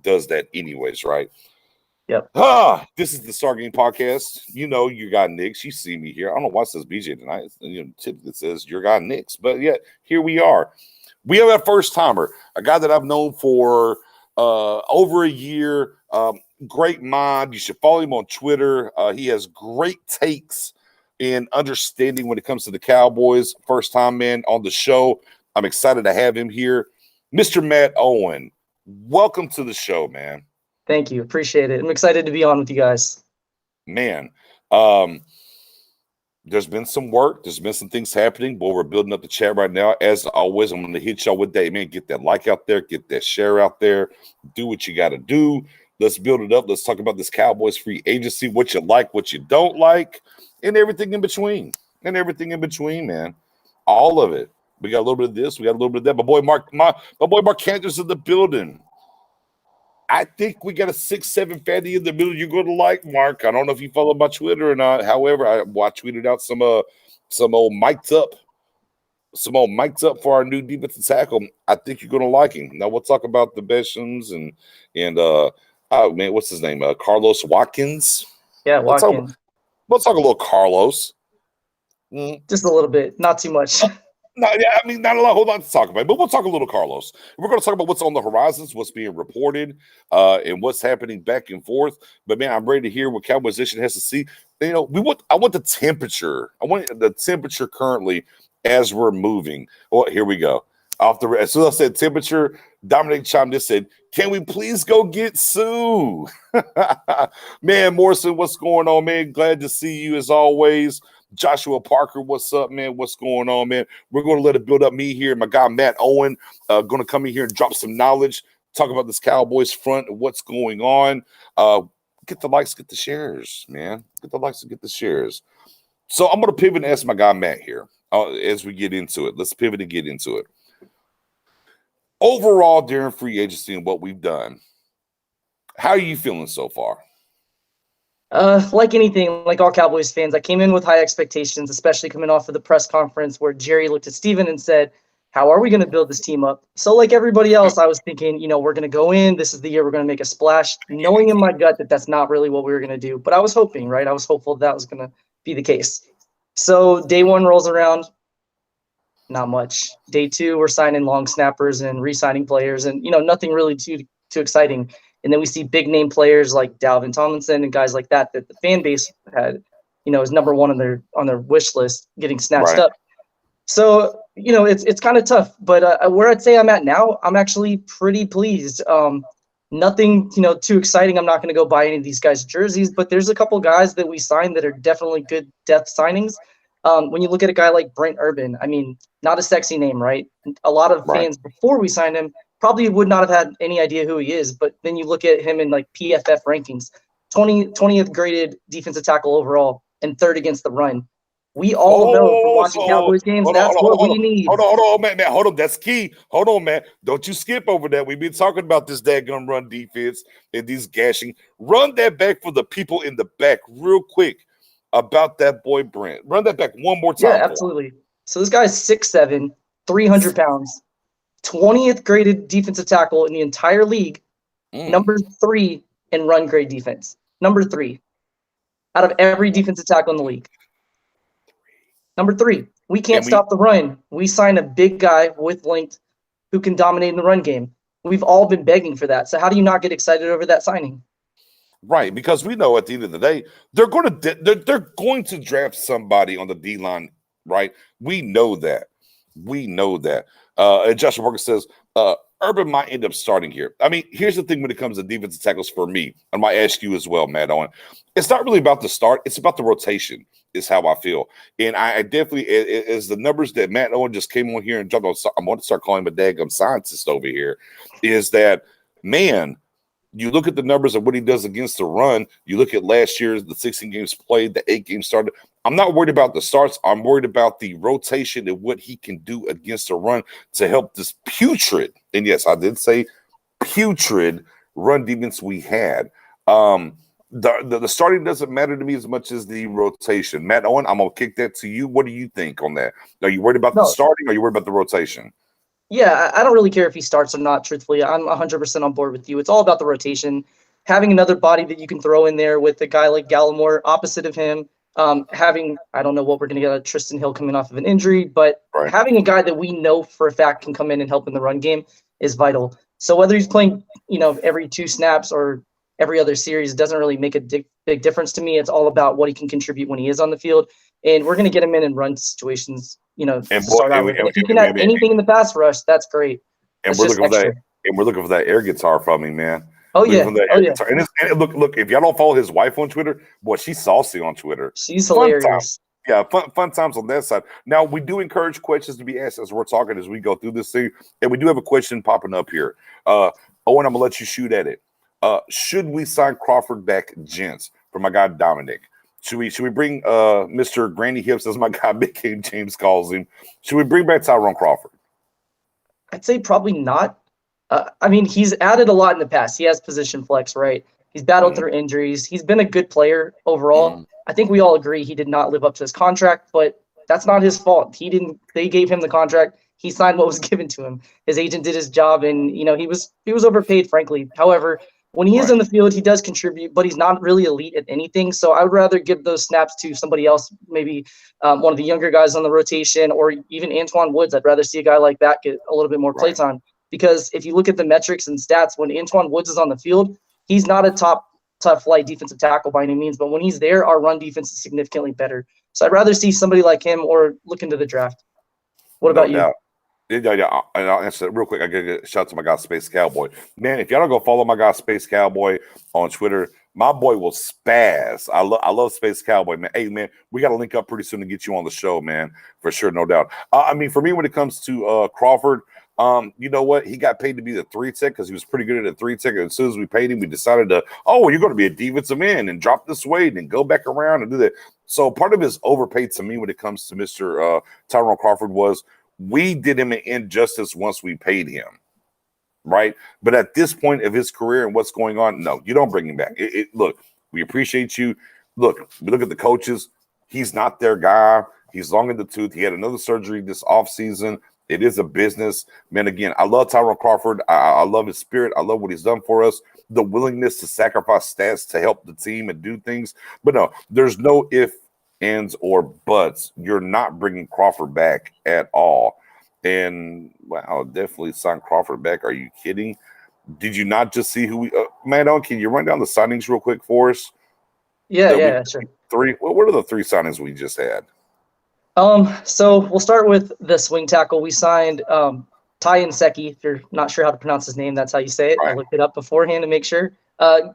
does that anyways, right? Yep. This is the Star Game Podcast. You know, your guy Nix. You see me here. I don't know why it says BJ tonight. Typically it says your guy Nix, but yeah, here we are. We have a first timer, a guy that I've known for over a year. Great mind. You should follow him on Twitter. He has great takes and understanding when it comes to the Cowboys. First time man on the show. I'm excited to have him here. Mr. Matt Owen, welcome to the show, man. Thank you. Appreciate it. I'm excited to be on with you guys. Man, there's been some work. There's been some things happening. Boy, we're building up the chat right now. As always, I'm going to hit y'all with that. Man, get that like out there. Get that share out there. Do what you got to do. Let's build it up. Let's talk about this Cowboys free agency, what you like, what you don't like, and everything in between. And everything in between, man. All of it. We got a little bit of this. We got a little bit of that. My boy Mark Cantor's in the building. I think we got a 6'7" fatty in the middle you're going to like, Mark. I don't know if you follow my Twitter or not. However, I tweeted out some old mic'd up for our new defensive tackle. I think you're going to like him. Now we'll talk about the Beshams and oh man, what's his name? Carlos Watkins. Yeah, Watkins. We'll talk a little Carlos. Just a little bit, not too much. No, yeah, I mean, not a lot to talk about, but we'll talk a little Carlos. We're going to talk about what's on the horizons, what's being reported, and what's happening back and forth. But man, I'm ready to hear what Cowboys Nation has to see. You know, I want the temperature. I want the temperature currently as we're moving. Well, here we go. As soon as I said temperature, Dominic chimed in and said, "Can we please go get Sue?" Man, Morrison, what's going on, man? Glad to see you as always. Joshua Parker, what's up, man? What's going on, man? We're going to let it build up. Me here, my guy Matt Owen, going to come in here and drop some knowledge, talk about this Cowboys front and what's going on. Get the likes, get the shares, man. Get the likes and get the shares. So I'm going to pivot and ask my guy Matt here as we get into it. Let's pivot and get into it. Overall, during free agency and what we've done, how are you feeling so far? Like anything, like all Cowboys fans, I came in with high expectations, especially coming off of the press conference where Jerry looked at Steven and said, how are we going to build this team up? So like everybody else, I was thinking, we're going to go in. This is the year we're going to make a splash, knowing in my gut that that's not really what we were going to do. But I was hoping, right? I was hopeful that was going to be the case. So day one rolls around, not much. Day two, we're signing long snappers and re-signing players and, nothing really too exciting. And then we see big name players like Dalvin Tomlinson and guys like that the fan base had, is number one on their wish list getting snatched up. So, it's kind of tough. But where I'd say I'm at now, I'm actually pretty pleased. Nothing, too exciting. I'm not going to go buy any of these guys' jerseys, but there's a couple guys that we signed that are definitely good depth signings. When you look at a guy like Brent Urban, I mean, not a sexy name, right? A lot of fans before we signed him probably would not have had any idea who he is. But then you look at him in like PFF rankings, 20th graded defensive tackle overall and third against the run. We all know from watching Cowboys games, that's what we need. Hold on, man. Hold on. That's key. Hold on, man. Don't you skip over that. We've been talking about this daggone run defense and these gashing. Run that back for the people in the back real quick about that boy Brent. Run that back one more time. Yeah, absolutely. So this guy's 6'7", 300 pounds, 20th graded defensive tackle in the entire league, number 3 in run grade defense. Number 3 out of every defensive tackle in the league. Number 3. We can't stop the run. We signed a big guy with length who can dominate in the run game. We've all been begging for that. So how do you not get excited over that signing? Right, because we know at the end of the day, they're going to draft somebody on the D-line, right? We know that. And Joshua Parker says, Urban might end up starting here. I mean, here's the thing when it comes to defensive tackles for me. I might ask you as well, Matt Owen. It's not really about the start. It's about the rotation is how I feel. And I definitely, as the numbers that Matt Owen just came on here and jumped on, I'm going to start calling him a daggum scientist over here, is that, man, you look at the numbers of what he does against the run. You look at last year's, the 16 games played, the 8 games started. I'm not worried about the starts. I'm worried about the rotation and what he can do against the run to help this putrid, and yes, I did say putrid run defense we had. The starting doesn't matter to me as much as the rotation. Matt Owen, I'm going to kick that to you. What do you think on that? Are you worried about the starting or are you worried about the rotation? Yeah, I don't really care if he starts or not, truthfully. I'm 100% on board with you. It's all about the rotation. Having another body that you can throw in there with a guy like Gallimore opposite of him, having, I don't know what we're going to get out of Tristan Hill coming off of an injury, but Right. having a guy that we know for a fact can come in and help in the run game is vital. So whether he's playing, every 2 snaps or every other series, it doesn't really make a big difference to me. It's all about what he can contribute when he is on the field. And we're going to get him in and run situations, to And boy, start out with. And if he can add anything in the pass rush, that's great. and That's we're just looking for extra. that. And we're looking for that air guitar from him, man. Oh Looking yeah. for that Oh air yeah. guitar. And look, if y'all don't follow his wife on Twitter, boy, she's saucy on Twitter. She's Fun times. hilarious. Yeah, fun times on that side. Now we do encourage questions to be asked as we're talking as we go through this thing, and we do have a question popping up here. Owen, I'm gonna let you shoot at it. Should we sign Crawford back, gents? For my guy Dominic. Should we bring Mr. Granny Hips, as my guy Big King James calls him? Should we bring back Tyrone Crawford? I'd say probably not. I mean, he's added a lot in the past. He has position flex, right? He's battled through injuries. He's been a good player overall. I think we all agree he did not live up to his contract, but that's not his fault. They gave him the contract. He signed what was given to him. His agent did his job, and he was overpaid, frankly. However, when he is in the field, he does contribute, but he's not really elite at anything. So I would rather give those snaps to somebody else, maybe one of the younger guys on the rotation, or even Antoine Woods. I'd rather see a guy like that get a little bit more play time. Because if you look at the metrics and stats, when Antoine Woods is on the field, he's not a top flight defensive tackle by any means. But when he's there, our run defense is significantly better. So I'd rather see somebody like him or look into the draft. What about you? Yeah, and I'll answer that real quick. I got to shout out to my guy Space Cowboy. Man, if y'all don't go follow my guy Space Cowboy on Twitter, my boy will spaz. I love Space Cowboy, man. Hey, man, we got to link up pretty soon to get you on the show, man, for sure, no doubt. I mean, for me, when it comes to Crawford, you know what? He got paid to be the 3 tech because he was pretty good at the 3 tech. And as soon as we paid him, we decided to, you're going to be a defensive end and drop this weight and go back around and do that. So part of his overpaid to me when it comes to Mr. Tyrone Crawford was we did him an injustice once we paid him, right? But at this point of his career and what's going on, no, you don't bring him back. Look, we appreciate you. Look, we look at the coaches. He's not their guy. He's long in the tooth. He had another surgery this offseason. It is a business. Man, again, I love Tyrone Crawford. I love his spirit. I love what he's done for us. The willingness to sacrifice stats to help the team and do things. But no, there's no if, ands, or buts. You're not bringing Crawford back at all. And wow, definitely sign Crawford back. Are you kidding? Did you not just see who we man, can you run down the signings real quick for us? Yeah, sure. 3. What are the 3 signings we just had? So we'll start with the swing tackle. We signed Ty Inseki. If you're not sure how to pronounce his name, that's how you say it. I looked it up beforehand to make sure.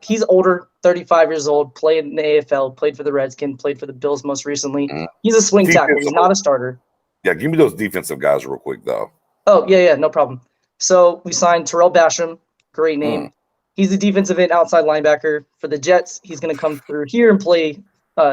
He's older, 35 years old, played in the AFL, played for the Redskins, played for the Bills most recently. He's a swing tackle. He's not a starter. Yeah, give me those defensive guys real quick, though. Oh, yeah, no problem. So we signed Terrell Basham. Great name. He's a defensive end outside linebacker for the Jets. He's going to come through here and play.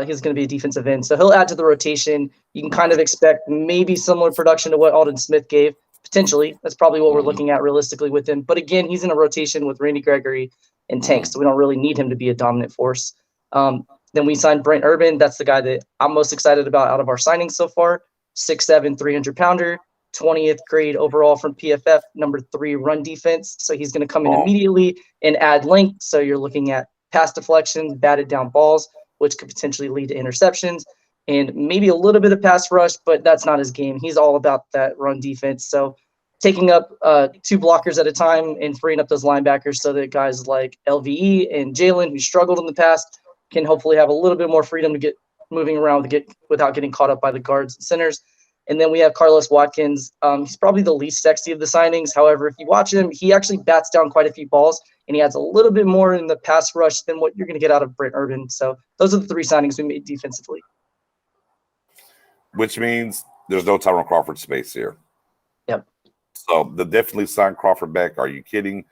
He's going to be a defensive end. So he'll add to the rotation. You can kind of expect maybe similar production to what Alden Smith gave. Potentially. That's probably what we're looking at realistically with him. But again, he's in a rotation with Randy Gregory and Tank, so we don't really need him to be a dominant force. Then we signed Brent Urban. That's the guy that I'm most excited about out of our signings so far. 6'7", 300-pounder, 20th grade overall from PFF, number 3 run defense. So he's going to come in immediately and add length. So you're looking at pass deflections, batted down balls, which could potentially lead to interceptions, and maybe a little bit of pass rush, but that's not his game. He's all about that run defense. So taking up 2 blockers at a time and freeing up those linebackers so that guys like LVE and Jalen, who struggled in the past, can hopefully have a little bit more freedom to get moving around without getting caught up by the guards and centers. And then we have Carlos Watkins. He's probably the least sexy of the signings. However, if you watch him, he actually bats down quite a few balls, and he adds a little bit more in the pass rush than what you're going to get out of Brent Urban. So those are the 3 signings we made defensively. Which means there's no Tyrone Crawford space here. Yep. So the definitely sign Crawford back. Are you kidding?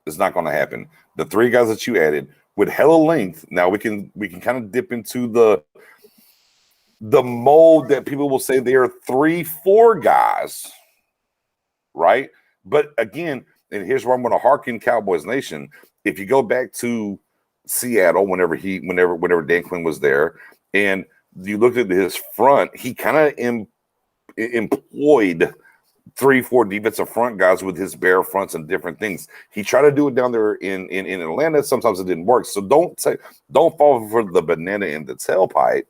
It's not going to happen. The 3 guys that you added with hella length. Now we can kind of dip into the mold that people will say they are 3-4 guys, right? But again, and here's where I'm going to hearken Cowboys Nation. If you go back to Seattle, whenever Dan Quinn was there, and you looked at his front, he kind of employed 3-4 defensive front guys with his bare fronts and different things. He tried to do it down there in Atlanta. Sometimes it didn't work. So don't fall for the banana in the tailpipe,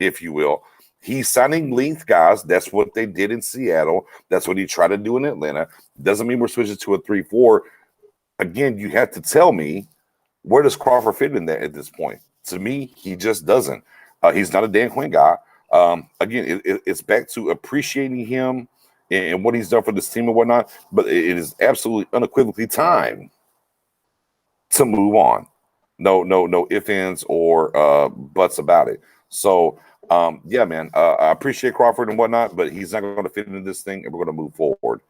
if you will. He's signing length guys. That's what they did in Seattle. That's what he tried to do in Atlanta. Doesn't mean we're switching to a 3-4. Again, you have to tell me, where does Crawford fit in that at this point? To me, he just doesn't. He's not a Dan Quinn guy. Again, it's back to appreciating him and what he's done for this team and whatnot. But it is absolutely unequivocally time to move on. No ifs, ands, or buts about it. So, yeah, man, I appreciate Crawford and whatnot, but he's not going to fit into this thing, and we're going to move forward.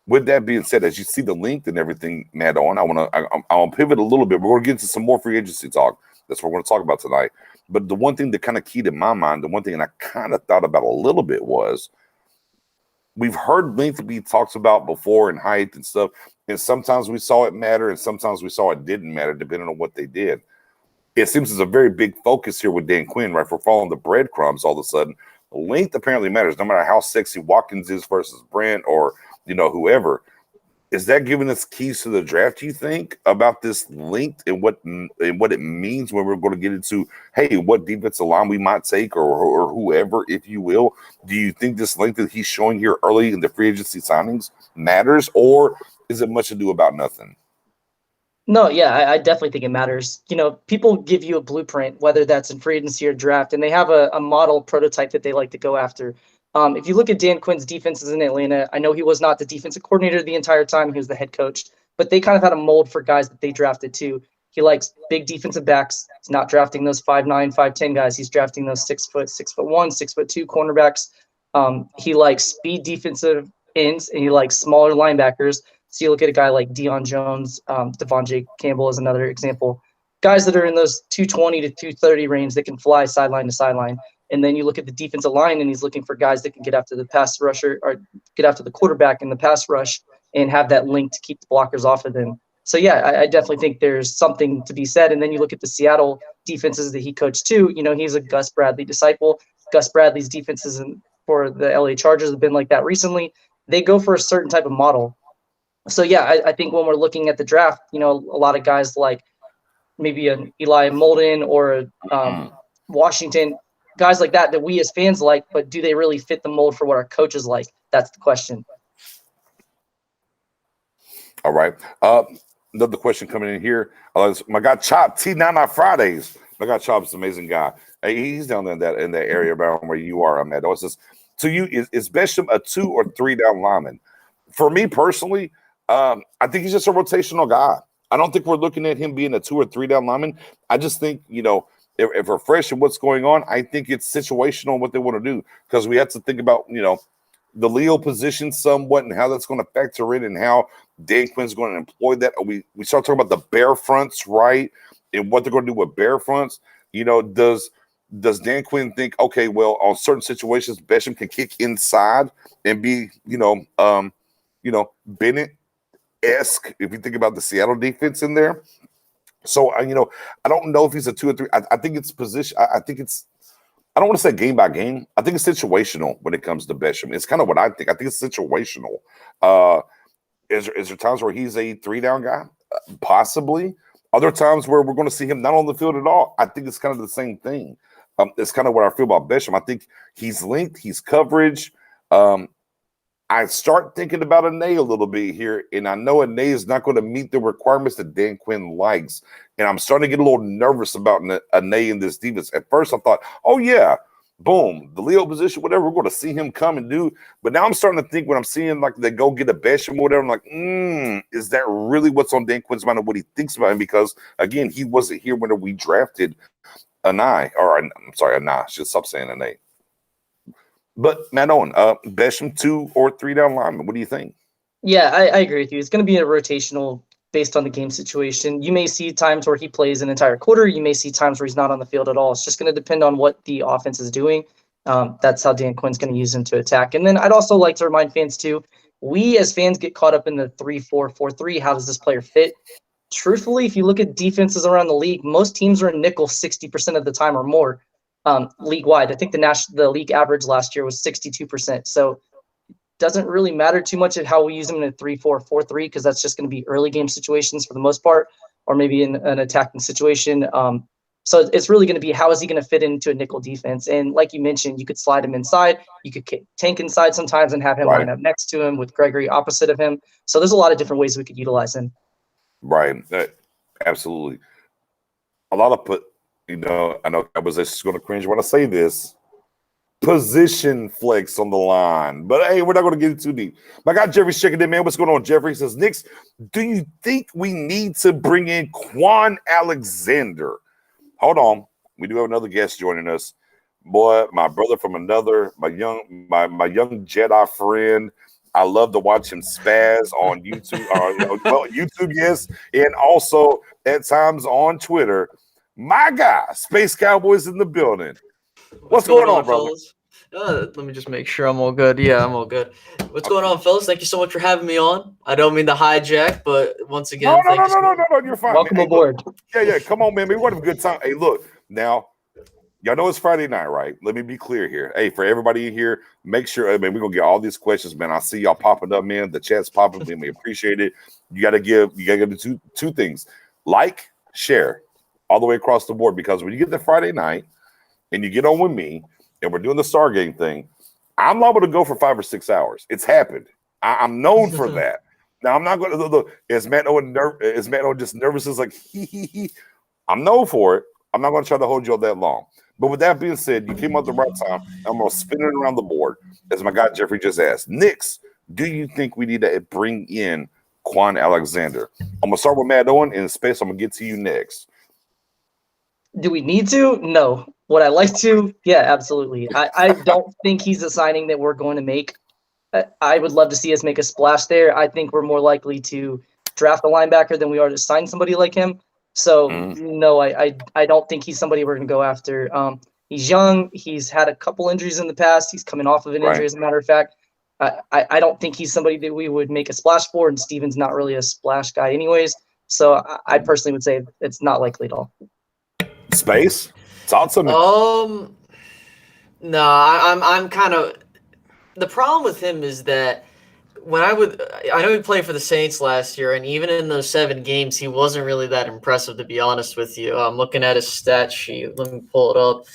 With that being said, as you see the length and everything, Matt, I'll pivot a little bit. We're going to get into some more free agency talk. That's what we're going to talk about tonight. But the one thing that kind of keyed in my mind, the one thing I kind of thought about a little bit was, we've heard length be talked about before and height and stuff, and sometimes we saw it matter, and sometimes we saw it didn't matter, depending on what they did. It seems there's a very big focus here with Dan Quinn, right? For following the breadcrumbs all of a sudden. Length apparently matters, no matter how sexy Watkins is versus Brent or, whoever. Is that giving us keys to the draft, you think, about this length and what it means when we're going to get into, hey, what defensive line we might take or whoever, if you will? Do you think this length that he's showing here early in the free agency signings matters, or is it much ado about nothing? No, yeah, I definitely think it matters. People give you a blueprint, whether that's in free agency or draft, and they have a model prototype that they like to go after. If you look at Dan Quinn's defenses in Atlanta, I know he was not the defensive coordinator the entire time. He was the head coach, but they kind of had a mold for guys that they drafted too. He likes big defensive backs. He's not drafting those 5'9", 5'10" guys. He's drafting those 6'1", 6'2" cornerbacks. He likes speed defensive ends, and he likes smaller linebackers. So you look at a guy like Deion Jones, Devontae Campbell is another example. Guys that are in those 220 to 230 range that can fly sideline to sideline. And then you look at the defensive line, and he's looking for guys that can get after the pass rusher or get after the quarterback in the pass rush and have that link to keep the blockers off of them. So, yeah, I definitely think there's something to be said. And then you look at the Seattle defenses that he coached too. He's a Gus Bradley disciple. Gus Bradley's defenses for the LA Chargers have been like that recently. They go for a certain type of model. So, yeah, I think when we're looking at the draft, a lot of guys like maybe an Eli Molden or Washington, guys like that we as fans like, but do they really fit the mold for what our coaches like? That's the question. All right. Another question coming in here. My guy Chop, T9 on Fridays. My guy Chop is an amazing guy. He's down there in that area around where you are, Matt. It says, to you, is Besham a 2 or 3 down lineman? For me personally, I think he's just a rotational guy. I don't think we're looking at him being a 2 or 3 down lineman. I just think, if we're fresh in what's going on, I think it's situational what they want to do, because we have to think about, the Leo position somewhat and how that's going to factor in and how Dan Quinn's going to employ that. We start talking about the bare fronts, right, and what they're going to do with bare fronts. Does Dan Quinn think, okay, well, on certain situations, Besham can kick inside and be, Bennett-esque, if you think about the Seattle defense in there. So, I don't know if he's a 2 or 3. I think it's position. I think it's, I don't want to say game by game. I think it's situational when it comes to Besham. It's kind of what I think. I think it's situational. Is there times where he's a 3-down guy? Possibly. Other times where we're going to see him not on the field at all. I think it's kind of the same thing. It's kind of what I feel about Besham. I think he's linked. He's coverage. I start thinking about Ane a little bit here, and I know Ane is not going to meet the requirements that Dan Quinn likes, and I'm starting to get a little nervous about Ane in this defense. At first, I thought, oh, yeah, boom, the Leo position, whatever, we're going to see him come and do. But now I'm starting to think when I'm seeing, like, they go get a Besham or whatever, I'm like, is that really what's on Dan Quinn's mind and what he thinks about him? Because, again, he wasn't here when we drafted Ane. I'm sorry, Ane. I should stop saying Ane. But Matt Owen, Besham 2 or 3 down lineman. What do you think? Yeah, I agree with you. It's going to be a rotational based on the game situation. You may see times where he plays an entire quarter. You may see times where he's not on the field at all. It's just going to depend on what the offense is doing. That's how Dan Quinn's going to use him to attack. And then I'd also like to remind fans too, we as fans get caught up in the 3-4-4-3. How does this player fit? Truthfully, if you look at defenses around the league, most teams are in nickel 60% of the time or more. league wide. I think the league average last year was 62%. So doesn't really matter too much of how we use him in a 3-4-4-3 because that's just going to be early game situations for the most part, or maybe in an attacking situation. So it's really going to be how is he going to fit into a nickel defense? And like you mentioned, you could slide him inside. You could tank inside sometimes and have him line up next to him with Gregory opposite of him. So there's a lot of different ways we could utilize him. Right. Absolutely. A lot of I know I was just going to cringe when I say this. Position flex on the line. But hey, we're not going to get too deep. My guy Jeffrey's checking in, man. What's going on, Jeffrey? He says, Knicks, do you think we need to bring in Quan Alexander? Hold on. We do have another guest joining us. Boy, my brother from another, my young Jedi friend. I love to watch him spaz on YouTube. YouTube, yes, and also at times on Twitter. My guy, Space Cowboys in the building. What's going on, brother? Let me just make sure I'm all good. Yeah, I'm all good. What's going on, fellas? Thank you so much for having me on. I don't mean to hijack, but once again, no, you're fine. Welcome aboard. Yeah, come on, man. We want a good time. Hey, look, now, y'all know it's Friday night, right? Let me be clear here. Hey, for everybody here, make sure, man, we're going to get all these questions, man. I see y'all popping up, man. The chat's popping, man. We appreciate it. You got to do two things. Like, share, all the way across the board, because when you get to Friday night and you get on with me, and we're doing the Stargate thing, I'm liable to go for 5 or 6 hours. It's happened. I'm known for that. Now, I'm not going to look. Is Matt Owen just nervous? Is like, he. I'm known for it. I'm not going to try to hold you all that long. But with that being said, you came out the right time. I'm going to spin it around the board, as my guy Jeffrey just asked. Knicks, do you think we need to bring in Quan Alexander? I'm going to start with Matt Owen, and in space, I'm going to get to you next. Do we need to? No. Would I like to? Yeah, absolutely. I don't think he's a signing that we're going to make. I would love to see us make a splash there. I think we're more likely to draft a linebacker than we are to sign somebody like him. So, no, I don't think he's somebody we're going to go after. He's young. He's had a couple injuries in the past. He's coming off of an injury, as a matter of fact. I don't think he's somebody that we would make a splash for, and Steven's not really a splash guy anyways. So I personally would say it's not likely at all. Space? Talk to me. No, I'm kind of – the problem with him is that I know he played for the Saints last year, and even in those 7 games, he wasn't really that impressive, to be honest with you. I'm looking at his stat sheet. Let me pull it up.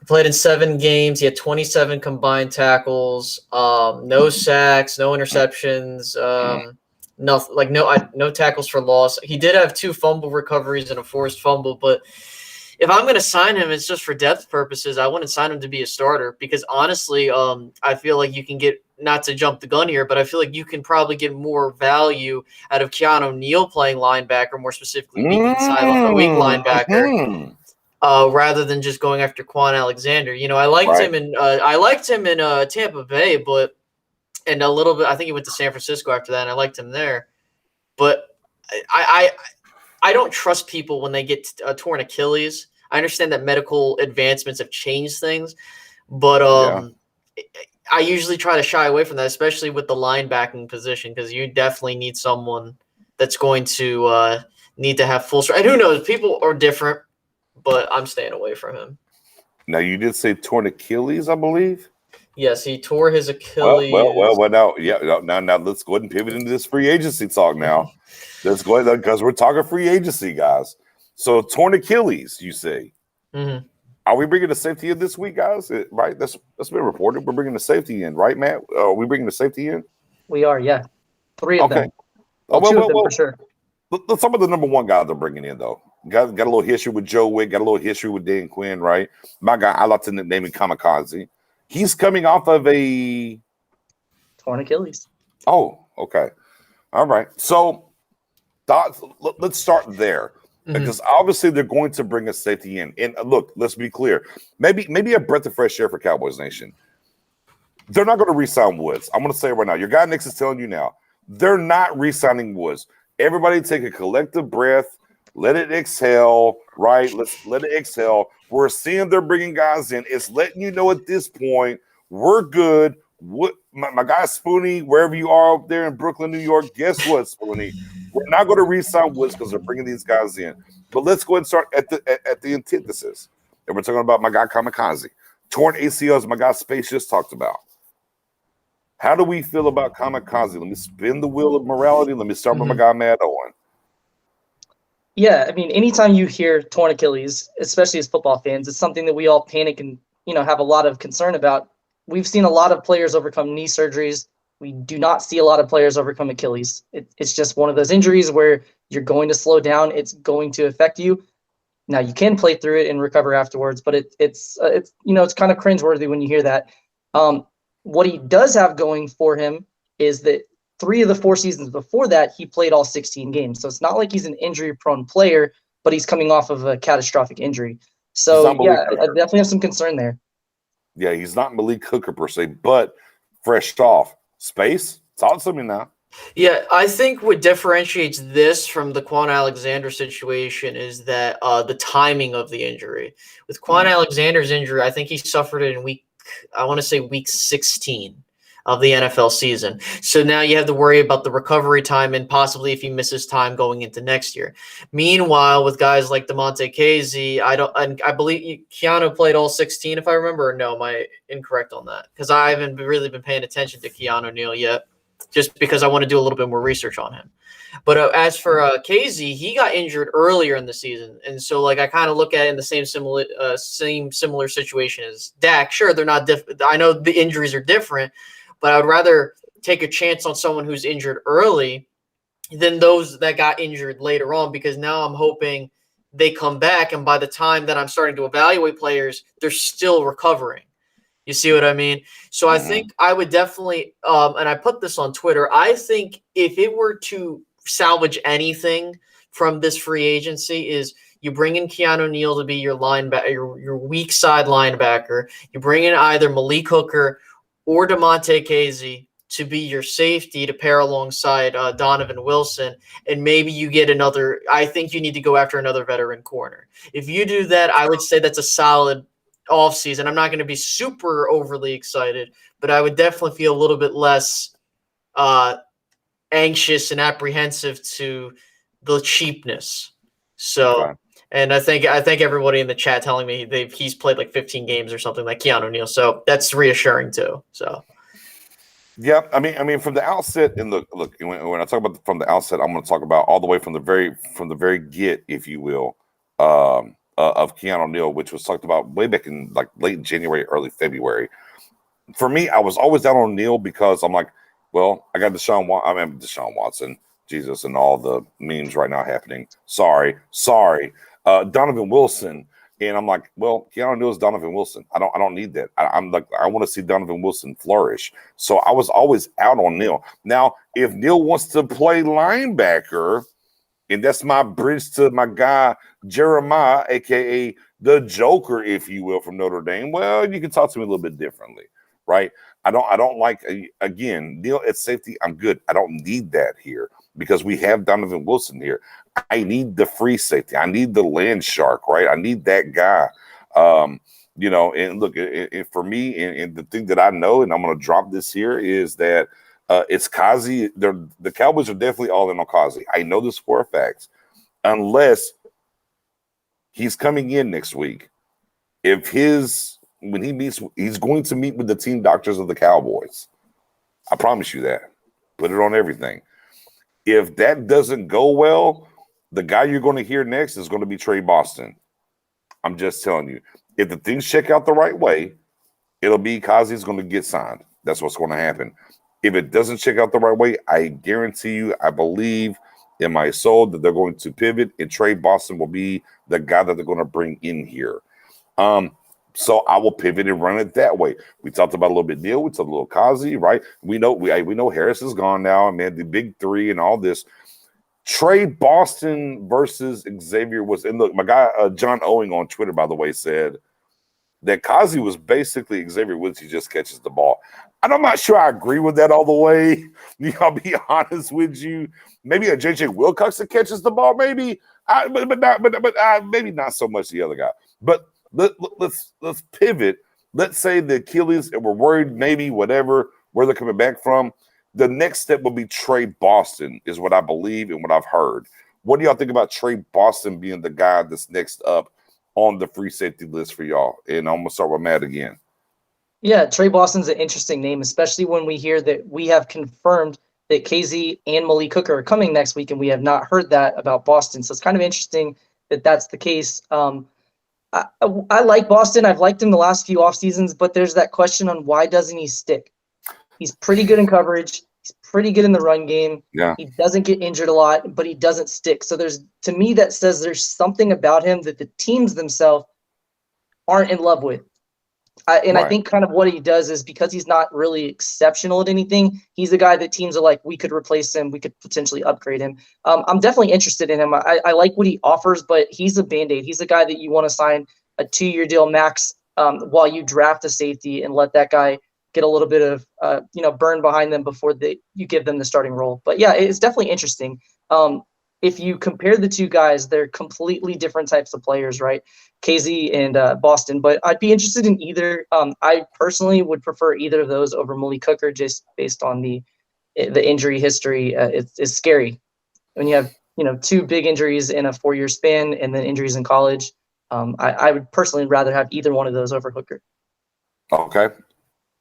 He played in 7 games. He had 27 combined tackles, no sacks, no interceptions, no tackles for loss. He did have 2 fumble recoveries and a forced fumble, but – if I'm going to sign him, it's just for depth purposes. I wouldn't sign him to be a starter because, honestly, I feel like you can get – not to jump the gun here, but I feel like you can probably get more value out of Keanu Neal playing linebacker, more specifically weak linebacker, rather than just going after Quan Alexander. You know, I liked him in Tampa Bay, but – and a little bit – I think he went to San Francisco after that, and I liked him there. But I don't trust people when they get a torn Achilles. I understand that medical advancements have changed things, but I usually try to shy away from that, especially with the linebacking position, because you definitely need someone that's going to need to have full strength. And who knows? People are different, but I'm staying away from him. Now, you did say torn Achilles, I believe? Yes, he tore his Achilles. Well, now let's go ahead and pivot into this free agency talk now. Let's go ahead, because we're talking free agency, guys. So, torn Achilles, you say. Mm-hmm. Are we bringing the safety in this week, guys? Right? That's been reported. We're bringing the safety in, right, Matt? Are we bringing the safety in? We are, yeah. 3 of them. Well, 2 of them for sure. Let's talk about the number 1 guy they're bringing in, though. Got a little history with Joe Wick, got a little history with Dan Quinn, right? My guy, I like to name him Kamikaze. He's coming off of a torn Achilles. Oh, okay. All right. So let's start there. Because obviously they're going to bring a safety in. And look, let's be clear. Maybe a breath of fresh air for Cowboys Nation. They're not going to re-sign Woods. I'm going to say it right now. Your guy Nick is telling you now. They're not re-signing Woods. Everybody take a collective breath. Let it exhale, right? Let's let it exhale. We're seeing they're bringing guys in. It's letting you know at this point, we're good. What my guy Spoonie, wherever you are up there in Brooklyn, New York, guess what, Spoonie? We're not going to re-sign Woods because they're bringing these guys in. But let's go ahead and start at the antithesis. and we're talking about my guy Kamikaze. Torn ACLs, my guy Space just talked about. How do we feel about Kamikaze? Let me spin the wheel of morality. Let me start with my guy Mad Owen. Yeah, I mean, anytime you hear torn Achilles, especially as football fans, it's something that we all panic and, have a lot of concern about. We've seen a lot of players overcome knee surgeries. We do not see a lot of players overcome Achilles. It's just one of those injuries where you're going to slow down. It's going to affect you. Now, you can play through it and recover afterwards, but it's kind of cringeworthy when you hear that. What he does have going for him is that 3 of the 4 seasons before that, he played all 16 games. So it's not like he's an injury-prone player, but he's coming off of a catastrophic injury. So, yeah, I definitely have some concern there. Yeah, he's not Malik Hooker per se, but fresh off. Space? Talk to me now. Yeah, I think what differentiates this from the Quan Alexander situation is that the timing of the injury. With Quan Alexander's injury, I think he suffered it in week 16 of the NFL season. So now you have to worry about the recovery time and possibly if he misses time going into next year. Meanwhile, with guys like DeMonte Casey, I believe Keanu played all 16, if I remember. Or no, am I incorrect on that? Because I haven't really been paying attention to Keanu Neal yet, just because I want to do a little bit more research on him. But as for Casey, he got injured earlier in the season, and so I kind of look at it in the same similar situation as Dak. Sure, they're not different. I know the injuries are different, but I would rather take a chance on someone who's injured early than those that got injured later on, because now I'm hoping they come back, and by the time that I'm starting to evaluate players, they're still recovering. You see what I mean? So I think I would definitely, and I put this on Twitter, I think if it were to salvage anything from this free agency is you bring in Keanu Neal to be your linebacker, your weak side linebacker. You bring in either Malik Hooker or DeMonte Casey to be your safety to pair alongside Donovan Wilson, and maybe you get another. I think you need to go after another veteran corner. If you do that, I would say that's a solid offseason. I'm not going to be super overly excited, but I would definitely feel a little bit less anxious and apprehensive to the cheapness. So, okay. And I think everybody in the chat telling me he's played 15 games or something like Keanu Neal. So that's reassuring too. So. Yeah, I mean, from the outset, and look, when I talk about from the outset, I'm going to talk about all the way from the very get, if you will, of Keanu Neal, which was talked about way back in late January, early February. For me, I was always down on Neal because I'm like, well, I got Deshaun Watson, Jesus, and all the memes right now happening. Sorry, Donovan Wilson. And I'm like, well, Keanu Neal is Donovan Wilson. I don't need that. I want to see Donovan Wilson flourish. So I was always out on Neal. Now, if Neal wants to play linebacker, and that's my bridge to my guy Jeremiah, aka the Joker, if you will, from Notre Dame, well, you can talk to me a little bit differently, right? I don't like, again, Neal at safety. I'm good. I don't need that here because we have Donovan Wilson here. I need the free safety. I need the land shark, right? I need that guy. And look, for me, and the thing that I know, and I'm going to drop this here, is that it's Kazi. The Cowboys are definitely all in on Kazi. I know this for a fact. Unless he's coming in next week. When he meets, he's going to meet with the team doctors of the Cowboys. I promise you that. Put it on everything. If that doesn't go well, the guy you're going to hear next is going to be Trey Boston. I'm just telling you. If the things check out the right way, it'll be Kazi's going to get signed. That's what's going to happen. If it doesn't check out the right way, I guarantee you, I believe in my soul that they're going to pivot, and Trey Boston will be the guy that they're going to bring in here. So I will pivot and run it that way. We talked about a little bit Neal. We talked a little Kazi, right? We know Harris is gone now, man. The big three and all this. Trey Boston versus Xavier was, and look, my guy John Owen on Twitter, by the way, said that Kazi was basically Xavier Woods. He just catches the ball. And I'm not sure I agree with that all the way. I'll be honest with you. Maybe a JJ Wilcox that catches the ball, maybe, but maybe not so much the other guy. But let's pivot. Let's say the Achilles, and we're worried, maybe whatever, where they're coming back from. The next step will be Trey Boston, is what I believe and what I've heard. What do y'all think about Trey Boston being the guy that's next up on the free safety list for y'all? And I'm gonna start with Matt again. Yeah, Trey Boston's an interesting name, especially when we hear that we have confirmed that KZ and Malik Hooker are coming next week, and we have not heard that about Boston. So it's kind of interesting that that's the case. I like Boston. I've liked him the last few off seasons, but there's that question on why doesn't he stick? He's pretty good in coverage. He's pretty good in the run game. Yeah. He doesn't get injured a lot, but he doesn't stick. So to me, that says there's something about him that the teams themselves aren't in love with. I think kind of what he does is because he's not really exceptional at anything, he's the guy that teams are like, we could replace him. We could potentially upgrade him. I'm definitely interested in him. I like what he offers, but he's a Band-Aid. He's a guy that you want to sign a 2-year deal max while you draft a safety and let that guy get a little bit of burn behind them before you give them the starting role. But yeah, it's definitely interesting. If you compare the two guys, they're completely different types of players, right? KZ and Boston, but I'd be interested in either. I personally would prefer either of those over Malik Hooker just based on the injury history. It's scary when you have 2 big injuries in a 4-year span and then injuries in college. I would personally rather have either one of those over Hooker. Okay.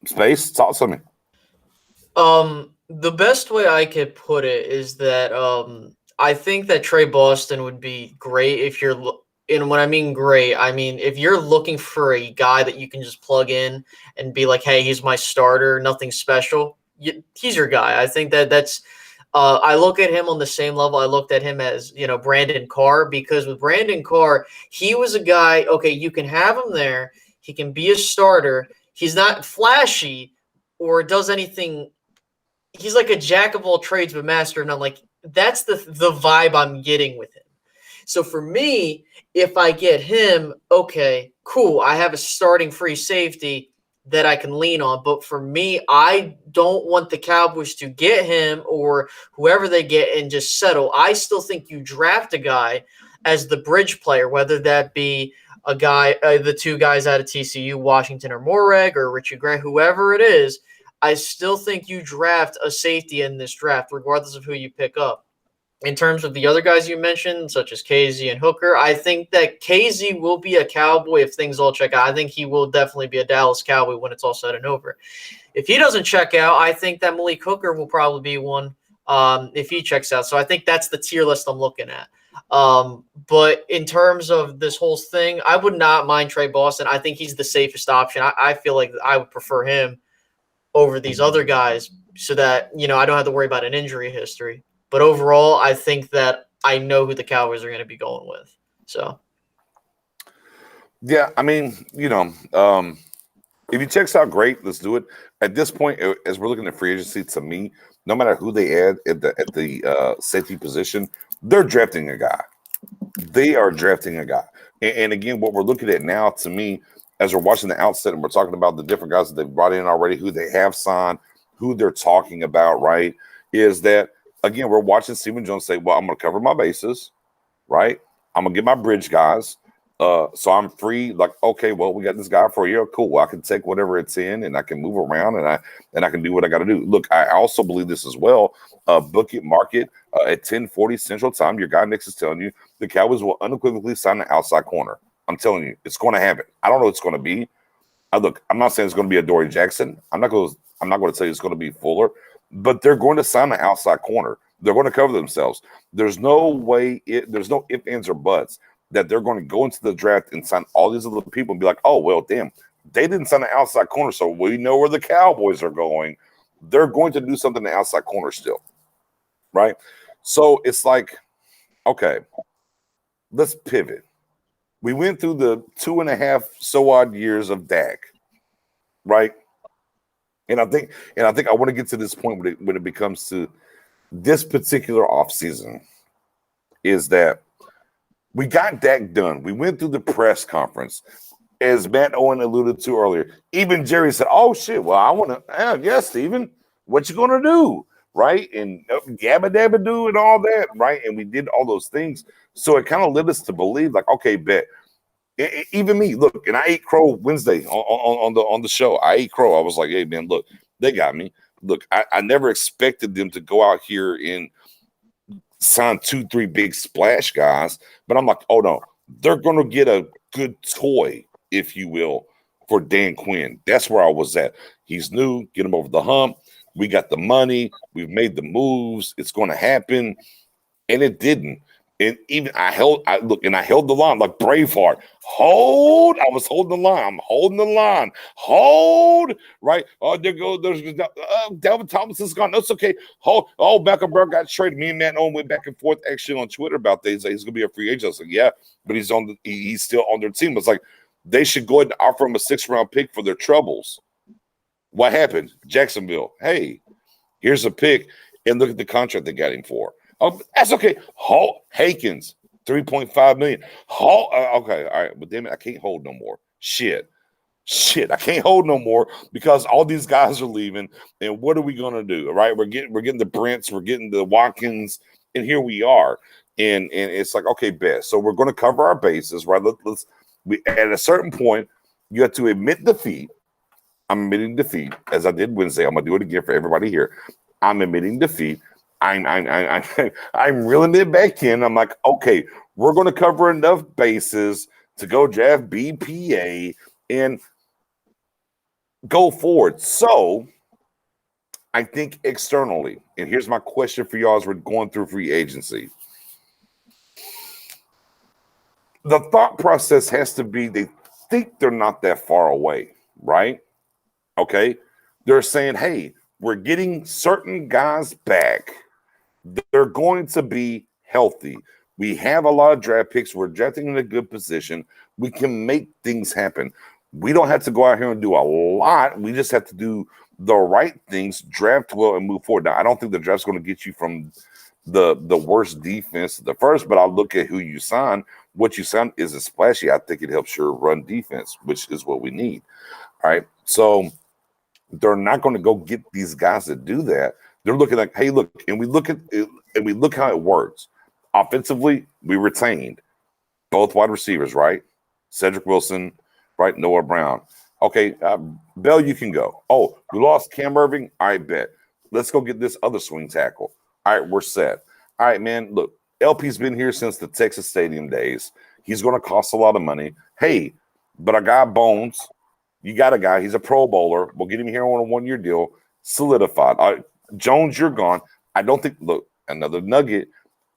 Space, talk to me. The best way I could put it is that I think that Trey Boston would be great if you're and when I mean great, I mean if you're looking for a guy that you can just plug in and be like, hey, he's my starter, nothing special. He's your guy. I think that's I look at him on the same level I looked at him as, Brandon Carr, because with Brandon Carr, he was a guy, okay, you can have him there. He can be a starter. He's not flashy or does anything. He's like a jack of all trades, but master of none. Like, that's the vibe I'm getting with him. So for me, if I get him, okay, cool. I have a starting free safety that I can lean on. But for me, I don't want the Cowboys to get him or whoever they get and just settle. I still think you draft a guy as the bridge player, whether that be a guy, the 2 guys out of TCU, Washington or Moreg or Richie Grant, whoever it is. I still think you draft a safety in this draft, regardless of who you pick up. In terms of the other guys you mentioned, such as KZ and Hooker, I think that KZ will be a Cowboy if things all check out. I think he will definitely be a Dallas Cowboy when it's all said and over. If he doesn't check out, I think that Malik Hooker will probably be one if he checks out. So I think that's the tier list I'm looking at. But in terms of this whole thing, I would not mind Trey Boston. I think he's the safest option. I feel like I would prefer him over these other guys so that, I don't have to worry about an injury history. But overall, I think that I know who the Cowboys are going to be going with. So, yeah, I mean, if he checks out, great, let's do it. At this point, as we're looking at free agency, to me, no matter who they add at the safety position, they're drafting a guy. They are drafting a guy. And again, what we're looking at now, to me, as we're watching the outset and we're talking about the different guys that they've brought in already, who they have signed, who they're talking about, right, is that, again, we're watching Stephen Jones say, well, I'm going to cover my bases, right? I'm going to get my bridge guys. So I'm free. Like, okay, well, we got this guy for a year. Cool. I can take whatever it's in and I can move around and I can do what I got to do. Look, I also believe this as well. Book it, mark it at 10:40 Central Time. Your guy Nick is telling you the Cowboys will unequivocally sign the outside corner. I'm telling you, it's going to happen. I don't know what it's going to be. Look, I'm not saying it's going to be a Dory Jackson. I'm not going to tell you it's going to be Fuller, but they're going to sign the outside corner. They're going to cover themselves. There's no way. There's no ifs, ands, or buts that they're going to go into the draft and sign all these other people and be like, oh, well, damn, they didn't sign the outside corner, so we know where the Cowboys are going. They're going to do something in the outside corner still, right? So it's like, okay, let's pivot. We went through the 2.5 so odd years of Dak, right? And I think I want to get to this point when it becomes to this particular offseason is that we got Dak done. We went through the press conference. As Matt Owen alluded to earlier, even Jerry said, oh, shit, well, I want to, yeah, Steven, what you going to do, right? And yabba dabba do and all that, right? And we did all those things. So it kind of led us to believe, like, okay, bet. Even me, look, and I ate crow Wednesday on the show. I ate crow. I was like, hey, man, look, they got me. Look, I never expected them to go out here and sign 2-3 big splash guys, but I'm like, oh no, they're going to get a good toy, if you will, for Dan Quinn. That's where I was at. He's new, get him over the hump. We got the money, we've made the moves, it's going to happen, and it didn't. And even I held the line like Braveheart. I was holding the line. I'm holding the line. Hold, right? Oh, there's Delvin Tomlinson's gone. That's okay. Hold. Oh, Malcolm Burke got traded. Me and Matt Owen went back and forth actually on Twitter about that. He's like, he's gonna be a free agent. I was like, yeah, but he's still on their team. It's like they should go ahead and offer him a 6th-round pick for their troubles. What happened? Jacksonville. Hey, here's a pick, and look at the contract they got him for. Oh, that's okay. Hankins, $3.5 million. Okay, all right, but damn it, I can't hold no more. Shit, I can't hold no more because all these guys are leaving. And what are we gonna do? All right, we're getting the Brents, we're getting the Watkins, and here we are. And it's like, okay, best. So we're gonna cover our bases, right? We at a certain point, you have to admit defeat. I'm admitting defeat, as I did Wednesday. I'm gonna do it again for everybody here. I'm admitting defeat. I'm reeling it back in. I'm like, okay, we're going to cover enough bases to go draft BPA and go forward. So I think externally, and here's my question for y'all as we're going through free agency. The thought process has to be they think they're not that far away, right? Okay. They're saying, hey, we're getting certain guys back. They're going to be healthy. We have a lot of draft picks. We're drafting in a good position. We can make things happen. We don't have to go out here and do a lot. We just have to do the right things, draft well, and move forward. Now, I don't think the draft's going to get you from the worst defense to the first, but I'll look at who you sign. What you sign isn't splashy. I think it helps your run defense, which is what we need. All right. So they're not going to go get these guys that do that. They're looking like, hey, look, and we look at it, and we look how it works. Offensively, we retained both wide receivers, right? Cedric Wilson, right? Noah Brown. Okay, Bell, you can go. Oh, we lost Cam Irving. I bet. Let's go get this other swing tackle. All right, we're set. All right, man. Look, LP's been here since the Texas Stadium days. He's going to cost a lot of money. Hey, but our guy Bones, you got a guy. He's a Pro Bowler. We'll get him here on a 1-year deal. Solidified. All right, Jones, you're gone. I don't think, look, another nugget.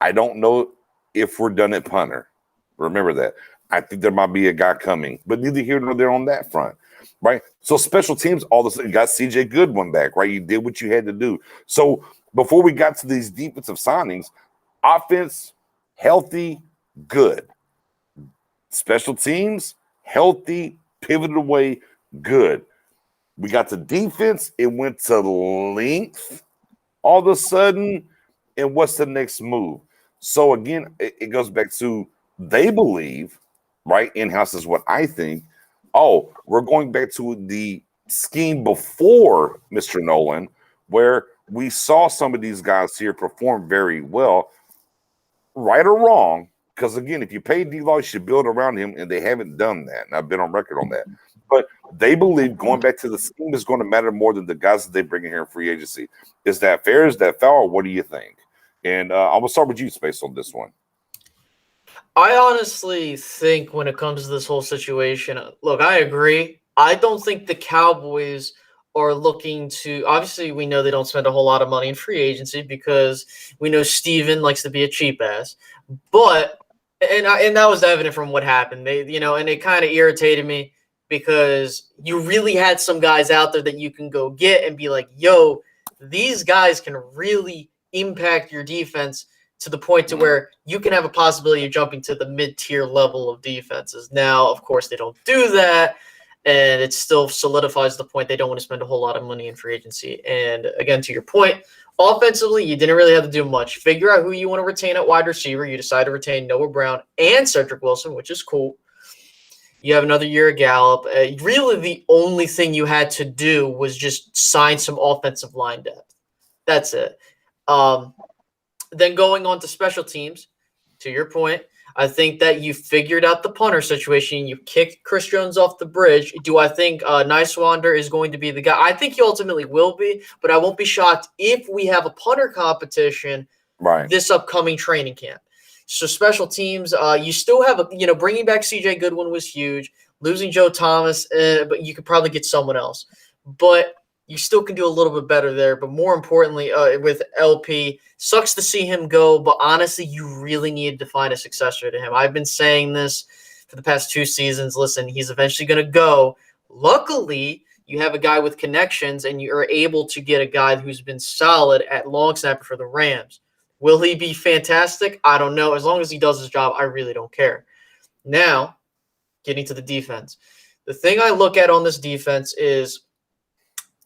I don't know if we're done at punter. Remember that. I think there might be a guy coming, but neither here nor there on that front, right? So special teams, all of a sudden, you got CJ Goodwin back, right? You did what you had to do. So before we got to these defensive signings, offense, healthy, good. Special teams, healthy, pivoted away, good. We got to defense, it went to length all of a sudden, and what's the next move? So again, it goes back to they believe, right? In-house is what I think. Oh, we're going back to the scheme before Mr. Nolan, where we saw some of these guys here perform very well, right or wrong. Because again, if you pay D-Law, you should build around him, and they haven't done that. And I've been on record on that. But they believe going back to the scheme is going to matter more than the guys that they bring in here in free agency. Is that fair? Is that foul? Or what do you think? And I will start with you, Space, on this one. I honestly think when it comes to this whole situation, look, I agree. I don't think the Cowboys are looking to – obviously, we know they don't spend a whole lot of money in free agency because we know Steven likes to be a cheap ass. But – and that was evident from what happened. They, and it kind of irritated me because you really had some guys out there that you can go get and be like, yo, these guys can really impact your defense to the point to where you can have a possibility of jumping to the mid-tier level of defenses. Now, of course, they don't do that, and it still solidifies the point they don't want to spend a whole lot of money in free agency. And again, to your point, offensively, you didn't really have to do much. Figure out who you want to retain at wide receiver. You decide to retain Noah Brown and Cedric Wilson, which is cool. You have another year of Gallup. Really, the only thing you had to do was just sign some offensive line depth. That's it. Then going on to special teams, to your point, I think that you figured out the punter situation. You kicked Chris Jones off the bridge. Do I think Nicewander is going to be the guy? I think he ultimately will be, but I won't be shocked if we have a punter competition this upcoming training camp. So special teams, you still have bringing back C.J. Goodwin was huge. Losing Joe Thomas, but you could probably get someone else. But you still can do a little bit better there. But more importantly, with LP, sucks to see him go. But honestly, you really need to find a successor to him. I've been saying this for the past 2 seasons. Listen, he's eventually going to go. Luckily, you have a guy with connections, and you are able to get a guy who's been solid at long snapper for the Rams. Will he be fantastic? I don't know. As long as he does his job, I really don't care. Now, getting to the defense. The thing I look at on this defense is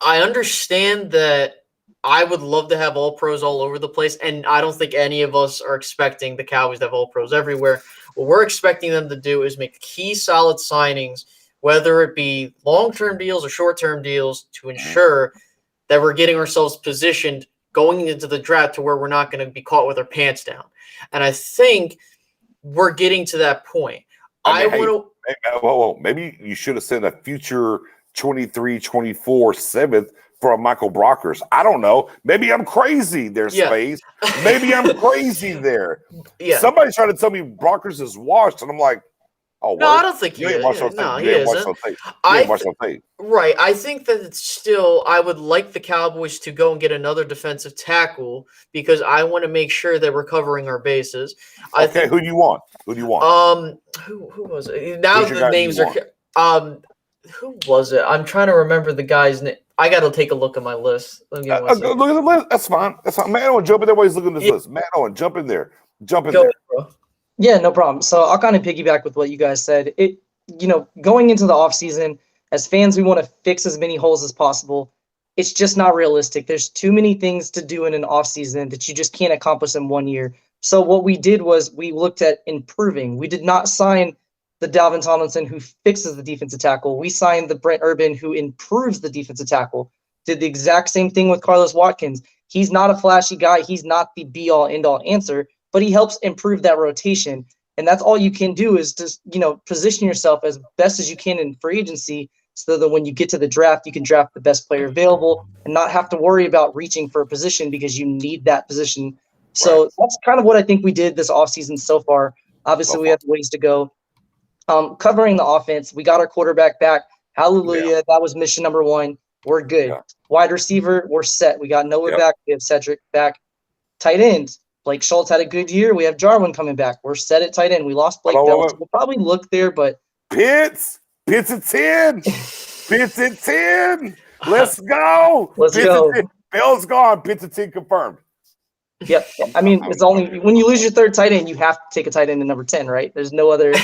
I understand that I would love to have all pros all over the place, and I don't think any of us are expecting the Cowboys to have all pros everywhere. What we're expecting them to do is make key solid signings, whether it be long-term deals or short-term deals, to ensure that we're getting ourselves positioned going into the draft to where we're not going to be caught with our pants down. And I think we're getting to that point. Maybe you should have sent a future 23, 24 7th for a Michael Brockers. I don't know. Maybe I'm crazy there, Space. Maybe I'm crazy there. Yeah. Somebody's trying to tell me Brockers is washed, and I'm like, oh, no, I don't think he is. No, he isn't. Right. I think that it's still, I would like the Cowboys to go and get another defensive tackle because I want to make sure that we're covering our bases. Who do you want? Who was it? Now the names are who was it? I'm trying to remember the guy's name. I got to take a look at my list. Look at the list. That's fine. Matt Owen, jump in there while he's looking at this list. Matt Owen, jump in there. Jump in there. Bro. Yeah, no problem. So I'll kind of piggyback with what you guys said. Going into the offseason, as fans, we want to fix as many holes as possible. It's just not realistic. There's too many things to do in an offseason that you just can't accomplish in 1 year. So what we did was we looked at improving. We did not sign the Dalvin Tomlinson who fixes the defensive tackle. We signed the Brent Urban who improves the defensive tackle. Did the exact same thing with Carlos Watkins. He's not a flashy guy. He's not the be-all, end-all answer, but he helps improve that rotation. And that's all you can do is just, position yourself as best as you can in free agency so that when you get to the draft, you can draft the best player available and not have to worry about reaching for a position because you need that position. So that's kind of what I think we did this offseason so far. Obviously, we have ways to go. Covering the offense, we got our quarterback back. Hallelujah. Yeah. That was mission number 1. We're good. Yeah. Wide receiver, we're set. We got Noah back. We have Cedric back. Tight end, Blake Schultz had a good year. We have Jarwin coming back. We're set at tight end. We lost Blake Bell. We'll probably look there, but Pitts at 10. Pitts at 10. Let's go. Let's go. Bell's gone. Pitts at 10 confirmed. Yep. I mean, it's only when you lose your third tight end, you have to take a tight end in number 10, right? There's no other. To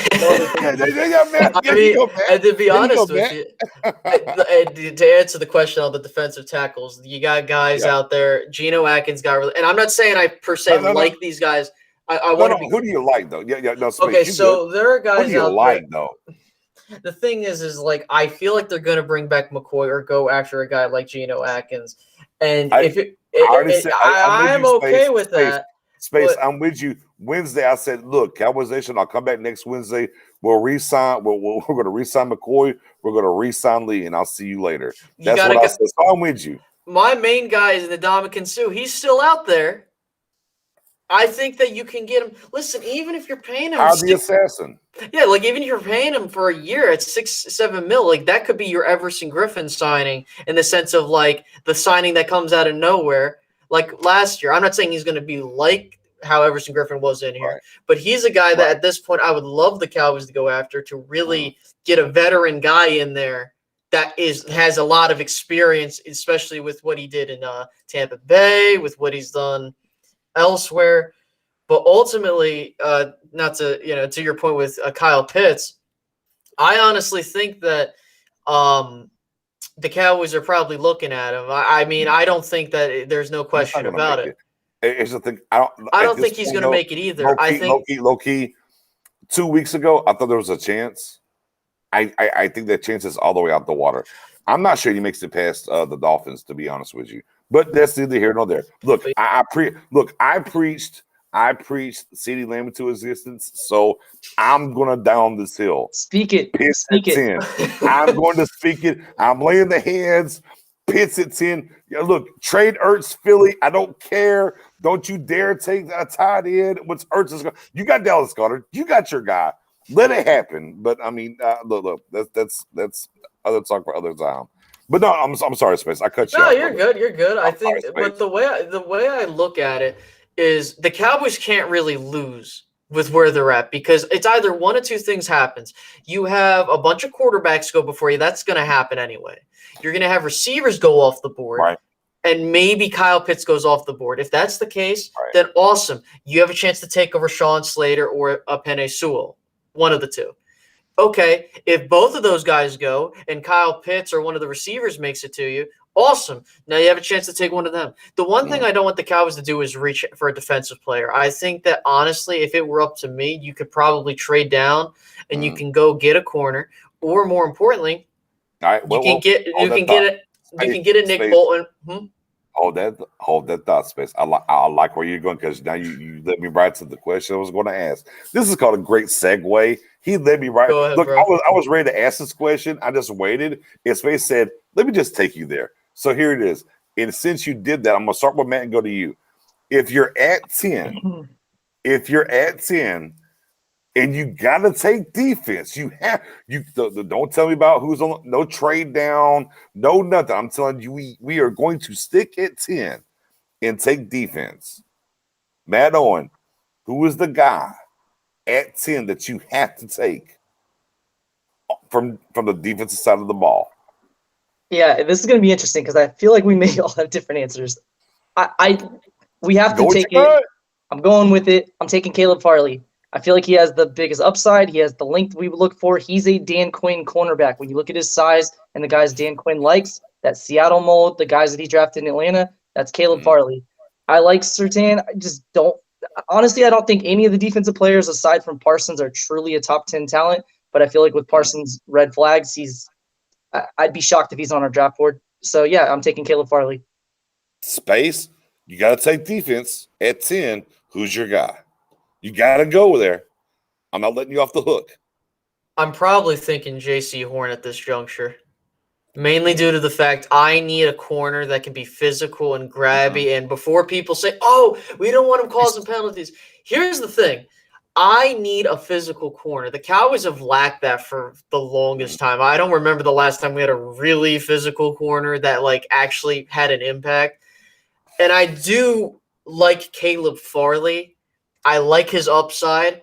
be honest with you, to answer the question on the defensive tackles, you got guys out there. Geno Atkins got really, and I'm not saying I per se like these guys. I want to be. Who do you like though? Okay, so there are guys. Who do you like though? The thing is like I feel like they're going to bring back McCoy or go after a guy like Geno Atkins, and I'm okay with that. Space, I'm with you. Wednesday, I said, look, Cowboys Nation, I'll come back next Wednesday. We'll re-sign. We're going to re-sign McCoy. We're going to re-sign Lee, and I'll see you later. That's what I said. So I'm with you. My main guy is Ndamukong Suh. He's still out there. I think that you can get him. Listen, even if you're paying him, the assassin. Yeah, like even if you're paying him for a year at $6-7 million, like that could be your Everson Griffin signing in the sense of like the signing that comes out of nowhere. Like last year, I'm not saying he's going to be like how Everson Griffin was in here, but he's a guy that at this point I would love the Cowboys to go after to really get a veteran guy in there that has a lot of experience, especially with what he did in Tampa Bay, with what he's done elsewhere. But ultimately, not to to your point with Kyle Pitts, I honestly think that the Cowboys are probably looking at him. I mean, I don't think that there's no question about it. It's the thing. I don't think he's going to make it either. Low key, 2 weeks ago, I thought there was a chance. I think that chance is all the way out the water. I'm not sure he makes it past the Dolphins, to be honest with you. But that's neither here nor there. Look, I preached CeeDee Lamb into existence, so I'm gonna down this hill. Speak it. Pitts at 10. I'm going to speak it. I'm laying the hands. Pitts at 10. Yeah, look, trade Ertz Philly. I don't care. Don't you dare take a tight end. What's Ertz is going? You got Dallas Goedert. You got your guy. Let it happen. But I mean, look. That's other talk for other time. But no, I'm sorry, Space. I cut you No, off. you're good. You're good. I think, sorry, but the way I look at it is the Cowboys can't really lose with where they're at because it's either one of two things happens. You have a bunch of quarterbacks go before you. That's going to happen anyway. You're going to have receivers go off the board. Right. And maybe Kyle Pitts goes off the board. If that's the case, Right. then awesome. You have a chance to take over Rashawn Slater or a Penei Sewell, one of the two. Okay, if both of those guys go and Kyle Pitts or one of the receivers makes it to you, awesome. Now you have a chance to take one of them. The one thing I don't want the Cowboys to do is reach for a defensive player. I think that honestly, if it were up to me, you could probably trade down and you can go get a corner, or more importantly, all right, you can get a Nick Bolton. Hold that thought, Space. I like where you're going because now you led me right to the question I was going to ask. This is called a great segue. He led me right. Go ahead, Look, bro. I was ready to ask this question. I just waited. And Space said, "Let me just take you there." So here it is. And since you did that, I'm gonna start with Matt and go to you. If you're at 10, and you gotta take defense, don't tell me about who's on no trade down, no nothing. I'm telling you, we are going to stick at 10 and take defense. Matt Owen, who is the guy at 10 that you have to take from the defensive side of the ball? Yeah, this is going to be interesting because I feel like we may all have different answers. We have to take it. I'm going with it. I'm taking Caleb Farley. I feel like he has the biggest upside. He has the length we would look for. He's a Dan Quinn cornerback. When you look at his size and the guys Dan Quinn likes, that Seattle mold, the guys that he drafted in Atlanta, that's Caleb Farley. I like Surtain. I just don't – honestly, I don't think any of the defensive players aside from Parsons are truly a top 10 talent. But I feel like with Parsons' red flags, I'd be shocked if he's on our draft board. So, yeah, I'm taking Caleb Farley. Space, you got to take defense at 10. Who's your guy? You got to go there. I'm not letting you off the hook. I'm probably thinking J.C. Horn at this juncture, mainly due to the fact I need a corner that can be physical and grabby. And before people say, oh, we don't want him causing penalties, here's the thing. I need a physical corner. The Cowboys have lacked that for the longest time. I don't remember the last time we had a really physical corner that actually had an impact. And I do like Caleb Farley. I like his upside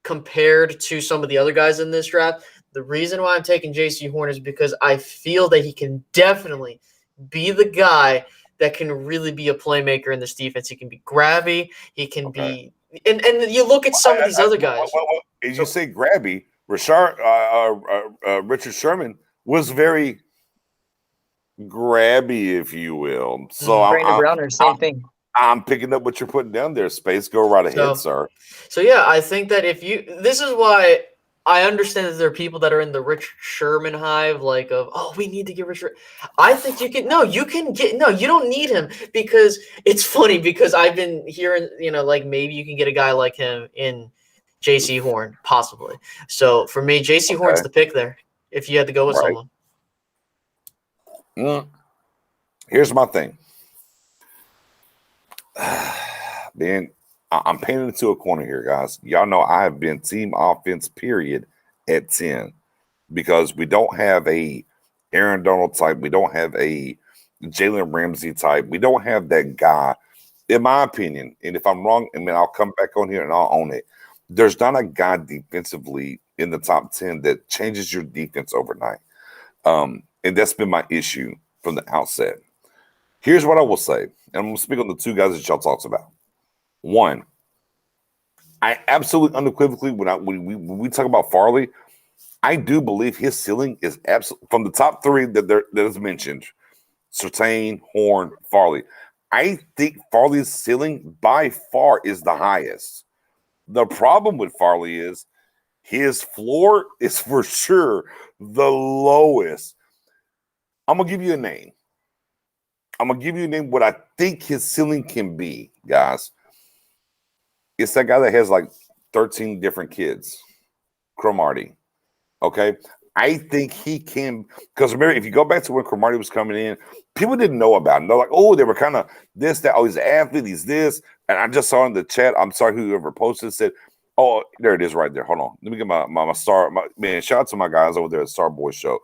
compared to some of the other guys in this draft. The reason why I'm taking J.C. Horn is because I feel that he can definitely be the guy that can really be a playmaker in this defense. He can be grabby. He can be – and you look at some of these other guys. As you say grabby, Richard Sherman was very grabby, if you will. So Brandon Browner, same thing. I'm picking up what you're putting down there, Space. Go right ahead, sir. So, yeah, I think that this is why I understand that there are people that are in the Rich Sherman hive, we need to get Rich. I think you don't need him because it's funny because I've been hearing, maybe you can get a guy like him in J.C. Horn, possibly. So, for me, J.C. Horn's the pick there if you had to go with someone. Here's my thing. Man, I'm painting into a corner here, guys. Y'all know I have been team offense, period, at 10 because we don't have a Aaron Donald type. We don't have a Jalen Ramsey type. We don't have that guy, in my opinion. And if I'm wrong, I'll come back on here and I'll own it. There's not a guy defensively in the top 10 that changes your defense overnight. And that's been my issue from the outset. Here's what I will say, and I'm going to speak on the two guys that y'all talked about. One, I absolutely unequivocally, when we talk about Farley, I do believe his ceiling is absolutely from the top three that is mentioned, Surtain, Horn, Farley. I think Farley's ceiling by far is the highest. The problem with Farley is his floor is for sure the lowest. I'm going to give you a name. What I think his ceiling can be, guys. It's that guy that has 13 different kids. Cromartie. Okay? I think he can, because remember, if you go back to when Cromartie was coming in, people didn't know about him. They're like, oh, they were kind of this, that. Oh, he's an athlete, he's this. And I just saw in the chat, I'm sorry, whoever posted said, oh, there it is right there. Hold on. Let me get my star. Man, shout out to my guys over there at Star Boy Show.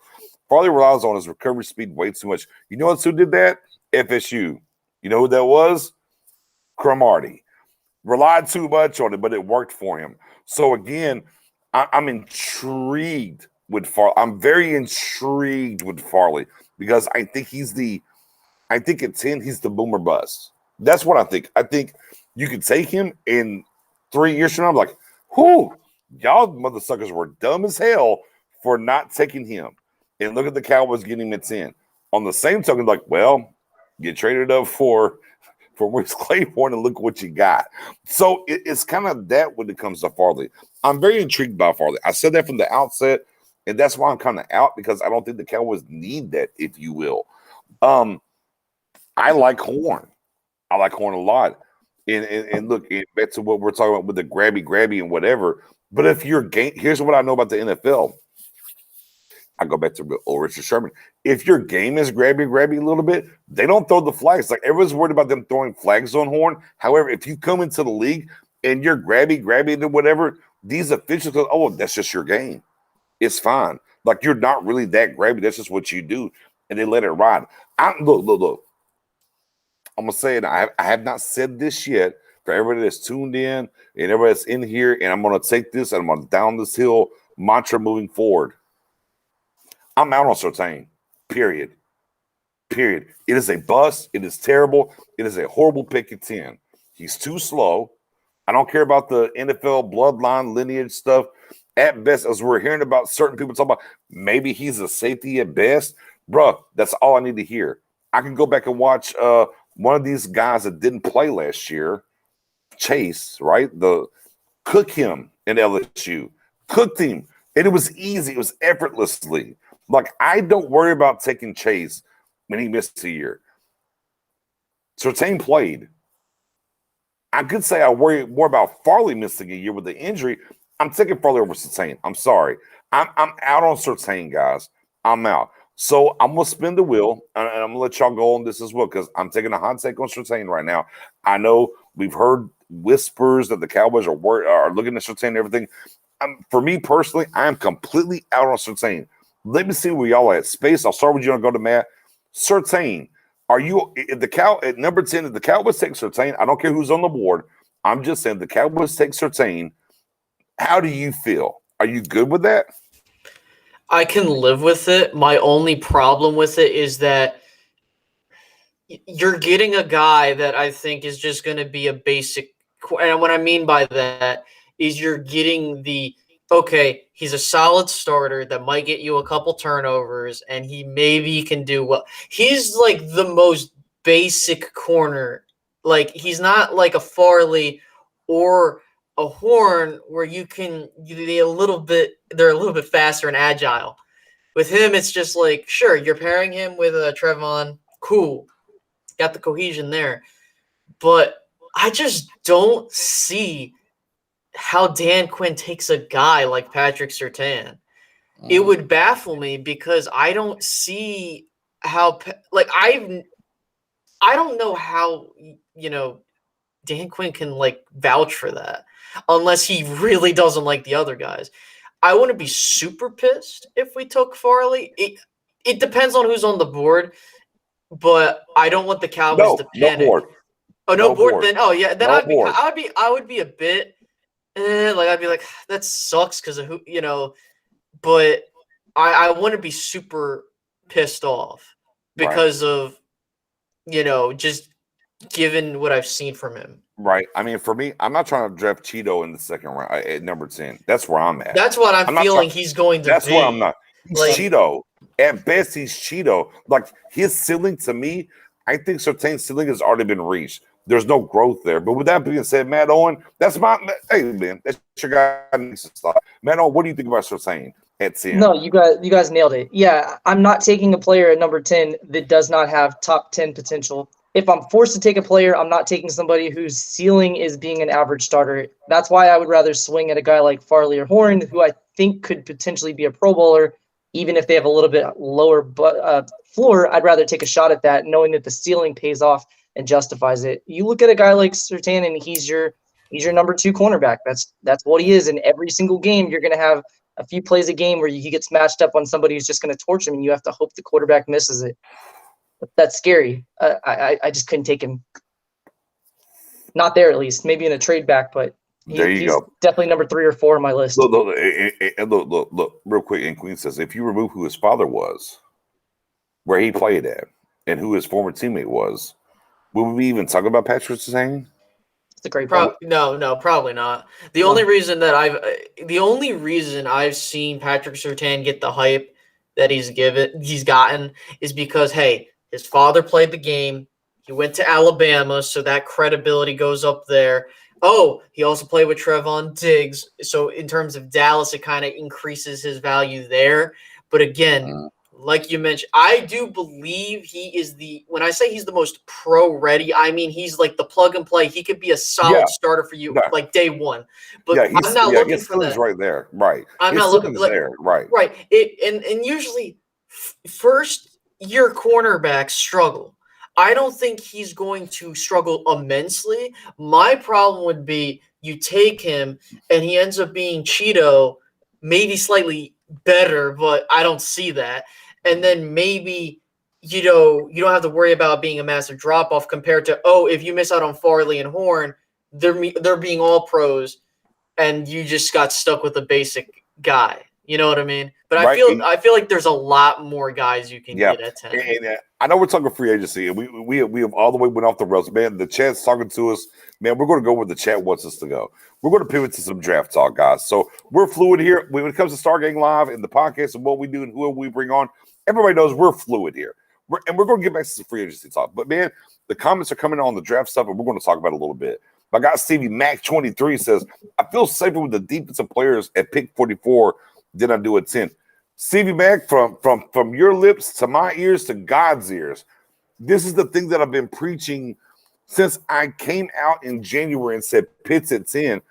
Farley relies on his recovery speed way too much. You know who did that? FSU. You know who that was? Cromartie. Relied too much on it, but it worked for him. So again, I'm intrigued with Farley. I'm very intrigued with Farley because I think at 10, he's the boomer bust. That's what I think. I think you could take him in 3 years from now. I'm like, whoo, y'all motherfuckers were dumb as hell for not taking him. And look at the Cowboys getting him at 10. On the same token, like, well, you traded up for Maurice Claiborne and look what you got. So it's kind of that when it comes to Farley. I'm very intrigued by Farley. I said that from the outset, and that's why I'm kind of out because I don't think the Cowboys need that, if you will. I like Horn. I like Horn a lot. And look, back to what we're talking about with the grabby and whatever. But if you're here's what I know about the NFL. I go back to old Richard Sherman. If your game is grabby a little bit, they don't throw the flags. Like everyone's worried about them throwing flags on Horn. However, if you come into the league and you're grabby and whatever, these officials go, oh, that's just your game. It's fine. Like you're not really that grabby. That's just what you do. And they let it ride. Look. I'm gonna say it. I have not said this yet for everybody that's tuned in and everybody that's in here. And I'm gonna take this and I'm gonna down this hill mantra moving forward. I'm out on Surtain. Period. It is a bust. It is terrible. It is a horrible pick at 10. He's too slow. I don't care about the NFL bloodline lineage stuff. At best, as we're hearing about certain people talking about maybe he's a safety at best, bruh, that's all I need to hear. I can go back and watch one of these guys that didn't play last year, Chase, right? Cook him in LSU. Cooked him. And it was easy. It was effortlessly. Like, I don't worry about taking Chase when he missed a year. Surtain played. I could say I worry more about Farley missing a year with the injury. I'm taking Farley over Surtain. I'm sorry. I'm out on Surtain, guys. I'm out. So I'm going to spin the wheel, and I'm going to let y'all go on this as well because I'm taking a hot take on Surtain right now. I know we've heard whispers that the Cowboys are looking at Surtain and everything. For me personally, I am completely out on Surtain. Let me see where y'all are at. Space, I'll start with you and go to Matt. Surtain, are you at number 10? If the Cowboys take Surtain, I don't care who's on the board. I'm just saying the Cowboys take Surtain. How do you feel? Are you good with that? I can live with it. My only problem with it is that you're getting a guy that I think is just going to be a basic. And what I mean by that is you're getting okay, he's a solid starter that might get you a couple turnovers and he maybe can do well. He's like the most basic corner. Like he's not like a Farley or a Horn where they're a little bit faster and agile. With him, it's just like, sure, you're pairing him with Trevon. Cool. Got the cohesion there. But I just don't see how Dan Quinn takes a guy like Patrick Surtain. It would baffle me because I don't see how I don't know how Dan Quinn can vouch for that unless he really doesn't like the other guys. I wouldn't be super pissed if we took Farley. It depends on who's on the board, but I don't want the Cowboys to panic. No board. Oh, no board. Then then I would be a bit I'd be like, that sucks because of who, but I wouldn't be super pissed off because of, just given what I've seen from him. Right. I mean, for me, I'm not trying to draft Cheeto in the second round at number 10. That's where I'm at. That's what I'm feeling he's going to be. That's where I'm not. He's Cheeto. At best, he's Cheeto. Like, his ceiling, to me, I think Surtain's ceiling has already been reached. There's no growth there. But with that being said, Matt Owen, that's hey, man, that's your guy needs to stop. Matt Owen, what do you think about Surtain at 10? No, you guys nailed it. Yeah, I'm not taking a player at number 10 that does not have top 10 potential. If I'm forced to take a player, I'm not taking somebody whose ceiling is being an average starter. That's why I would rather swing at a guy like Farley or Horn, who I think could potentially be a Pro Bowler. even if they have a little bit lower floor, I'd rather take a shot at that, knowing that the ceiling pays off and justifies it. You look at a guy like Surtain, and he's your number 2 cornerback. That's what he is. In every single game, you're going to have a few plays a game where he gets matched up on somebody who's just going to torch him, and you have to hope the quarterback misses it. But that's scary. I just couldn't take him. Not there, at least. Maybe in a trade back, but he's go. definitely number 3 or 4 on my list. Look, real quick. And Queen says, if you remove who his father was, where he played at, and who his former teammate was, will we even talk about Patrick Surtain? It's a great point. No, probably not. The only reason I've seen Patrick Surtain get the hype that he's gotten is because, hey, his father played the game. He went to Alabama, so that credibility goes up there. Oh, he also played with Trevon Diggs. So in terms of Dallas, it kind of increases his value there. But again, like you mentioned, I do believe when I say he's the most pro-ready, I mean he's like the plug and play. He could be a solid starter for you like day one. But I'm not looking for that. Right there. Right. I'm not looking there. Right. Right. And usually first-year cornerbacks struggle. I don't think he's going to struggle immensely. My problem would be you take him and he ends up being Cheeto, maybe slightly better, but I don't see that. And then maybe, you don't have to worry about being a massive drop-off compared to, if you miss out on Farley and Horn, they're being all pros, and you just got stuck with a basic guy. You know what I mean? But I feel like there's a lot more guys you can get at 10. And I know we're talking free agency, and we have all the way went off the rails. Man, the chat's talking to us. Man, we're going to go where the chat wants us to go. We're going to pivot to some draft talk, guys. So we're fluid here. When it comes to Stargang Live and the podcast and what we do and who we bring on, everybody knows we're fluid here. We're going to get back to some free agency talk. But, man, the comments are coming on the draft stuff, and we're going to talk about it a little bit. My guy Stevie Mac 23 says, I feel safer with the defensive players at pick 44 than I do at 10. Stevie Mac, from your lips to my ears to God's ears, this is the thing that I've been preaching since I came out in January and said Pitts at 10.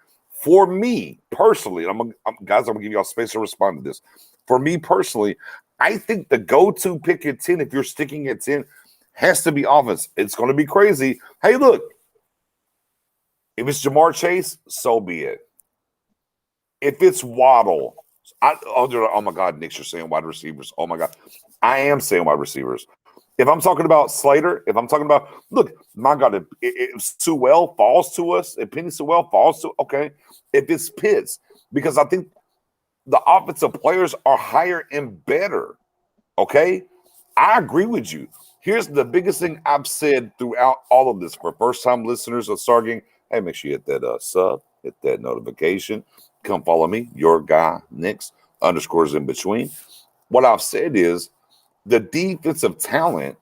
For me personally, I'm gonna give y'all space to respond to this. For me personally, I think the go-to pick at 10, if you're sticking at 10, has to be offense. It's going to be crazy. Hey, look, if it's Jamar Chase, so be it. If it's Waddle, oh my God, Nick, you're saying wide receivers. Oh my God, I am saying wide receivers. If I'm talking about Slater, look, my God, if Sewell falls to us, if Penny Sewell falls to, okay. If it's Pitts, because I think the offensive players are higher and better, okay? I agree with you. Here's the biggest thing I've said throughout all of this for first-time listeners of Stargang. Hey, make sure you hit that sub, hit that notification. Come follow me, your guy, Nick's, underscores in between. What I've said is the defensive talent,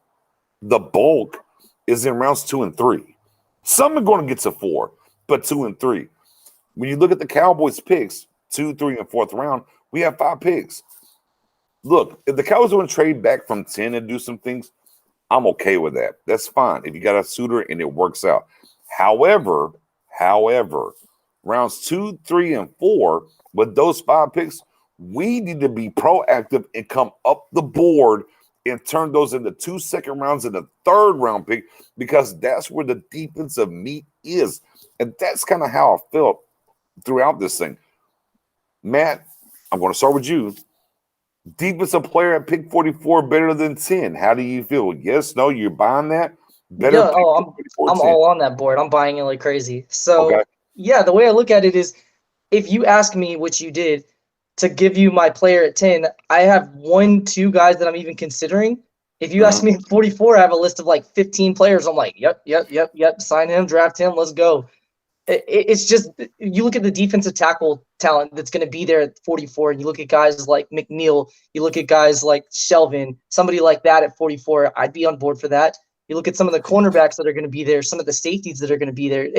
the bulk, is in rounds 2 and 3. Some are going to get to 4, but 2 and 3. When you look at the Cowboys' picks, 2, 3, and 4th round, we have 5 picks. Look, if the Cowboys want to trade back from 10 and do some things, I'm okay with that. That's fine if you got a suitor and it works out. However, rounds 2, 3, and 4, with those 5 picks, we need to be proactive and come up the board and turn those into 2 second rounds and a 3rd round pick, because that's where the defensive meat is. And that's kind of how I felt throughout this thing. Matt, I'm going to start with you. Defensive player at pick 44 better than 10. How do you feel? Yes, no, you're buying that? Better. Yeah, I'm all on that board. I'm buying it like crazy. So, yeah, the way I look at it is, if you ask me, which you did, to give you my player at 10, I have 1, 2 guys that I'm even considering. If you ask me at 44, I have a list of like 15 players. I'm like, yep, sign him, draft him, let's go. It's just, you look at the defensive tackle talent that's going to be there at 44, and you look at guys like McNeil, you look at guys like Shelvin, somebody like that at 44, I'd be on board for that. You look at some of the cornerbacks that are going to be there, some of the safeties that are going to be there.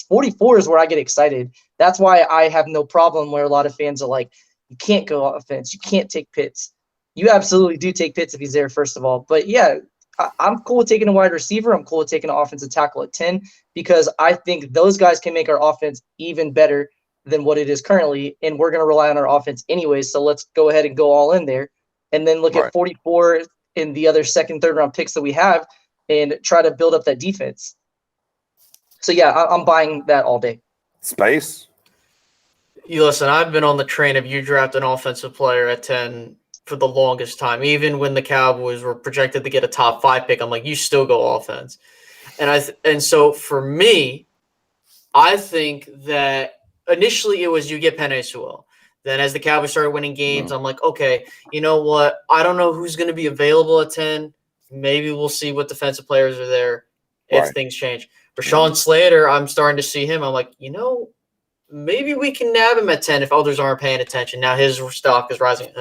44 is where I get excited. That's why I have no problem where a lot of fans are like, you can't go offense, you can't take Pitts. You absolutely do take Pitts if he's there, first of all. But yeah, I'm cool with taking a wide receiver. I'm cool with taking an offensive tackle at 10, because I think those guys can make our offense even better than what it is currently, and we're going to rely on our offense anyways. So let's go ahead and go all in there, and then look at 44 in the other second, third round picks that we have, and try to build up that defense. So yeah, I'm buying that all day. Space. You listen. I've been on the train of you draft an offensive player at 10 for the longest time. Even when the Cowboys were projected to get a top 5 pick, I'm like, you still go offense. And so for me, I think that initially it was you get Penei Sewell. Then as the Cowboys started winning games, I'm like, okay, you know what? I don't know who's going to be available at 10. Maybe we'll see what defensive players are there if things change. Rashawn Slater, I'm starting to see him. I'm like, maybe we can nab him at 10 if others aren't paying attention. Now his stock is rising.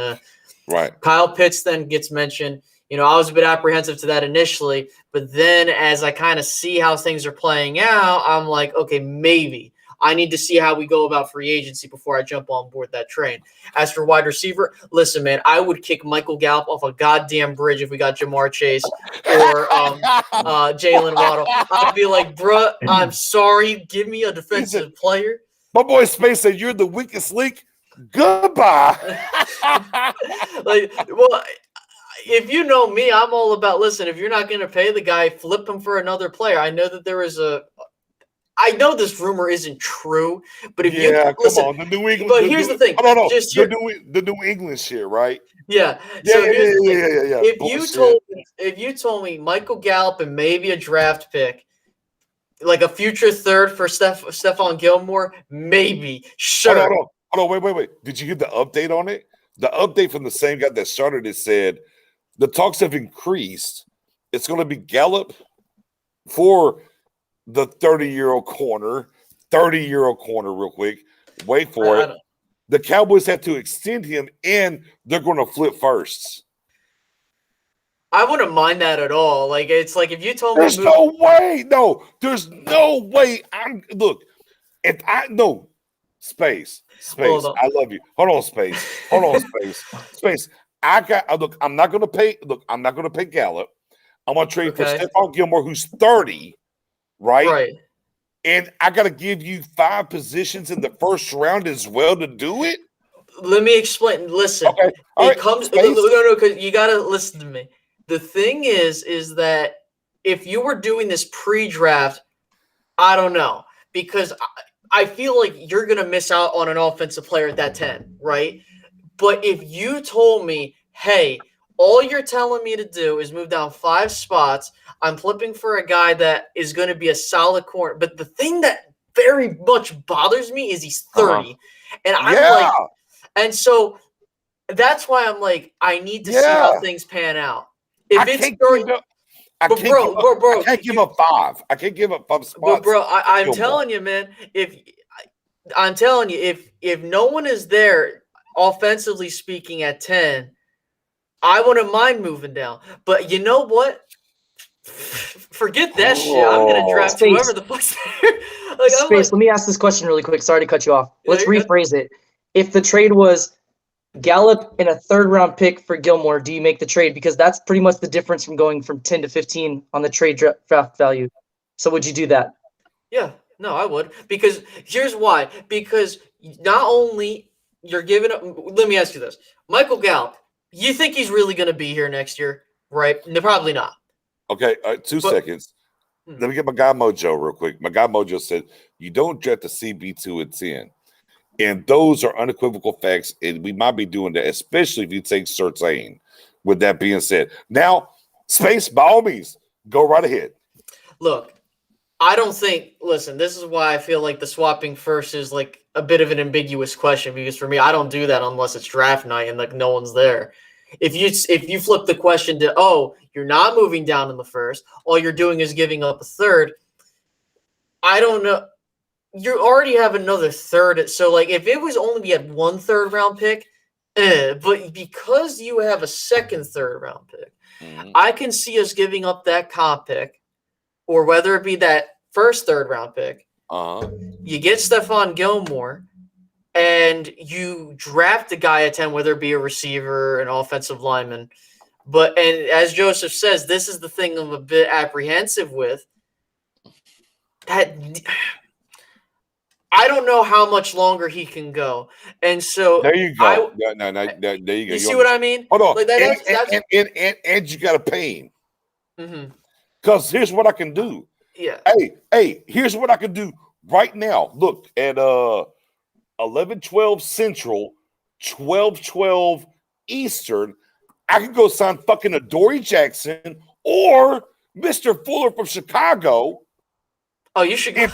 Right. Kyle Pitts then gets mentioned. I was a bit apprehensive to that initially, but then as I kind of see how things are playing out, I'm like, okay, maybe. I need to see how we go about free agency before I jump on board that train. As for wide receiver, listen, man, I would kick Michael Gallup off a goddamn bridge if we got Jamar Chase or Jalen Waddle. I'd be like, bruh, I'm sorry. Give me a defensive player. My boy Space said, you're the weakest link. Goodbye. If you know me, I'm all about, listen, if you're not going to pay the guy, flip him for another player. I know that I know this rumor isn't true, but if come on, the New England. But here's the thing. The New England shit, right? Yeah. If you told me Michael Gallup and maybe a draft pick, like a future third for Stephon Gilmore, maybe. Sure. Hold on, wait. Did you get the update on it? The update from the same guy that started it said the talks have increased. It's going to be Gallup for the 30-year-old corner. 30-year-old corner, real quick. Wait for it. The Cowboys have to extend him, and they're going to flip firsts. I wouldn't mind that at all. Like, it's like if you told me, there's no way. No, there's no way. Space. I love you. Hold on, Space. Space. I'm not gonna pay Gallup. I'm gonna trade for Stephon Gilmore, who's 30, right? Right. And I gotta give you 5 positions in the first round as well to do it. Let me explain. Listen, okay. No, because you gotta listen to me. The thing is that if you were doing this pre-draft, I don't know, because I feel like you're going to miss out on an offensive player at that 10, right? But if you told me, hey, all you're telling me to do is move down 5 spots, I'm flipping for a guy that is going to be a solid corner. But the thing that very much bothers me is he's 30. And I'm and so that's why I'm like, I need to see how things pan out. If it's 30, I can't give up 5. I can't give up 5 spots. But bro, I'm telling you, man. If no one is there, offensively speaking, at 10, I wouldn't mind moving down. But you know what? Forget that shit. I'm gonna draft whoever the fuck's there. Let me ask this question really quick. Sorry to cut you off. Let's rephrase it. If the trade was Gallup and a 3rd round pick for Gilmore, do you make the trade? Because that's pretty much the difference from going from 10 to 15 on the trade draft value. So would you do that? Yeah, no, I would. Because here's why. Because not only you're giving up. Let me ask you this. Michael Gallup, you think he's really going to be here next year, right? No, probably not. Okay, 2 seconds. Let me get my guy Mojo real quick. My guy Mojo said, you don't draft the CB2 at 10. And those are unequivocal facts, and we might be doing that, especially if you take Surtain. With that being said, now, Space, by all means, go right ahead. Look, I don't think – listen, this is why I feel like the swapping first is like a bit of an ambiguous question, because for me, I don't do that unless it's draft night and like no one's there. If you flip the question to, oh, you're not moving down in the first, all you're doing is giving up a 3rd, I don't know. You already have another 3rd. So, like, if it was only we had 1 3rd round pick, but because you have a 2nd 3rd round pick, I can see us giving up that comp pick, or whether it be that first 3rd round pick. You get Stephon Gilmore, and you draft a guy at 10, whether it be a receiver, an offensive lineman. And as Joseph says, this is the thing I'm a bit apprehensive with. I I don't know how much longer he can go. And so there you go. There you go. You see what I mean? Hold on. Like and you got to pay him. Mm-hmm. Because here's what I can do. Yeah. Hey, here's what I can do right now. Look at 11-12 Central, 12-12 Eastern. I can go sign fucking Adoree Jackson or Mr. Fuller from Chicago. Oh, you should go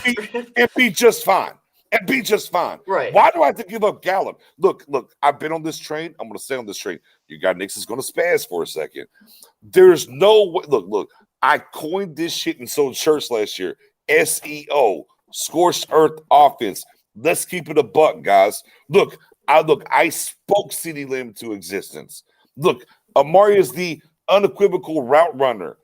and be just fine. And be just fine. Right. Why do I have to give up Gallup? Look, I've been on this train. I'm going to stay on this train. You got Knicks is going to spaz for a second. There's no way. Look, I coined this shit and sold shirts last year. SEO, scorched earth offense. Let's keep it a buck, guys. Look, I spoke CeeDee Lamb into existence. Look, Amari is the unequivocal route runner.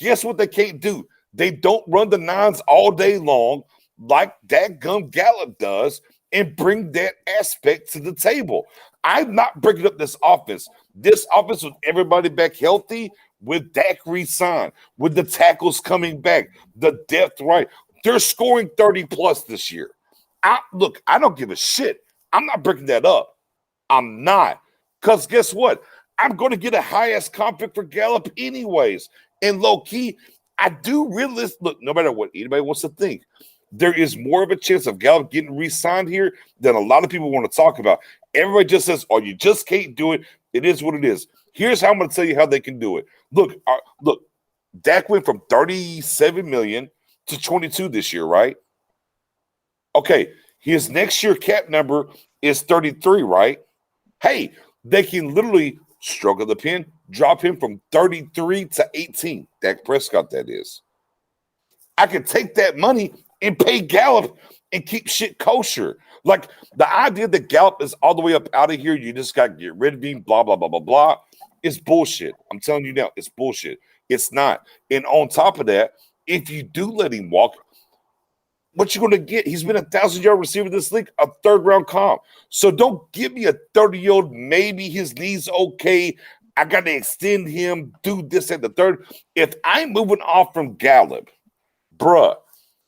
Guess what they can't do? They don't run the nines all day long like dadgum Gallup does and bring that aspect to the table. I'm not breaking up this offense. This offense with everybody back healthy, with Dak re-signed, with the tackles coming back, the depth right. They're scoring 30+ this year. I don't give a shit. I'm not breaking that up. I'm not. Because guess what? I'm going to get a high-ass contract for Gallup anyways. And low-key, I do realize, look, no matter what anybody wants to think, there is more of a chance of Gallup getting re-signed here than a lot of people want to talk about. Everybody just says, oh, you just can't do it. It is what it is. Here's how I'm going to tell you how they can do it. Look, Dak went from $37 million to $22 this year, right? Okay, his next year cap number is 33, right? Hey, they can literally stroke of the pen, drop him from 33 to 18. Dak Prescott, that is. I could take that money and pay Gallup and keep shit kosher. Like the idea that Gallup is all the way up out of here, you just got to get rid of him, blah, blah, blah, blah, blah. It's bullshit. I'm telling you now, it's bullshit. It's not. And on top of that, if you do let him walk, what you going to get? He's been a 1,000-yard receiver in this league, a third-round comp. So don't give me a 30-year-old, maybe his knee's okay. I got to extend him, do this at the third. If I'm moving off from Gallup, bruh,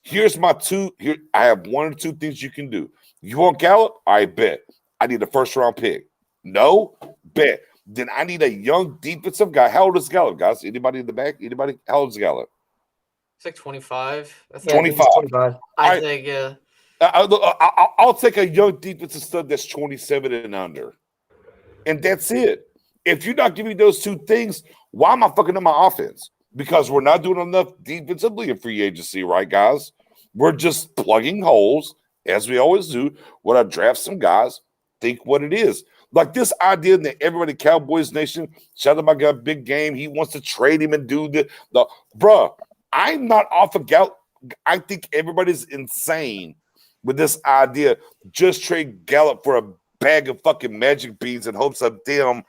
here's my two. Here, I have one or two things you can do. You want Gallup? I bet. I need a first-round pick. No? Bet. Then I need a young defensive guy. How old is Gallup, guys? Anybody in the back? Anybody? How old is Gallup? It's like 25. Yeah, 25. I think, yeah. I'll take a young defensive stud that's 27 and under. And that's it. If you're not giving me those two things, why am I fucking up my offense? Because we're not doing enough defensively in free agency, right, guys? We're just plugging holes, as we always do. When I draft some guys, think what it is. Like this idea that everybody, Cowboys Nation, shout out my guy, Big Game, he wants to trade him and do the bruh, I'm not off of Gallup. I think everybody's insane with this idea. Just trade Gallup for a bag of fucking magic beans in hopes of damn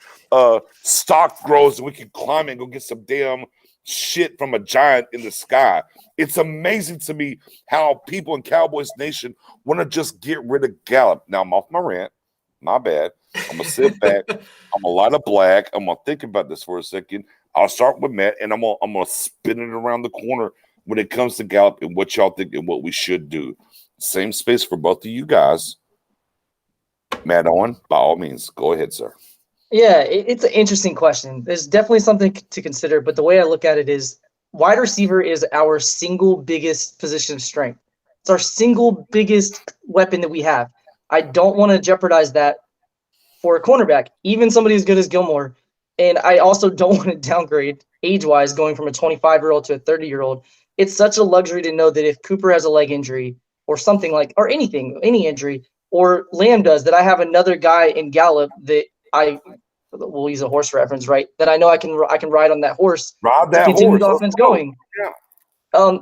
stock grows and we can climb and go get some damn shit from a giant in the sky. It's amazing to me how people in Cowboys Nation want to just get rid of Gallup. Now I'm off my rant. My bad. I'm gonna sit back. I'm a lot of black. I'm gonna think about this for a second. I'll start with Matt, and I'm gonna spin it around the corner when it comes to Gallup and what y'all think and what we should do. Same space for both of you guys. Matt Owen, by all means, go ahead, sir. Yeah, it's an interesting question. There's definitely something to consider, but the way I look at it is wide receiver is our single biggest position of strength. It's our single biggest weapon that we have. I don't want to jeopardize that for a cornerback, even somebody as good as Gilmore. And I also don't want to downgrade age-wise going from a 25-year-old to a 30-year-old. It's such a luxury to know that if Cooper has a leg injury or something like, or anything, any injury, or Lamb does, that I have another guy in Gallup that we'll use a horse reference, right? That I know I can ride on that horse to continue the offense going. Yeah.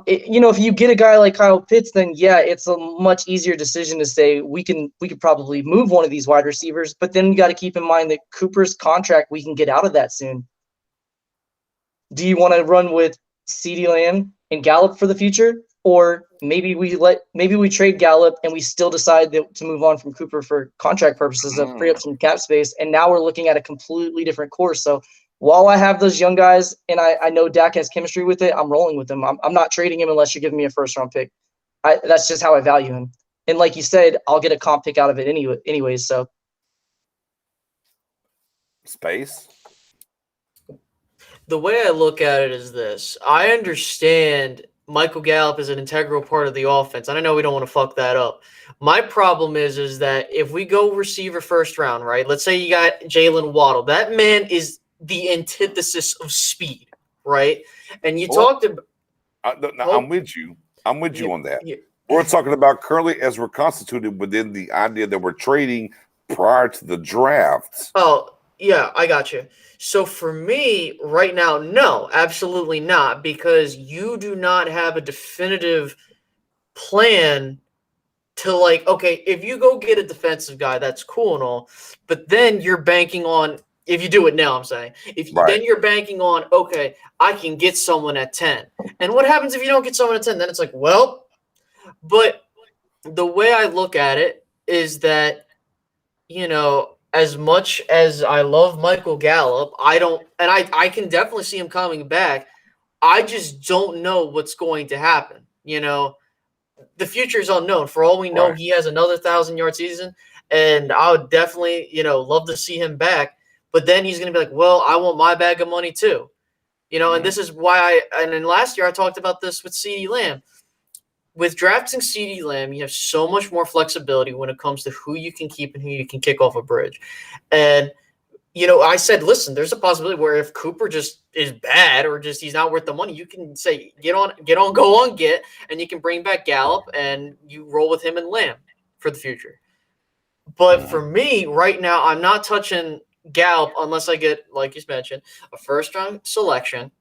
If you get a guy like Kyle Pitts, then yeah, it's a much easier decision to say we could probably move one of these wide receivers. But then you got to keep in mind that Cooper's contract, we can get out of that soon. Do you want to run with CeeDee Lamb and Gallup for the future, or maybe we trade Gallup and we still decide to move on from Cooper for contract purposes to free up some cap space, and now we're looking at a completely different course. So while I have those young guys and I know Dak has chemistry with it, I'm rolling with him. I'm not trading him unless you're giving me a first-round pick. That's just how I value him. And like you said, I'll get a comp pick out of it anyways. So Space. The way I look at it is this. I understand Michael Gallup is an integral part of the offense, and I know we don't want to fuck that up. My problem is that if we go receiver first round, right? Let's say you got Jalen Waddle. That man is the antithesis of speed, right? And you talked about. I'm with you. I'm with you on that. We're talking about currently as we're constituted within the idea that we're trading prior to the draft. Oh, yeah, I got you. So for me right now, no, absolutely not, because you do not have a definitive plan to like, okay, if you go get a defensive guy, that's cool and all, but then you're banking on, if you do it now, I'm saying, then you're banking on, okay, I can get someone at 10. And what happens if you don't get someone at 10? Then it's like, well, but the way I look at it is that, as much as I love Michael Gallup, I can definitely see him coming back. I just don't know what's going to happen. The future is unknown. For all we know, he has another 1,000-yard season, and I would definitely, love to see him back. But then he's going to be like, well, I want my bag of money too. And this is why and then last year I talked about this with CeeDee Lamb. With drafting CeeDee Lamb, you have so much more flexibility when it comes to who you can keep and who you can kick off a bridge. And, I said, listen, there's a possibility where if Cooper just is bad or just he's not worth the money, you can say, get on, and you can bring back Gallup and you roll with him and Lamb for the future. But for me, right now, I'm not touching Gallup unless I get, like you mentioned, a first-round selection,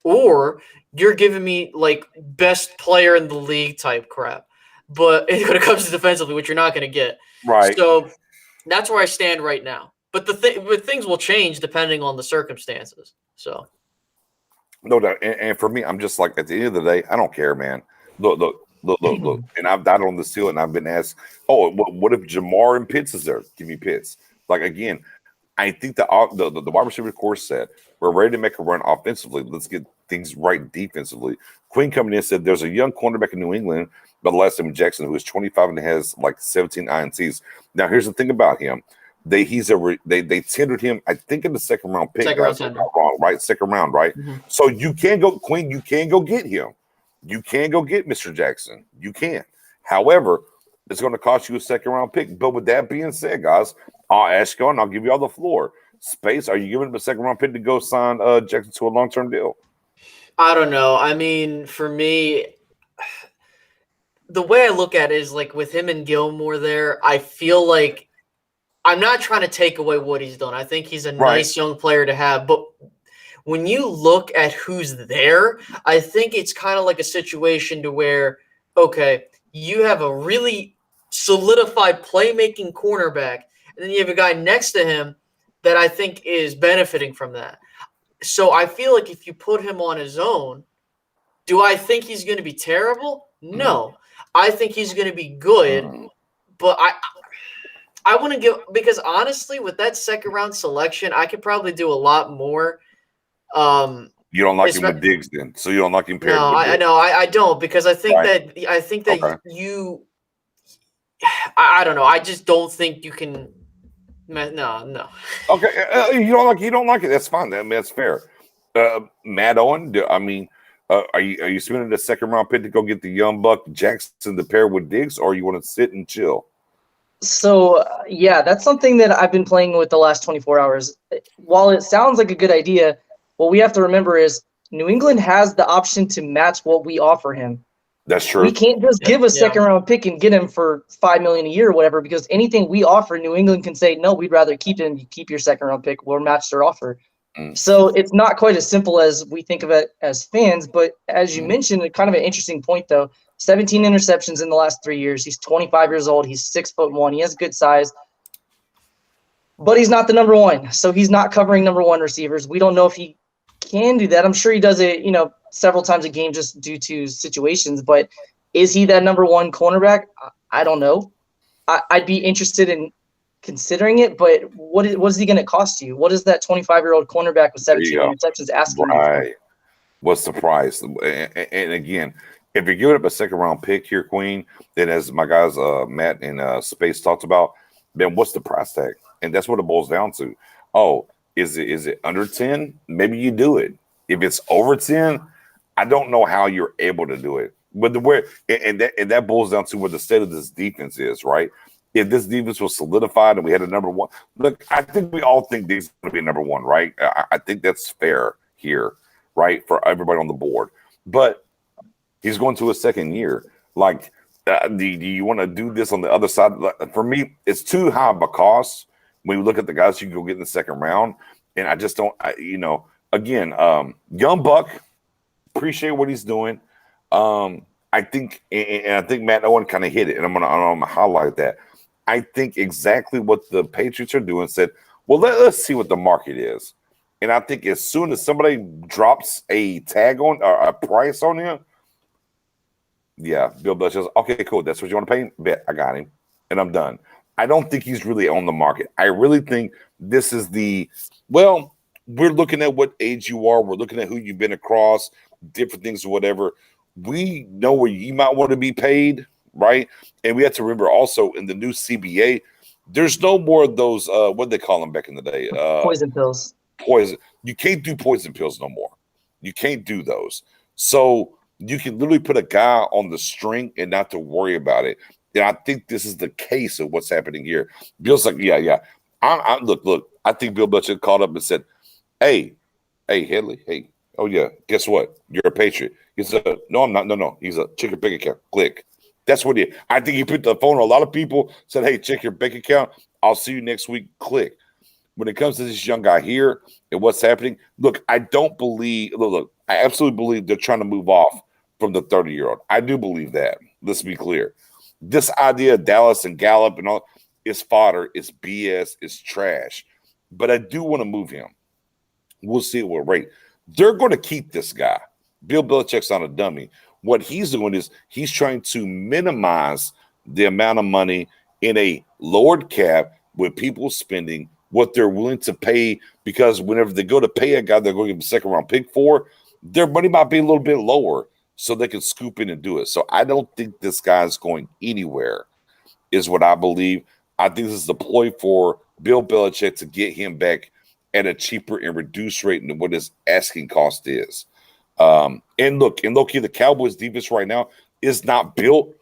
or you're giving me like best player in the league type crap. But when it comes to defensively, which you're not going to get. Right. So that's where I stand right now. But but things will change depending on the circumstances. So. No doubt. And for me, I'm just like, at the end of the day, I don't care, man. Look. And I've died on this hill and I've been asked, oh, what if Jamar and Pitts is there? Give me Pitts. Like, again, I think the wide receiver course said, we're ready to make a run offensively. Let's get things right defensively. Quinn coming in said there's a young cornerback in New England, by the last name Jackson, who is 25 and has like 17 INTs. Now, here's the thing about him. They tendered him, I think, in the second round pick. Second round, right? Mm-hmm. So you can go, Quinn, you can go get him. You can go get Mr. Jackson. You can. However, it's going to cost you a second round pick. But with that being said, guys, I'll ask you and I'll give you all the floor. Space, are you giving him a second round pick to go sign Jackson to a long term deal? I don't know. I mean, for me, the way I look at it is like with him and Gilmore there, I feel like I'm not trying to take away what he's done. I think he's a nice young player to have. But when you look at who's there, I think it's kind of like a situation to where, okay, you have a really solidified playmaking cornerback, and then you have a guy next to him that I think is benefiting from that. So I feel like if you put him on his own, do I think he's going to be terrible? No. I think he's going to be good, but I want to give – because honestly, with that second-round selection, I could probably do a lot more. You don't like him with Diggs then, so you don't like him paired with Diggs. No, I don't, because I think that you – I don't know. I just don't think you can – no. Okay, you don't like it. That's fine. I mean, that's fair. Matt Owen, are you spending the second round pick to go get the young buck Jackson to pair with Diggs, or you want to sit and chill? So yeah, that's something that I've been playing with the last 24 hours. While it sounds like a good idea, what we have to remember is New England has the option to match what we offer him. That's true. We can't just give a second round pick and get him for $5 million a year or whatever, because anything we offer, New England can say, no, we'd rather keep him. You keep your second round pick. We'll match their offer. So it's not quite as simple as we think of it as fans. But as you mentioned, kind of an interesting point, though, 17 interceptions in the last 3 years. He's 25 years old. He's 6'1". He has good size. But he's not the number one. So he's not covering number one receivers. We don't know if he can do that. I'm sure he does it, several times a game just due to situations. But is he that number one cornerback? I don't know. I'd be interested in considering it, but what is he going to cost you? What is that 25-year-old cornerback with 17 interceptions asking you for? What's the price? And again, if you're giving up a second round pick here, Queen, then as my guys Matt and Space talked about, then what's the price tag? And that's what it boils down to. Oh, is it under 10? Maybe you do it. If it's over 10, I don't know how you're able to do it. But that boils down to what the state of this defense is, right? If this defense was solidified and we had a number one, look, I think we all think these going to be number one, right? I think that's fair here, right, for everybody on the board. But he's going to a second year. Like, do you want to do this on the other side? For me, it's too high of a cost when you look at the guys you can go get in the second round. And I just don't, again, young buck, appreciate what he's doing. I think, and I think Matt Owen kind of hit it, and I'm gonna highlight that. I think exactly what the Patriots are doing said, well, let's see what the market is. And I think as soon as somebody drops a tag on or a price on him, yeah, Bill Belichick says, okay, cool. That's what you want to pay? Bet, I got him. And I'm done. I don't think he's really on the market. I really think this is we're looking at what age you are. We're looking at who you've been across, different things or whatever. We know where you might want to be paid, right? And we have to remember also in the new CBA, there's no more of those, what they call them back in the day? Poison pills. Poison. You can't do poison pills no more. You can't do those. So you can literally put a guy on the string and not to worry about it. And I think this is the case of what's happening here. Bill's like, yeah. Look. I think Bill Belichick called up and said, hey, Headley, hey, oh yeah, guess what? You're a Patriot. He said, no, I'm not. No. He's a check your bank account. Click. That's what I think he put the phone on a lot of people, said, hey, check your bank account. I'll see you next week. Click. When it comes to this young guy here and what's happening, look, I don't believe – look, I absolutely believe they're trying to move off from the 30-year-old. I do believe that. Let's be clear. This idea of Dallas and Gallup and all is fodder. It's BS. It's trash. But I do want to move him. We'll see at what rate. They're going to keep this guy. Bill Belichick's not a dummy. What he's doing is he's trying to minimize the amount of money in a lowered cap with people spending what they're willing to pay, because whenever they go to pay a guy they're going to give a second-round pick for, their money might be a little bit lower so they can scoop in and do it. So I don't think this guy's going anywhere is what I believe. I think this is the ploy for Bill Belichick to get him back at a cheaper and reduced rate than what his asking cost is. And look-key, the Cowboys defense right now is not built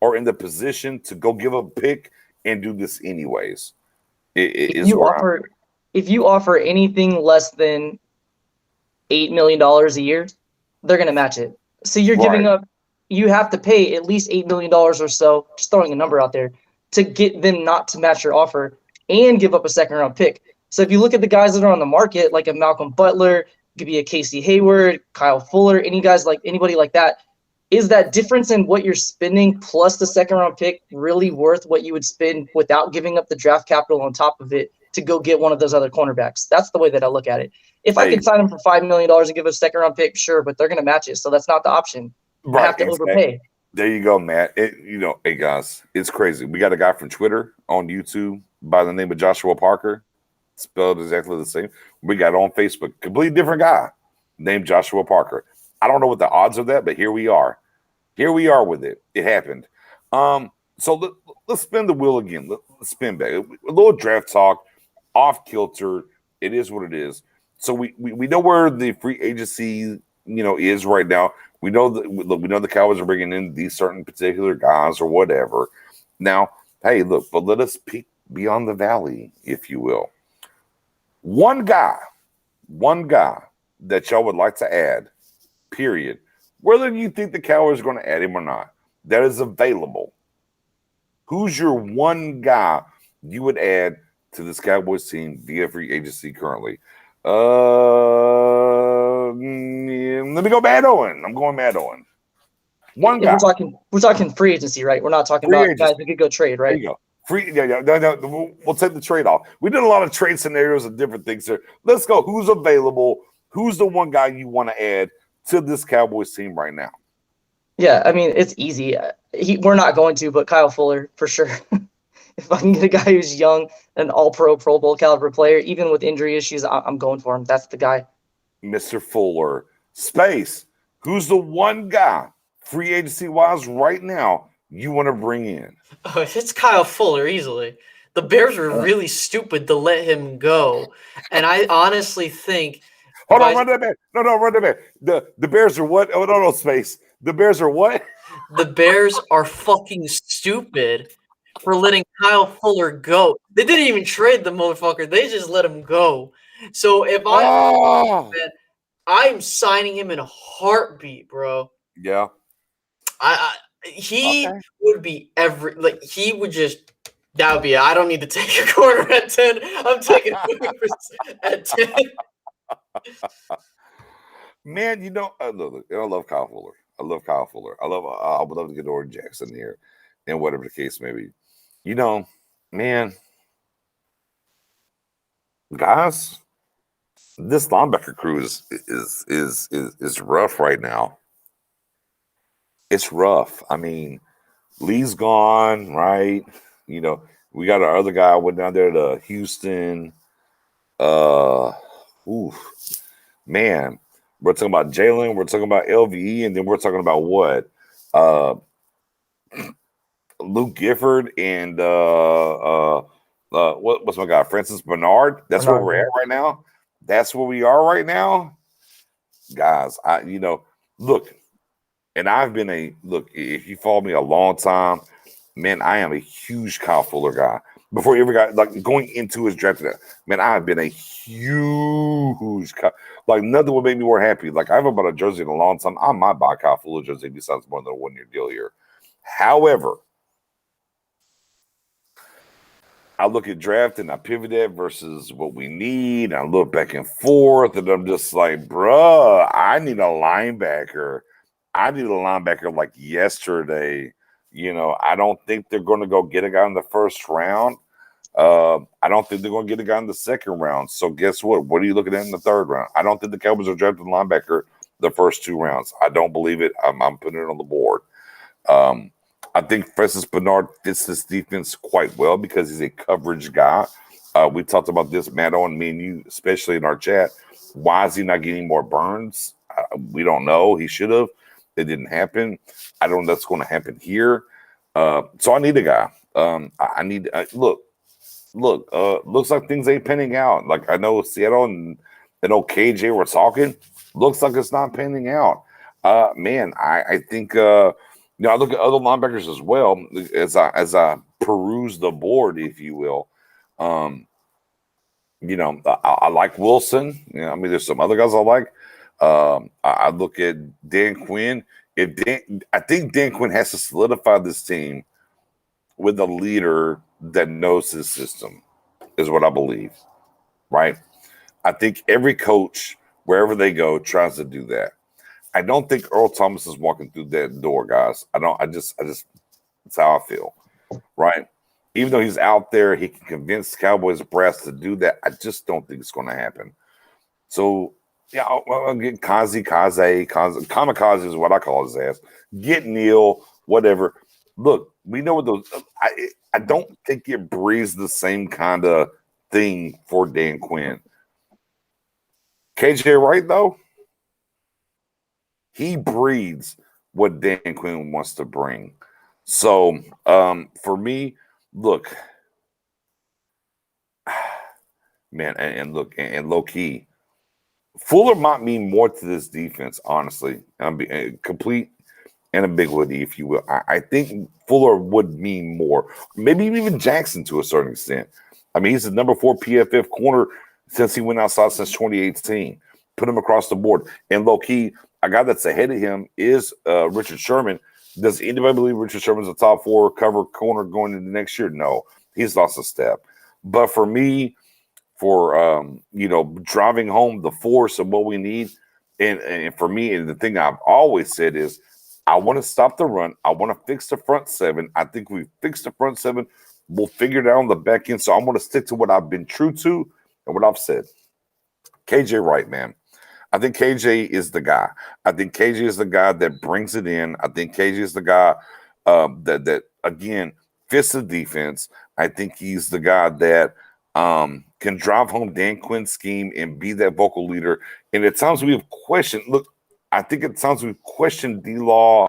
or in the position to go give a pick and do this anyways. If you offer anything less than $8 million a year, they're going to match it. So you're giving up, you have to pay at least $8 million or so, just throwing a number out there, to get them not to match your offer and give up a second-round pick. So if you look at the guys that are on the market, like a Malcolm Butler, could be a Casey Hayward, Kyle Fuller, anybody like that, is that difference in what you're spending plus the second-round pick really worth what you would spend without giving up the draft capital on top of it to go get one of those other cornerbacks? That's the way that I look at it. If I could sign him for $5 million and give a second-round pick, sure, but they're going to match it, so that's not the option. I have to overpay. There you go, Matt. Hey, guys, it's crazy. We got a guy from Twitter on YouTube by the name of Joshua Parker, spelled exactly the same. We got on Facebook, completely different guy named Joshua Parker. I don't know what the odds of that, but here we are. Here we are with it. It happened. So let's spin the wheel again. Let's spin back. A little draft talk, off kilter. It is what it is. So we know where the free agency is right now. We know the Cowboys are bringing in these certain particular guys or whatever. Now, hey, look, but let us peek beyond the valley, if you will. One guy that y'all would like to add, period, whether you think the Cowboys are going to add him or not, that is available. Who's your one guy you would add to this Cowboys team via free agency currently? Let me go Matt Owen. I'm going Matt Owen. One guy. We're talking free agency, right? We're not talking about guys that could go trade, right? There you go. Free, no, we'll take the trade off. We did a lot of trade scenarios and different things here. Let's go. Who's available? Who's the one guy you want to add to this Cowboys team right now? Yeah, I mean, it's easy. We're not going to, but Kyle Fuller, for sure. If I can get a guy who's young, an all-pro, Pro Bowl caliber player, even with injury issues, I'm going for him. That's the guy. Mr. Fuller. Space. Who's the one guy free agency wise right now you want to bring in? Oh, it's Kyle Fuller easily. The Bears were really stupid to let him go, and I honestly think. Hold on, run that back. No, run that back. The Bears are what? Oh, no, space. The Bears are what? The Bears are fucking stupid for letting Kyle Fuller go. They didn't even trade the motherfucker. They just let him go. So if I'm signing him in a heartbeat, bro. Yeah. He would be he would just. That would be it. I don't need to take a corner at 10. I'm taking at 10. Man, look, I love Kyle Fuller. I would love to get Owen Jackson here, and whatever the case may be. Man, guys, this linebacker crew is rough right now. It's rough. I mean, Lee's gone, right? We got our other guy went down there to Houston. Man, we're talking about Jalen, we're talking about LVE, and then we're talking about what? Luke Gifford and what's my guy? Francis Bernard. That's where we're at right now. That's where we are right now, guys. Look, and I've been if you follow me a long time, man, I am a huge Kyle Fuller guy. Before he ever got going into his draft, man, I've been a huge nothing would make me more happy. I haven't bought a jersey in a long time. I might buy a Kyle Fuller jersey besides more than a 1-year deal here. However, I look at draft and I pivot that versus what we need. I look back and forth, and I'm just like, bruh, I need a linebacker. I need a linebacker like yesterday. I don't think they're going to go get a guy in the first round. I don't think they're going to get a guy in the second round. So guess what? What are you looking at in the third round? I don't think the Cowboys are drafting a linebacker the first 2 rounds. I don't believe it. I'm putting it on the board. I think Francis Bernard fits this defense quite well because he's a coverage guy. We talked about this, Matt, on me and you, especially in our chat. Why is he not getting more burns? We don't know. He should have. It didn't happen. I don't know that's going to happen here. So I need a guy. I need look. Looks like things ain't panning out. I know Seattle and KJ were talking. Looks like it's not panning out. Man, I think I look at other linebackers as well as I peruse the board, if you will. I like Wilson. There's some other guys I like. I look at Dan Quinn. I think Dan Quinn has to solidify this team with a leader that knows his system, is what I believe. Right? I think every coach, wherever they go, tries to do that. I don't think Earl Thomas is walking through that door, guys. I just that's how I feel. Right? Even though he's out there, he can convince Cowboys brass to do that. I just don't think it's going to happen. So, yeah, I'll get Kamikaze is what I call his ass. Get Neil, whatever. Look, we know what those. I don't think it breathes the same kind of thing for Dan Quinn. KJ Wright, though, he breeds what Dan Quinn wants to bring. So, for me, look, man, and look, and low key, Fuller might mean more to this defense, honestly. Complete ambiguity, if you will. I think Fuller would mean more. Maybe even Jackson to a certain extent. He's the number 4 PFF corner since he went outside since 2018. Put him across the board. And low-key, a guy that's ahead of him is Richard Sherman. Does anybody believe Richard Sherman's a top 4 cover corner going into next year? No. He's lost a step. But for me, driving home the force of what we need, and for me, and the thing I've always said is, I want to stop the run. I want to fix the front 7. I think we fixed the front 7. We'll figure it out on the back end. So I'm going to stick to what I've been true to and what I've said. KJ Wright, man. I think KJ is the guy. I think KJ is the guy that brings it in. I think KJ is the guy that again fits the defense. I think he's the guy that can drive home Dan Quinn's scheme and be that vocal leader. And at times we have questioned. Look, I think at times we've questioned D-Law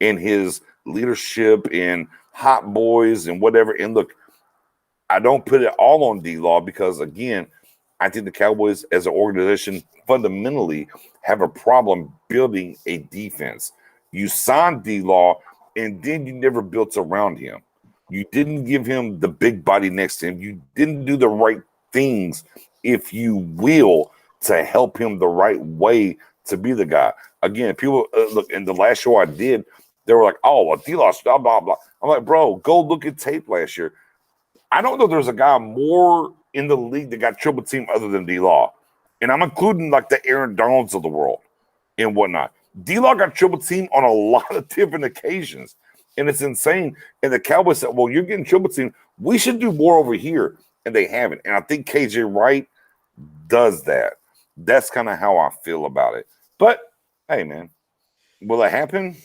in his leadership and hot boys and whatever. And look, I don't put it all on D-Law because, again, I think the Cowboys as an organization fundamentally have a problem building a defense. You signed D-Law, and then you never built around him. You didn't give him the big body next to him. You didn't do the right things, if you will, to help him the right way to be the guy. Again, people look, in the last show I did, they were like, oh, well, D-Law, blah, blah, blah. I'm like, bro, go look at tape last year. I don't know if there's a guy more in the league that got triple team other than D-Law. And I'm including like the Aaron Donalds of the world and whatnot. D-Law got triple team on a lot of different occasions. And it's insane. And the Cowboys said, well, you're getting triple team. We should do more over here. And they haven't. And I think KJ Wright does that. That's kind of how I feel about it. But, hey, man, will it happen?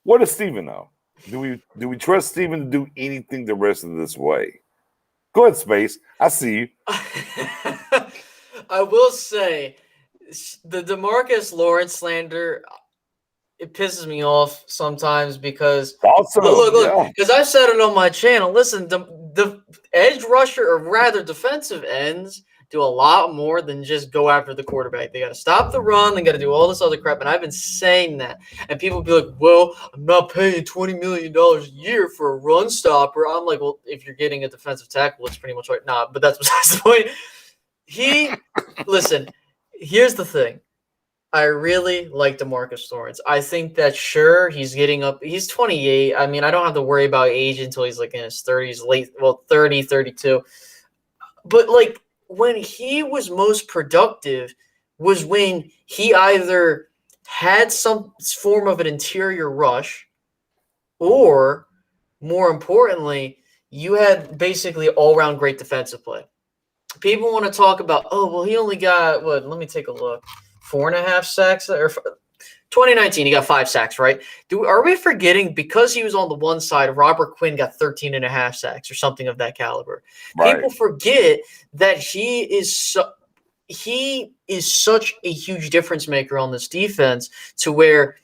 What does Steven know? Do we trust Steven to do anything the rest of this way? Go ahead, Space. I see you. I will say, the DeMarcus Lawrence slander, it pisses me off sometimes because look, because I've said it on my channel. Listen, the edge rusher, or rather defensive ends, do a lot more than just go after the quarterback. They got to stop the run. They got to do all this other crap. And I've been saying that. And people be like, well, I'm not paying $20 million a year for a run stopper. I'm like, well, if you're getting a defensive tackle, it's pretty much right. Nah, but that's besides the point. Listen, here's the thing. I really like DeMarcus Lawrence. I think that, sure, he's getting up. He's 28. I mean, I don't have to worry about age until he's like in his 30s, 30, 32. But like, when he was most productive was when he either had some form of an interior rush, or more importantly, you had basically all-around great defensive play. People want to talk about, oh, well, he only got, what, let me take a look, 4.5 sacks, or 2019, he got 5 sacks, right? Are we forgetting, because he was on the one side, Robert Quinn got 13.5 sacks or something of that caliber? Right. People forget that he is such a huge difference maker on this defense, to where,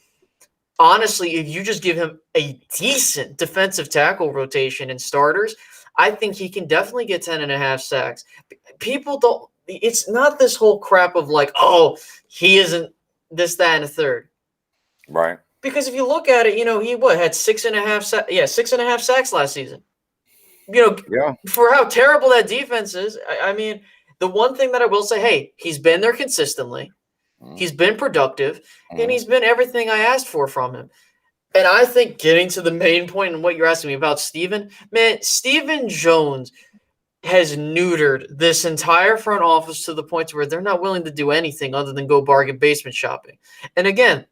honestly, if you just give him a decent defensive tackle rotation and starters, I think he can definitely get 10.5 sacks. People don't – it's not this whole crap of like, oh, he isn't this, that, and a third. Right. Because if you look at it, he had 6.5 sacks last season. For how terrible that defense is. I mean, the one thing that I will say, hey, he's been there consistently. He's been productive, and he's been everything I asked for from him. And I think, getting to the main point and what you're asking me about Steven, man, Steven Jones has neutered this entire front office to the point where they're not willing to do anything other than go bargain basement shopping. And again,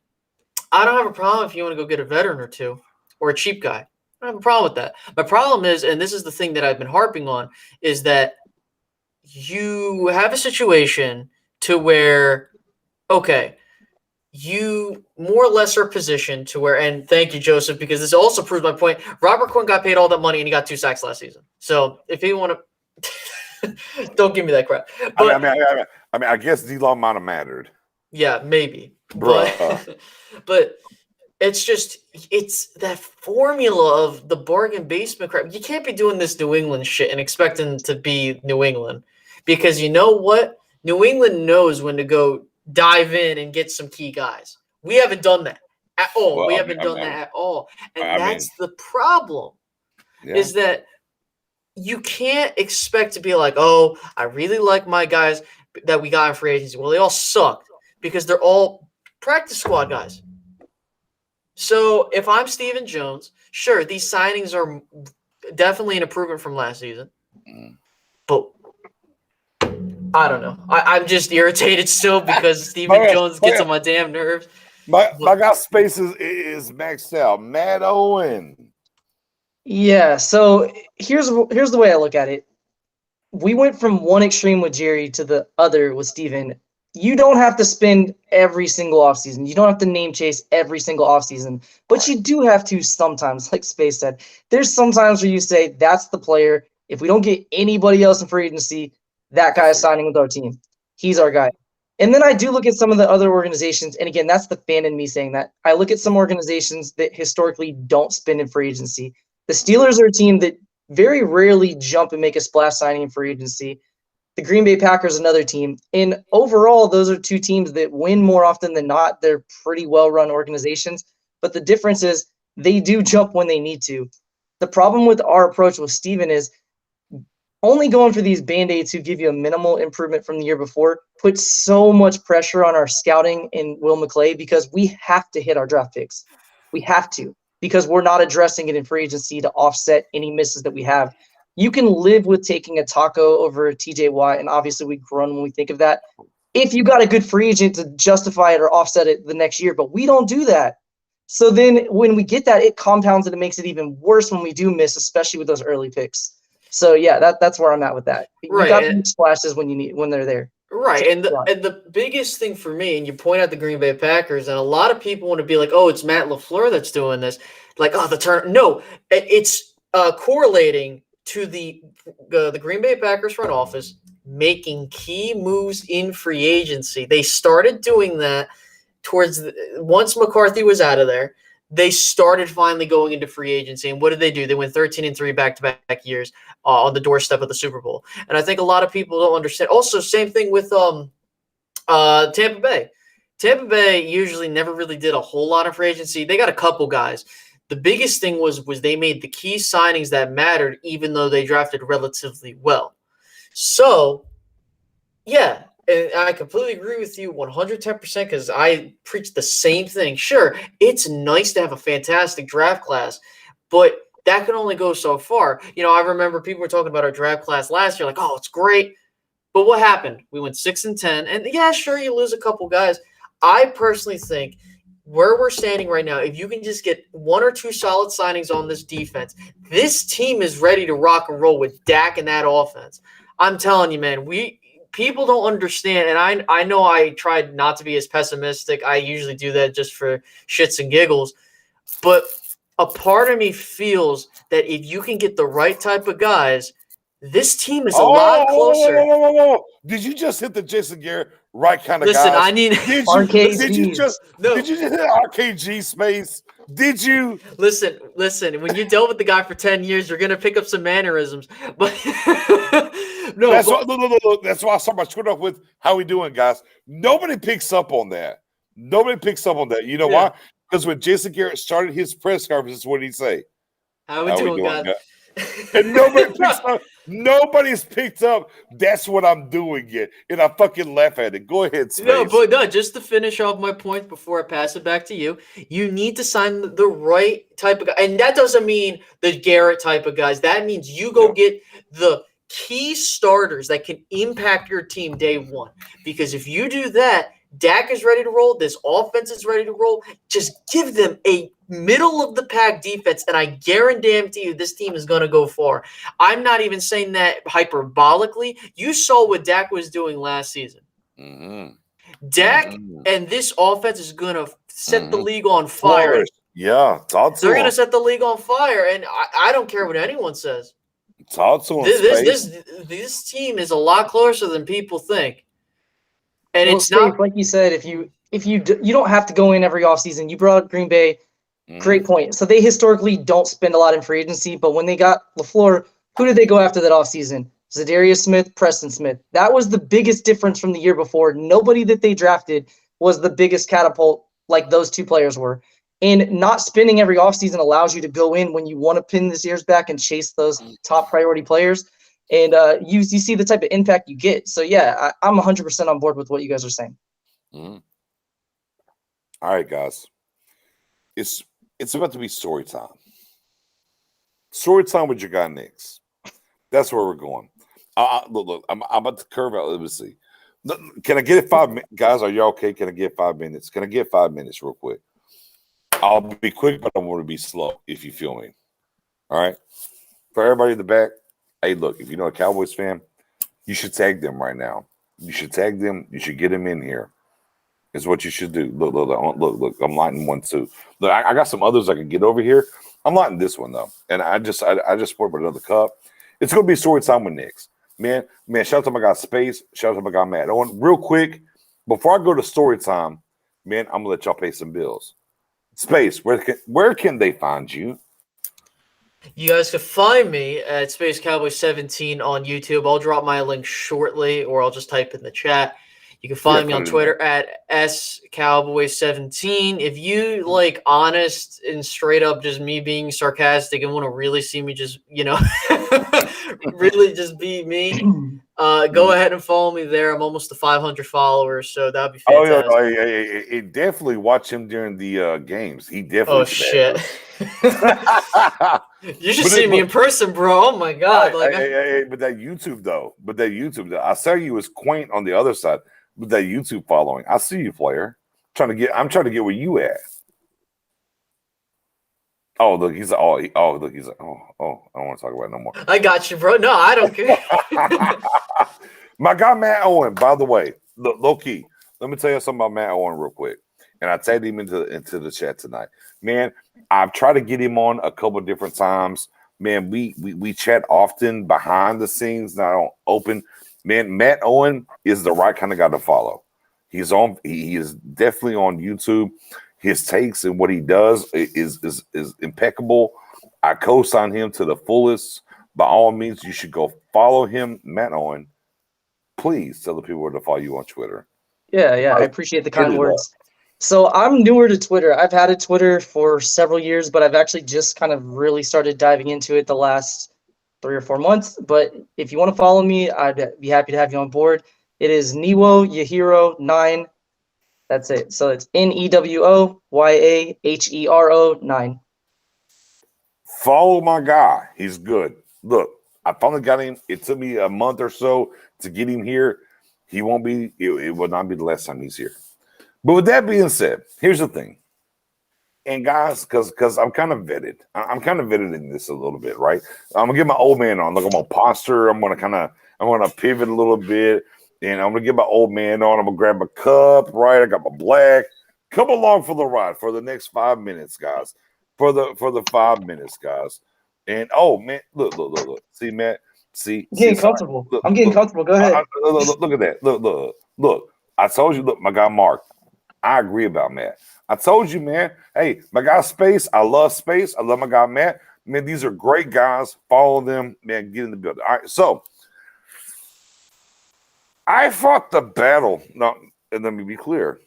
I don't have a problem if you want to go get a veteran or two, or a cheap guy. I don't have a problem with that. My problem is, and this is the thing that I've been harping on, is that you have a situation to where, okay, you more or less are positioned to where, and thank you, Joseph, because this also proves my point. Robert Quinn got paid all that money and he got 2 sacks last season. So if you want to, don't give me that crap. But, I mean, I guess D-Law might have mattered. Yeah, maybe. But it's that formula of the bargain basement crap. You can't be doing this New England shit and expecting to be New England, because you know what? New England knows when to go dive in and get some key guys. We haven't done that at all. And that's the problem, is that you can't expect to be like, oh, I really like my guys that we got in free agency. Well, they all sucked because they're all practice squad guys. So if I'm Steven Jones, sure, these signings are definitely an improvement from last season. But I don't know. I'm just irritated still because Steven Jones gets on my damn nerves. My guy Space is maxed out. Matt Owen. Yeah, so here's the way I look at it. We went from one extreme with Jerry to the other with Steven. You don't have to spend every single offseason. You don't have to name chase every single offseason. But you do have to sometimes, like Space said. There's sometimes where you say, that's the player. If we don't get anybody else in free agency, that guy is signing with our team. He's our guy. And then I do look at some of the other organizations, and again, that's the fan in me saying that. I look at some organizations that historically don't spend in free agency. The Steelers are a team that very rarely jump and make a splash signing in free agency. The Green Bay Packers, another team. And overall, those are two teams that win more often than not. They're pretty well-run organizations. But the difference is they do jump when they need to. The problem with our approach with Steven is only going for these Band-Aids who give you a minimal improvement from the year before puts so much pressure on our scouting and Will McClay because we have to hit our draft picks. We have to because we're not addressing it in free agency to offset any misses that we have. You can live with taking a taco over a TJ Watt, and obviously we groan when we think of that, if you got a good free agent to justify it or offset it the next year, but we don't do that. So then when we get that, it compounds and it makes it even worse when we do miss, especially with those early picks. So yeah, that's where I'm at with that. Right. You got to make splashes when they're there. Right, and the biggest thing for me, and you point out the Green Bay Packers, and a lot of people want to be like, "Oh, it's Matt LaFleur that's doing this," like, "Oh, the turn." No, it's correlating to the Green Bay Packers front office making key moves in free agency. They started doing that once McCarthy was out of there. They started finally going into free agency. And what did they do? They went 13-3 back-to-back years on the doorstep of the Super Bowl. And I think a lot of people don't understand. Also, same thing with Tampa Bay. Tampa Bay usually never really did a whole lot of free agency. They got a couple guys. The biggest thing was they made the key signings that mattered, even though they drafted relatively well. So, yeah. And I completely agree with you 110% because I preach the same thing. Sure, it's nice to have a fantastic draft class, but that can only go so far. I remember people were talking about our draft class last year, like, "Oh, it's great." But what happened? We went 6-10, and yeah, sure, you lose a couple guys. I personally think where we're standing right now, if you can just get one or two solid signings on this defense, this team is ready to rock and roll with Dak and that offense. I'm telling you, man, people don't understand, and I know I tried not to be as pessimistic. I usually do that just for shits and giggles. But a part of me feels that if you can get the right type of guys, this team is a lot closer. Did you just hit the Jason Garrett right kind of Listen, guys? I need RKG. Did you just hit RKG space? Did you listen? When you dealt with the guy for 10 years, you're gonna pick up some mannerisms. But no, that's why, that's why I started my Twitter off with how we doing, guys. Nobody picks up on that. You know why? Because when Jason Garrett started his press conference, what did he say? How we doing, guys? And nobody's picked up. That's what I'm doing yet, and I fucking laugh at it. Go ahead, Space. No, just to finish off my point before I pass it back to you, you need to sign the right type of guy, and that doesn't mean the Garrett type of guys. That means you go get the key starters that can impact your team day one. Because if you do that, Dak is ready to roll. This offense is ready to roll. Just give them a middle-of-the-pack defense, and I guarantee you this team is going to go far. I'm not even saying that hyperbolically. You saw what Dak was doing last season. Mm-hmm. Dak and this offense is going to set the league on fire. Yeah, they're going to set the league on fire, and I don't care what anyone says. This team is a lot closer than people think. And it's not like you said, if you don't have to go in every offseason. You brought up Green Bay. Great point. So they historically don't spend a lot in free agency, but when they got LaFleur, who did they go after that offseason? Zadarius Smith, Preston Smith. That was the biggest difference from the year before. Nobody that they drafted was the biggest catapult like those two players were. And not spending every offseason allows you to go in when you want to pin this year's back and chase those top priority players. And you see the type of impact you get. So, yeah, I'm 100% on board with what you guys are saying. Mm-hmm. All right, guys. It's about to be story time. Story time with your guy, Nix. That's where we're going. Look, I'm about to curve out. Let me see. Can I get it 5 minutes? Guys, are you okay? Can I get 5 minutes? Can I get 5 minutes real quick? I'll be quick, but I want to be slow, if you feel me. All right? For everybody in the back, hey, look, if you know a Cowboys fan, you should tag them right now. You should tag them. You should get them in here. Is what you should do. Look, I'm lighting one too. Look, I got some others I can get over here. I'm lighting this one though. And I just poured another cup. It's gonna be story time with Knicks. Man, shout out to my guy Space. Shout out to my guy Matt. Owen, real quick, before I go to story time, man, I'm gonna let y'all pay some bills. Space, where can they find you? You guys can find me at Space Cowboy 17 on YouTube. I'll drop my link shortly, or I'll just type in the chat. You can find me on Twitter at SCowboy17. If you like honest and straight up just me being sarcastic and want to really see me just, really just be me, go ahead and follow me there. I'm almost to 500 followers, so that'd be fantastic. Oh, yeah. Definitely watch him during the games. He definitely. Oh, shit. You should see me in person, bro. Oh, my God. But that YouTube, though. I saw you as quaint on the other side. With that YouTube following, I see you, player. I'm trying to get where you at. Oh, look, he's I don't want to talk about it no more. I got you, bro. No, I don't care. My guy Matt Owen, by the way, low key. Let me tell you something about Matt Owen real quick. And I tagged him into the chat tonight. Man, I've tried to get him on a couple of different times. Man, we chat often behind the scenes, not on open. Man, Matt Owen is the right kind of guy to follow. He is definitely on YouTube. His takes and what he does is impeccable. I co-sign him to the fullest. By all means, you should go follow him, Matt Owen. Please tell the people where to follow you on Twitter. Yeah, I appreciate the kind words. So I'm newer to Twitter. I've had a Twitter for several years, but I've actually just kind of really started diving into it the last 3 or 4 months. But if you want to follow me, I'd be happy to have you on board. It is Newo Yahiro 9. That's it. So it's NEWOYAHERO 9. Follow my guy. He's good. Look, I finally got him. It took me a month or so to get him here. He won't be. It will not be the last time he's here. But with that being said, here's the thing. And guys, because I'm kind of vetted. I'm kind of vetted in this a little bit, right? I'm gonna get my old man on. Look, I'm gonna posture. I'm gonna pivot a little bit, and I'm gonna get my old man on. I'm gonna grab a cup, right? I got my black. Come along for the ride for the next 5 minutes, guys. For the 5 minutes, guys. And oh man, look. See, Matt. See, I'm getting comfortable. I'm getting comfortable. Go ahead. Look at that. Look. I told you. Look, my guy Mark. I agree about Matt. I told you, man. Hey, my guy Space. I love Space. I love my guy Matt. Man, these are great guys. Follow them, man. Get in the building. All right. So I fought the battle. Now, and let me be clear.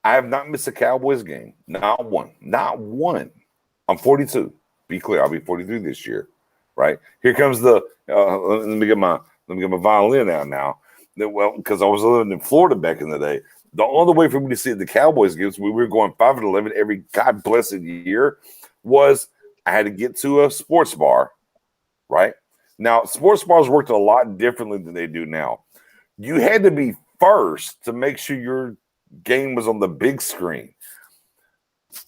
I have not missed a Cowboys game. Not one. Not one. I'm 42. Be clear. I'll be 43 this year. Right. Here comes the. Let me get my violin out now. Well, because I was living in Florida back in the day. The only way for me to see the Cowboys games, we were going 5-11 every God blessed year, was I had to get to a sports bar, right? Now, sports bars worked a lot differently than they do now. You had to be first to make sure your game was on the big screen.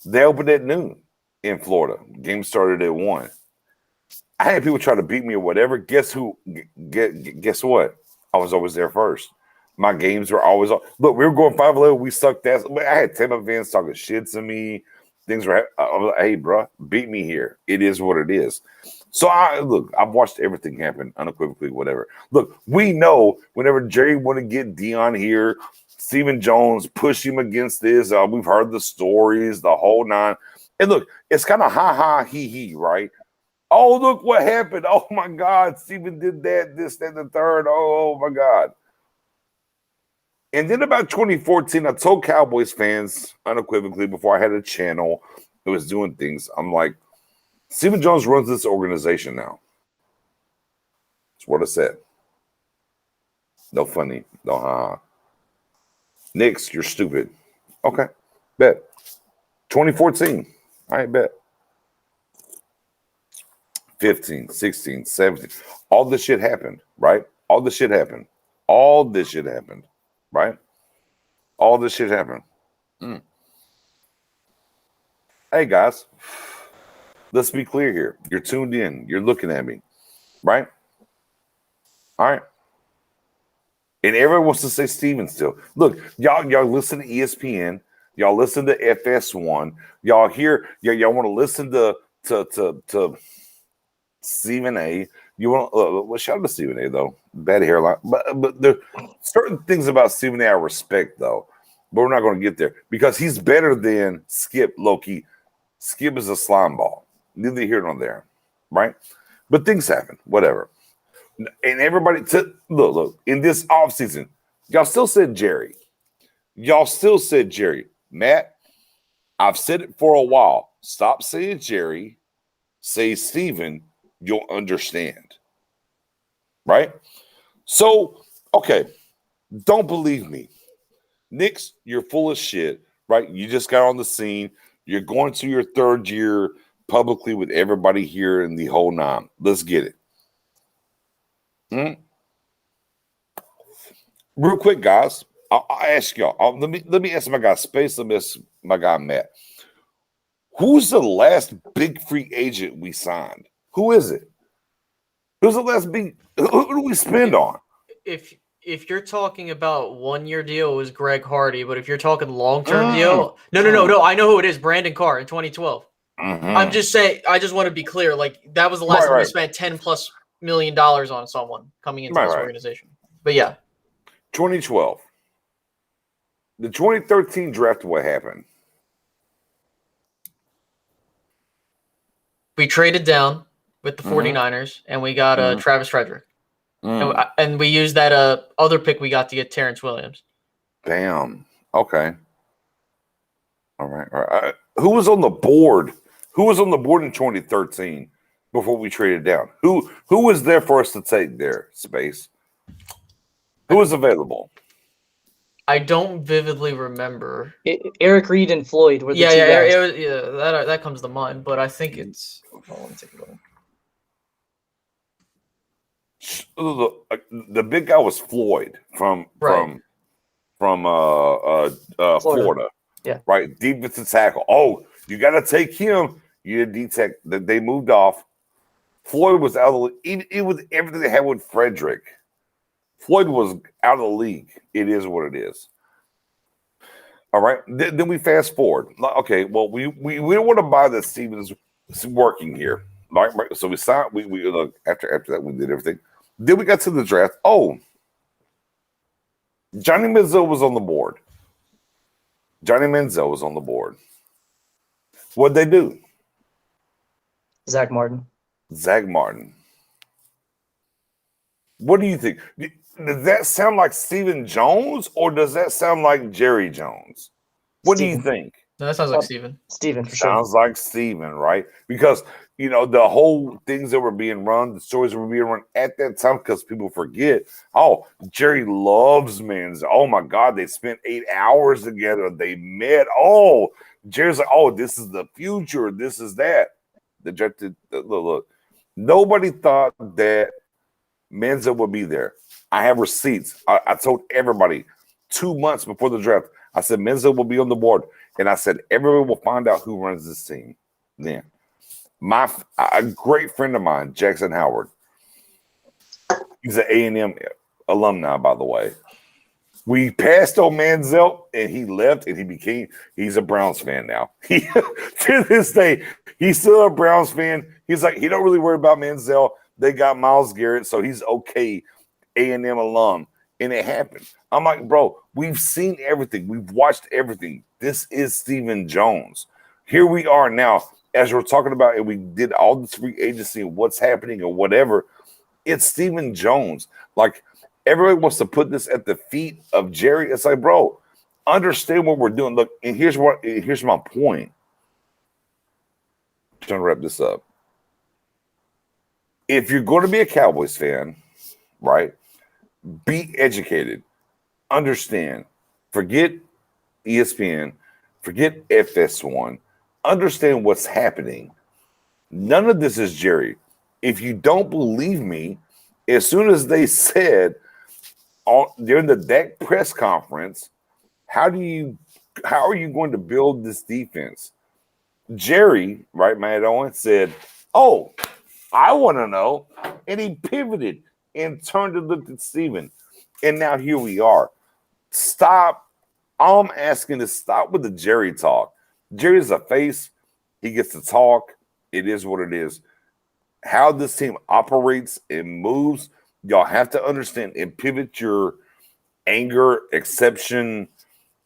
They opened at noon in Florida. Game started at 1. I had people try to beat me or whatever. Guess who? Guess what? I was always there first. My games were always on. Look, we were going 5-11. We sucked ass. I had Tampa fans talking shit to me. Things were. I was like, hey, bro, beat me here. It is what it is. So I've watched everything happen unequivocally. Whatever. Look, we know whenever Jerry want to get Dion here, Stephen Jones push him against this. We've heard the stories, the whole nine. And look, it's kind of ha he, right? Oh, look what happened. Oh, my God. Steven did that, this, that, and the third. Oh, my God. And then about 2014, I told Cowboys fans unequivocally before I had a channel that was doing things, I'm like, Stephen Jones runs this organization now. That's what I said. No funny. No ha. Knicks, you're stupid. Okay. Bet. 2014. All right, bet. 15, 16, 17. All this shit happened, right? All this shit happened, right? All this shit happened. Hey, guys, let's be clear here. You're tuned in. You're looking at me, right? All right. And everyone wants to say Steven still. Look, y'all listen to ESPN. Y'all listen to FS1. Y'all want to listen to Stephen A. You want well, shout out to Stephen A. though. Bad hairline, but there are certain things about Stephen A. I respect though, but we're not going to get there because he's better than Skip. Low-key, Skip is a slime ball. Neither here nor there, right? But things happen, whatever. And everybody, look in this offseason, y'all still said Jerry. Matt, I've said it for a while. Stop saying Jerry. Say Steven. You'll understand. Right? So, okay. Don't believe me. Knicks, you're full of shit. Right? You just got on the scene. You're going to your third year publicly with everybody here in the whole nine. Let's get it. Real quick, guys. I'll ask y'all. Let me ask my guy Space. Let me ask my guy Matt. Who's the last big free agent we signed? Who is it? Who's the last big? Who do we spend on? If you're talking about 1 year deal, it was Greg Hardy. But if you're talking long-term deal, no. I know who it is. Brandon Carr in 2012. I'm just saying. I just want to be clear. Like that was the last time we spent $10+ million on someone coming into this organization. But yeah, 2012. The 2013 draft, what happened? we traded down with the 49ers, and we got Travis Frederick. And we used that other pick we got to get Terrence Williams. Damn. Okay. All right. Who was on the board? Who was on the board in 2013 before we traded down? Who was there for us to take there, Space? Who was available? I don't vividly remember. Eric Reed and Floyd were the two guys. That comes to mind, but I think it's. Let me take a look. The big guy was Floyd from Florida. Yeah. Right. Defensive tackle. Oh, you got to take him. You did detect that they moved off. Floyd was out of the. It was everything they had with Frederick. Floyd was out of the league. It is what it is. All right. Then we fast forward. Okay. Well, we don't want to buy that Stevens working here. Right. So we signed. We look after that we did everything. Then we got to the draft. Oh, Johnny Manziel was on the board. What'd they do? Zach Martin. What do you think? Does that sound like Stephen Jones or does that sound like Jerry Jones? What do you think? No, that sounds like Steven. Steven, for sure. Sounds like Steven, right? Because, the whole things that were being run, the stories that were being run at that time, because people forget, Jerry loves Manziel. Oh, my God, they spent 8 hours together. They met. Oh, Jerry's like, this is the future. This is that. Look. Nobody thought that Manziel would be there. I have receipts. I told everybody 2 months before the draft, I said Manziel will be on the board. And I said, everyone will find out who runs this team. Then a great friend of mine, Jackson Howard. He's an A&M alumni, by the way. We passed on Manziel, and he left, and he's a Browns fan now. To this day, he's still a Browns fan. He's like, he don't really worry about Manziel. They got Myles Garrett, so he's okay. A&M alum. And it happened. I'm like, bro, we've seen everything. We've watched everything. This is Stephen Jones. Here we are now, as we're talking about, and we did all this free agency and what's happening or whatever. It's Stephen Jones. Like, everybody wants to put this at the feet of Jerry. It's like, bro, understand what we're doing. Look, and here's my point. I'm trying to wrap this up. If you're going to be a Cowboys fan, right, be educated. Understand. Forget ESPN. Forget FS1. Understand what's happening. None of this is Jerry. If you don't believe me, as soon as they said during the Dak press conference, how are you going to build this defense? Jerry, right, Matt Owen, said, I want to know. And he pivoted and turned and looked at Steven. And now here we are. Stop. All I'm asking is stop with the Jerry talk. Jerry's a face. He gets to talk. It is what it is. how this team operates and moves, y'all have to understand and pivot your anger, exception,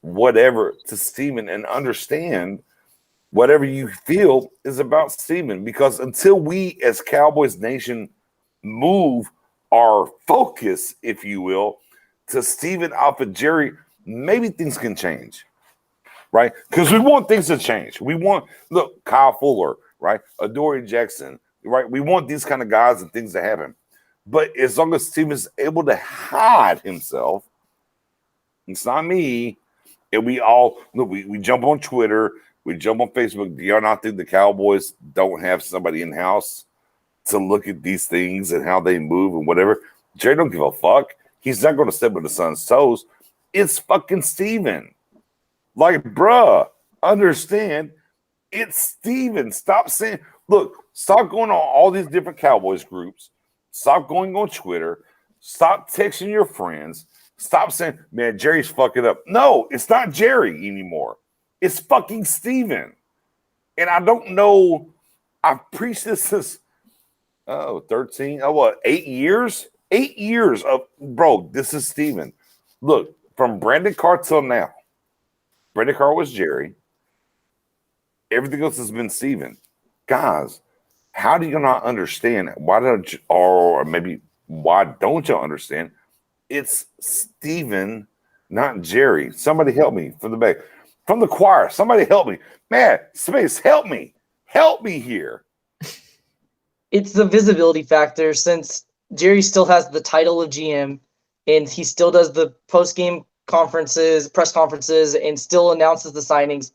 whatever to Steven and understand whatever you feel is about Steven. Because until we as Cowboys Nation move our focus, if you will, to Steven off of Jerry, maybe things can change. Right? Because we want things to change. We want, look, Kyle Fuller, right? Adoree Jackson, right? We want these kind of guys and things to happen. But as long as Steven's able to hide himself, it's not me. And we all, look, we jump on Twitter, we jump on Facebook. Do y'all not think the Cowboys don't have somebody in-house to look at these things and how they move and whatever? Jerry don't give a fuck. He's not going to step on the son's toes. It's fucking Steven. Like, bruh, understand, it's Steven. Stop saying, look, stop going on all these different Cowboys groups. Stop going on Twitter. Stop texting your friends. Stop saying, man, Jerry's fucking up. No, it's not Jerry anymore. It's fucking Steven. And I don't know. I've preached this since, 8 years? 8 years of, bro, this is Steven. Look, from Brandon Carr till now, Brandon Carr was Jerry. Everything else has been Steven. Guys, how do you not understand? Why don't you, or maybe why don't you understand? It's Steven, not Jerry. Somebody help me from the back. From the choir, somebody help me. Man, Space, help me. Help me here. It's the visibility factor, since Jerry still has the title of GM and he still does the post-game press conferences, and still announces the signings.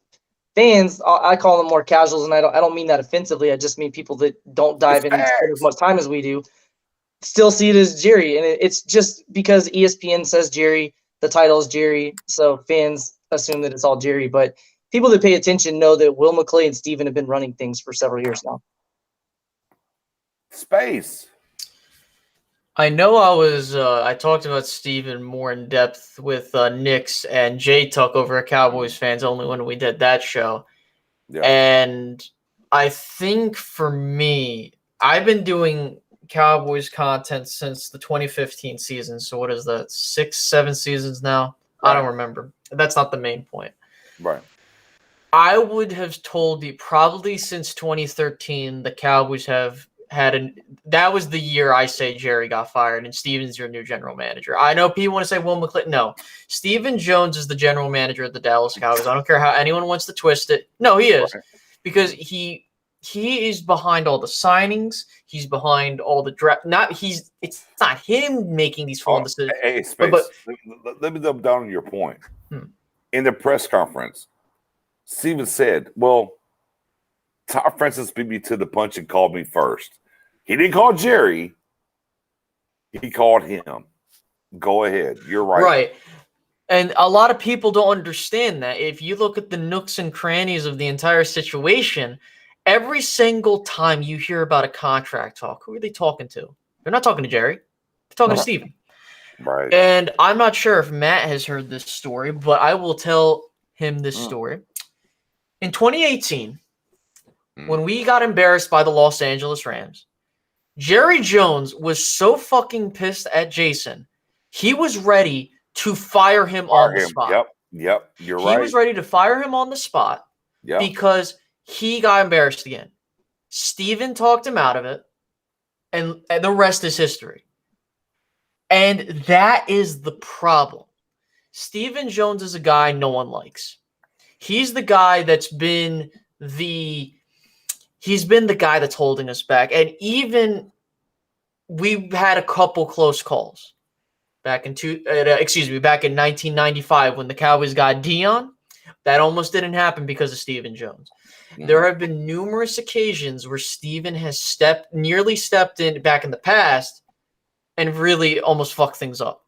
Fans, I call them more casuals, and I don't mean that offensively. I just mean people that don't dive in and spend as much time as we do, still see it as Jerry. And it's just because ESPN says Jerry, the title is Jerry, so fans assume that it's all Jerry. But people that pay attention know that Will McClay and Steven have been running things for several years now. Space. I know I talked about Steven more in depth with Knicks and Jay Tuck over at Cowboys Fans Only when we did that show. Yeah. And I think for me, I've been doing Cowboys content since the 2015 season. So what is that? 6-7 seasons now? Right. I don't remember. That's not the main point. Right. I would have told you probably since 2013, the Cowboys have that was the year I say Jerry got fired and Steven's your new general manager. I know people want to say Will McClay. No, Stephen Jones is the general manager of the Dallas Cowboys. I don't care how anyone wants to twist it. No, he is. Right. Because he is behind all the signings. He's behind all the draft. It's not him making these phone decisions. Hey, Space, but let me double down on your point. In the press conference, Steven said, well, Todd Francis beat me to the punch and called me first. He didn't call Jerry. He called him. Go ahead. You're right. Right. And a lot of people don't understand that. If you look at the nooks and crannies of the entire situation, every single time you hear about a contract talk, who are they talking to? They're not talking to Jerry. They're talking to Steven. Right. And I'm not sure if Matt has heard this story, but I will tell him this story. In 2018, when we got embarrassed by the Los Angeles Rams, Jerry Jones was so fucking pissed at Jason, he was ready to fire him on the spot. Yep, you're right. He was ready to fire him on the spot because he got embarrassed again. Steven talked him out of it, and the rest is history. And that is the problem. Stephen Jones is a guy no one likes. He's the guy that's been he's been the guy that's holding us back. And even we had a couple close calls back in 1995 when the Cowboys got Dion. That almost didn't happen because of Stephen Jones. There have been numerous occasions where Stephen has nearly stepped in back in the past and really almost fucked things up.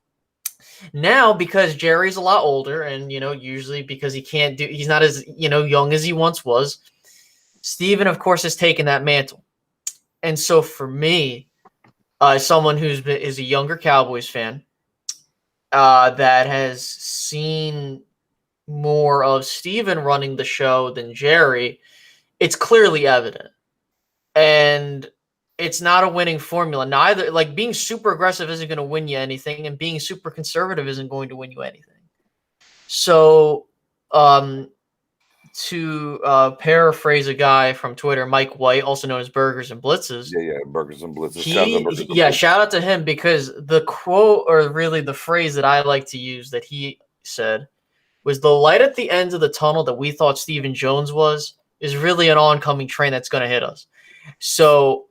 Now, because Jerry's a lot older and, usually because he's not as, young as he once was, Steven, of course, has taken that mantle. And so for me, someone is a younger Cowboys fan that has seen more of Steven running the show than Jerry, it's clearly evident. And it's not a winning formula. Neither, like, being super aggressive isn't going to win you anything, and being super conservative isn't going to win you anything. So, to paraphrase a guy from Twitter, Mike White, also known as Burgers and Blitzes. Yeah, Burgers and Blitzes. Shout out to him, because the quote, or really the phrase that I like to use that he said, was the light at the end of the tunnel that we thought Stephen Jones was is really an oncoming train that's going to hit us. So,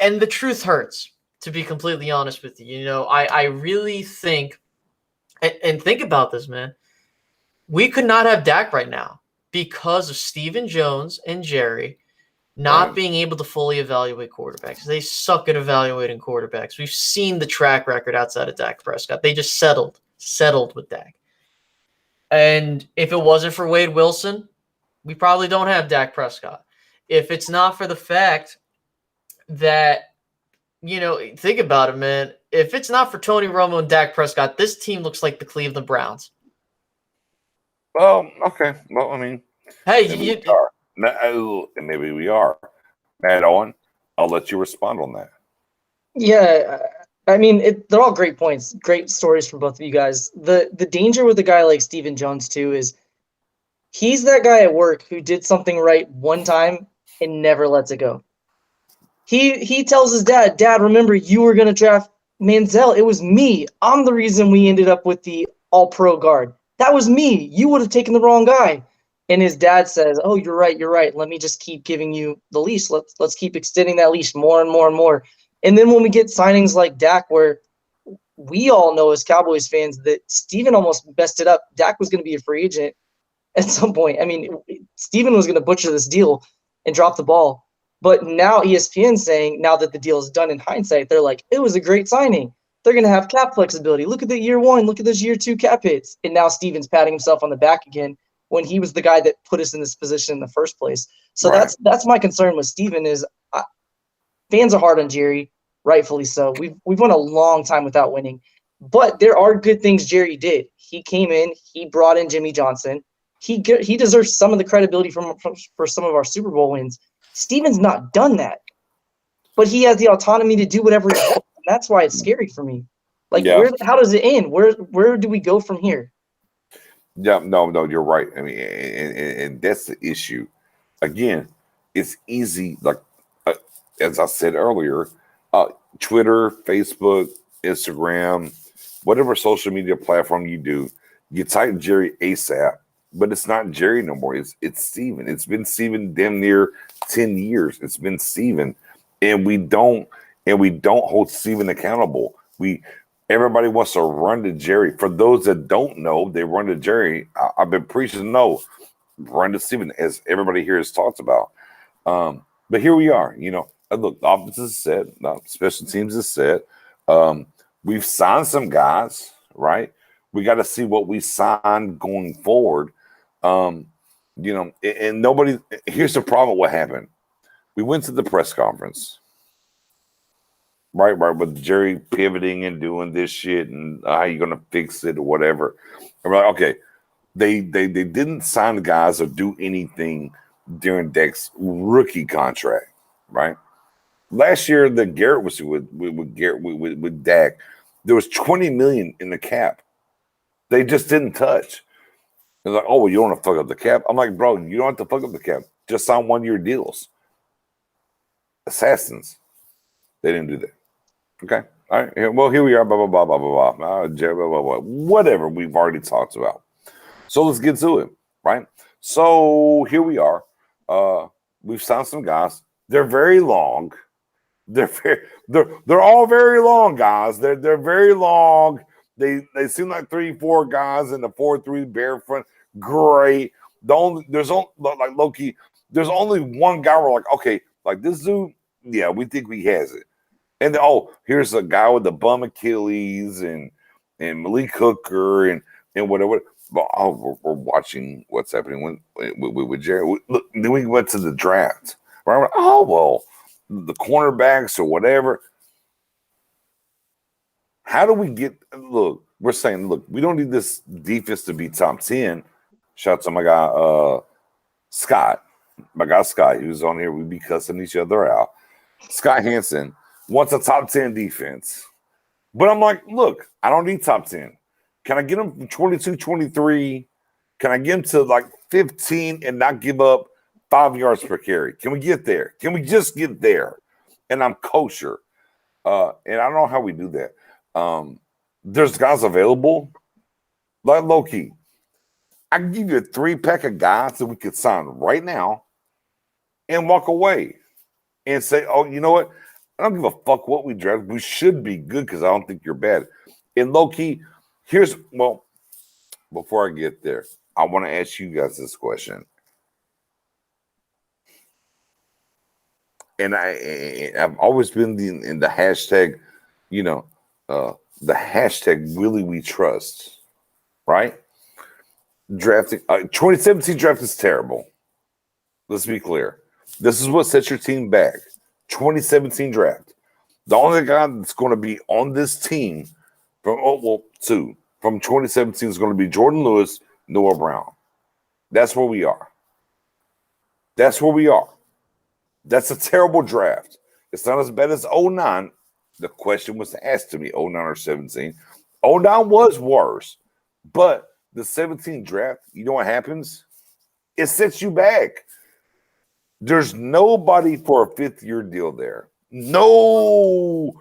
and the truth hurts, to be completely honest with you. You know, I really think, and think about this, man. We could not have Dak right now because of Stephen Jones and Jerry not being able to fully evaluate quarterbacks. They suck at evaluating quarterbacks. We've seen the track record outside of Dak Prescott. They just settled with Dak. And if it wasn't for Wade Wilson, we probably don't have Dak Prescott. If it's not for the fact that, you know, think about it, man. If it's not for Tony Romo and Dak Prescott, this team looks like the Cleveland Browns. Well, okay. Well, I mean, hey, maybe we are. Matt Owen, I'll let you respond on that. Yeah, I mean, they're all great points, great stories from both of you guys. The danger with a guy like Stephen Jones too is he's that guy at work who did something right one time and never lets it go. He tells his dad, remember you were going to draft Manziel. It was me. I'm the reason we ended up with the all-pro guard. That was me. You would have taken the wrong guy. And his dad says, oh, you're right. Let me just keep giving you the leash. Let's keep extending that leash more and more and more. And then when we get signings like Dak, where we all know as Cowboys fans that Steven almost messed it up. Dak was going to be a free agent at some point. I mean, Steven was going to butcher this deal and drop the ball. But now ESPN's saying, now that the deal is done in hindsight, they're like, it was a great signing. They're going to have cap flexibility. Look at the year one. Look at those year two cap hits. And now Steven's patting himself on the back again when he was the guy that put us in this position in the first place. So right. that's my concern with Steven is fans are hard on Jerry, rightfully so. We've won a long time without winning. But there are good things Jerry did. He came in. He brought in Jimmy Johnson. He deserves some of the credibility for some of our Super Bowl wins. Steven's not done that. But he has the autonomy to do whatever he wants. And that's why it's scary for me. Like, how does it end? Where do we go from here? Yeah, no, you're right. I mean, and that's the issue. Again, it's easy. Like, as I said earlier, Twitter, Facebook, Instagram, whatever social media platform you do, you type Jerry ASAP, but it's not Jerry no more. It's Steven. It's been Steven damn near 10 years. It's been Steven, and we don't hold Steven accountable. Everybody wants to run to Jerry. For those that don't know, they run to Jerry. I've been preaching run to Steven, as everybody here has talked about. But here we are. You know, look, the offense is set. Special teams is set. We've signed some guys, right? We got to see what we sign going forward. You know, and nobody. Here's the problem. What happened? We went to the press conference. Right, with Jerry pivoting and doing this shit and how you gonna fix it or whatever. And we're like, okay, they didn't sign guys or do anything during Dak's rookie contract, right? Last year that Garrett was with Dak, there was $20 million in the cap. They just didn't touch. They're like, oh, well, you don't want to fuck up the cap. I'm like, bro, you don't have to fuck up the cap. Just sign 1-year deals. Assassins. They didn't do that. Okay. All right. Well, here we are. Blah, blah, blah, blah, blah, blah. Blah, blah, blah. Whatever we've already talked about. So let's get to it. Right. So here we are. We've signed some guys. They're very long. They're all very long, guys. They're very long. They seem like 3-4 guys in the 4-3 bear front. Great. There's only like Loki. There's only one guy where like, okay, like this dude, yeah, we think he has it. And here's a guy with the bum Achilles and Malik Hooker and whatever. But we're watching what's happening with Jerry. Look, then we went to the draft. Right? The cornerbacks or whatever. How do we get? Look, we're saying, look, we don't need this defense to be top 10. Shout out to my guy Scott. My guy Scott, he was on here. We'd be cussing each other out. Scott Hansen wants a top 10 defense. But I'm like, look, I don't need top 10. Can I get him from 22, 23? Can I get him to like 15 and not give up 5 yards per carry? Can we get there? Can we just get there? And I'm kosher. And I don't know how we do that. There's guys available, like low key. I can give you a 3-pack of guys that we could sign right now and walk away and say, oh, you know what? I don't give a fuck what we draft. We should be good because I don't think you're bad. And low key, before I get there, I want to ask you guys this question. And I've always been in the hashtag, the hashtag really we trust, right? Drafting 2017 draft is terrible. Let's be clear. This is what sets your team back. 2017 draft. The only guy that's going to be on this team from 2017 is going to be Jordan Lewis, Noah Brown. That's where we are. That's where we are. That's a terrible draft. It's not as bad as 09. The question was asked to me, 09 or 17. 09 was worse. But the 17 draft, you know what happens? It sets you back. There's nobody for a 5th-year deal there. Nobody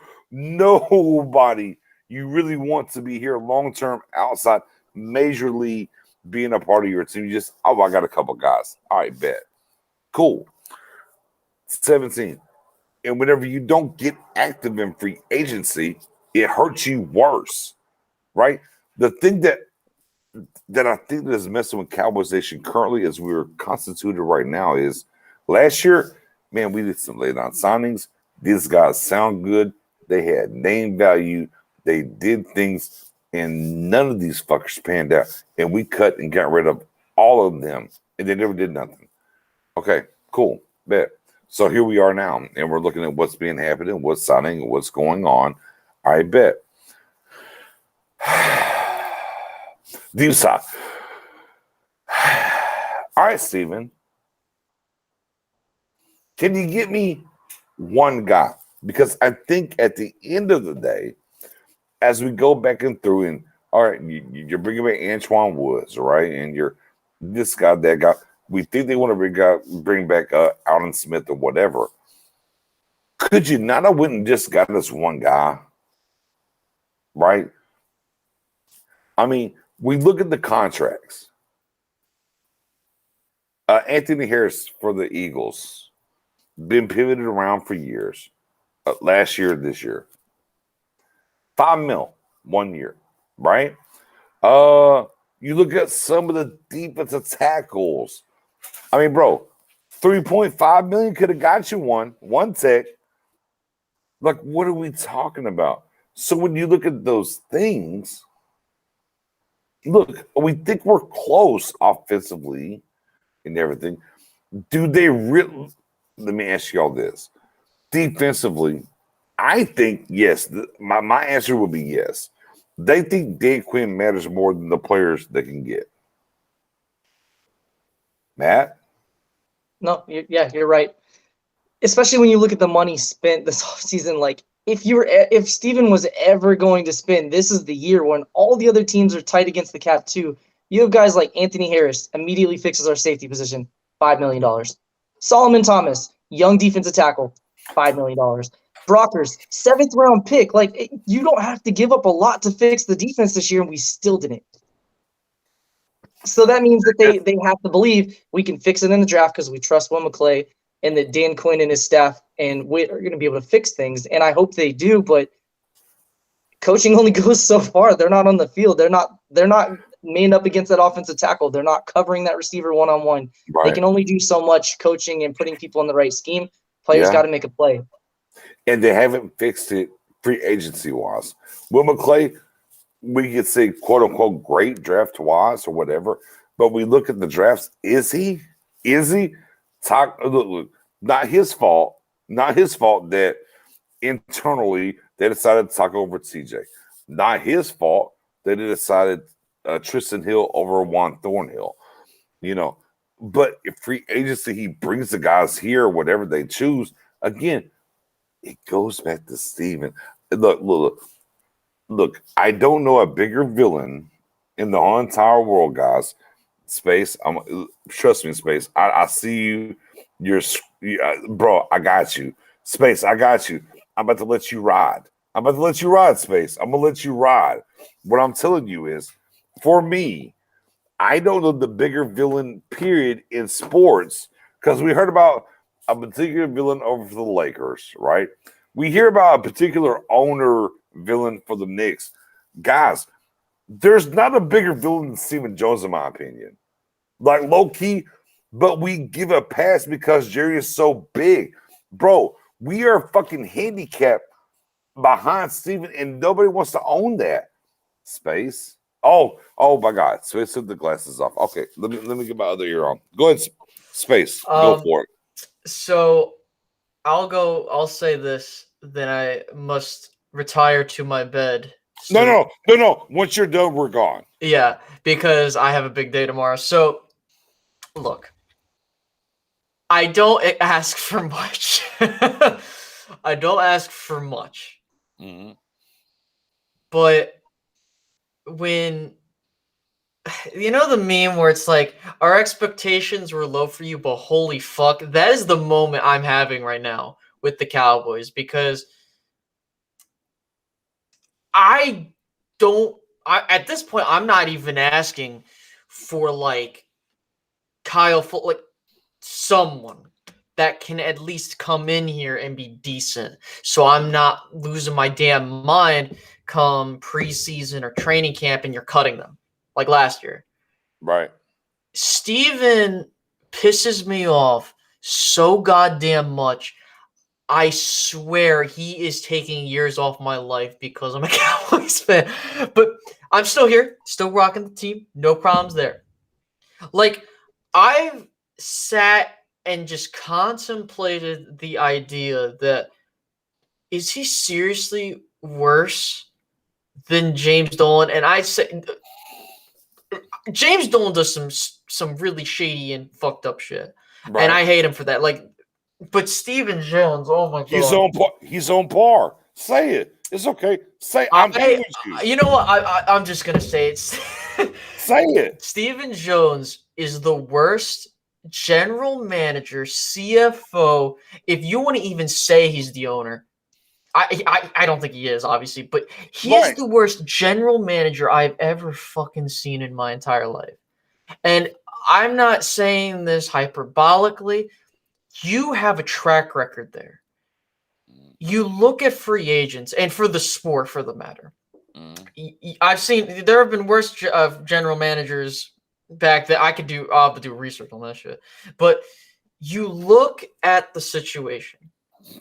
you really want to be here long-term outside majorly being a part of your team. You just, I got a couple guys. All right, bet. Cool. 17. And whenever you don't get active in free agency, it hurts you worse, right? The thing that I think that is messing with Cowboys Nation currently as we're constituted right now is last year, man, we did some late on signings. These guys sound good. They had name value. They did things, and none of these fuckers panned out. And we cut and got rid of all of them, and they never did nothing. Okay, cool, bet. So here we are now, and we're looking at what's being happening, what's signing, what's going on. I bet. Deep sigh. All right, Steven. Can you get me one guy? Because I think at the end of the day, as we go back and through, and all right, you're bringing back Antoine Woods, right? And you're this guy, that guy. We think they want to bring back Alden Smith or whatever. Could you not have went and just got us one guy, right? I mean, we look at the contracts. Anthony Harris for the Eagles, been pivoted around for years. Last year, this year. $5 million, 1 year, right? You look at some of the defensive tackles. I mean, bro, $3.5 million could have got you one tech. Like, what are we talking about? So when you look at those things, look, we think we're close offensively and everything. Do they really? Let me ask you all this. Defensively, I think yes. My answer would be yes. They think Dan Quinn matters more than the players they can get. Matt? No, you're right. Especially when you look at the money spent this offseason. Like, if Steven was ever going to spend, this is the year when all the other teams are tight against the cap too. You have guys like Anthony Harris, immediately fixes our safety position, $5 million. Solomon Thomas, young defensive tackle, $5 million. Brockers, 7th-round pick. Like, you don't have to give up a lot to fix the defense this year, and we still didn't. So that means that they have to believe we can fix it in the draft because we trust Will McClay and that Dan Quinn and his staff and Witt are going to be able to fix things. And I hope they do, but coaching only goes so far. They're not on the field. They're not manned up against that offensive tackle. They're not covering that receiver one-on-one. Right. They can only do so much coaching and putting people in the right scheme. Players got to make a play. And they haven't fixed it free agency-wise. Will McClay, we could say, quote-unquote, great draft-wise or whatever, but we look at the drafts. Is he? Look, not his fault. Not his fault that internally they decided to talk over CJ. Not his fault that they decided Tristan Hill over Juan Thornhill. But if free agency, he brings the guys here, whatever they choose. Again, it goes back to Steven. Look. I don't know a bigger villain in the whole entire world, guys. Space. Trust me, Space. I see you. Bro. I got you. Space. I got you. I'm about to let you ride. Space. I'm gonna let you ride. What I'm telling you is, for me, I don't know the bigger villain period in sports because we heard about a particular villain over for the Lakers, right? We hear about a particular owner villain for the Knicks. Guys, there's not a bigger villain than Stephen Jones, in my opinion. Like low key, but we give a pass because Jerry is so big. Bro, we are fucking handicapped behind Stephen, and nobody wants to own that. Space. Oh my God! Space took the glasses off. Okay, let me get my other ear on. Go ahead, Space. Go for it. So, I'll say this. Then I must retire to my bed. No. Once you're done, we're gone. Yeah, because I have a big day tomorrow. So, look, I don't ask for much. I don't ask for much. Mm-hmm. But when you know the meme where it's like our expectations were low for you, but holy fuck, that is the moment I'm having right now with the Cowboys because at this point I'm not even asking for like like someone that can at least come in here and be decent. So I'm not losing my damn mind come preseason or training camp and you're cutting them like last year. Right. Steven pisses me off so goddamn much. I swear he is taking years off my life because I'm a Cowboys fan. But I'm still here, still rocking the team. No problems there. Like, I've sat and just contemplated the idea that is he seriously worse than James Dolan? And I say James Dolan does some really shady and fucked up shit, right. And I hate him for that. Like, but Stephen Jones, oh my god, he's on par. Say it. It's okay. I'm with you. You know what? I'm just gonna say it. Say it. Stephen Jones is the worst general manager, CFO. If you want to even say he's the owner, I don't think he is, obviously, but he is the worst general manager I've ever fucking seen in my entire life. And I'm not saying this hyperbolically. You have a track record there. You look at free agents, and for the sport, for the matter. I've seen there have been worse general managers back then. I'll have to do research on that shit. But you look at the situation.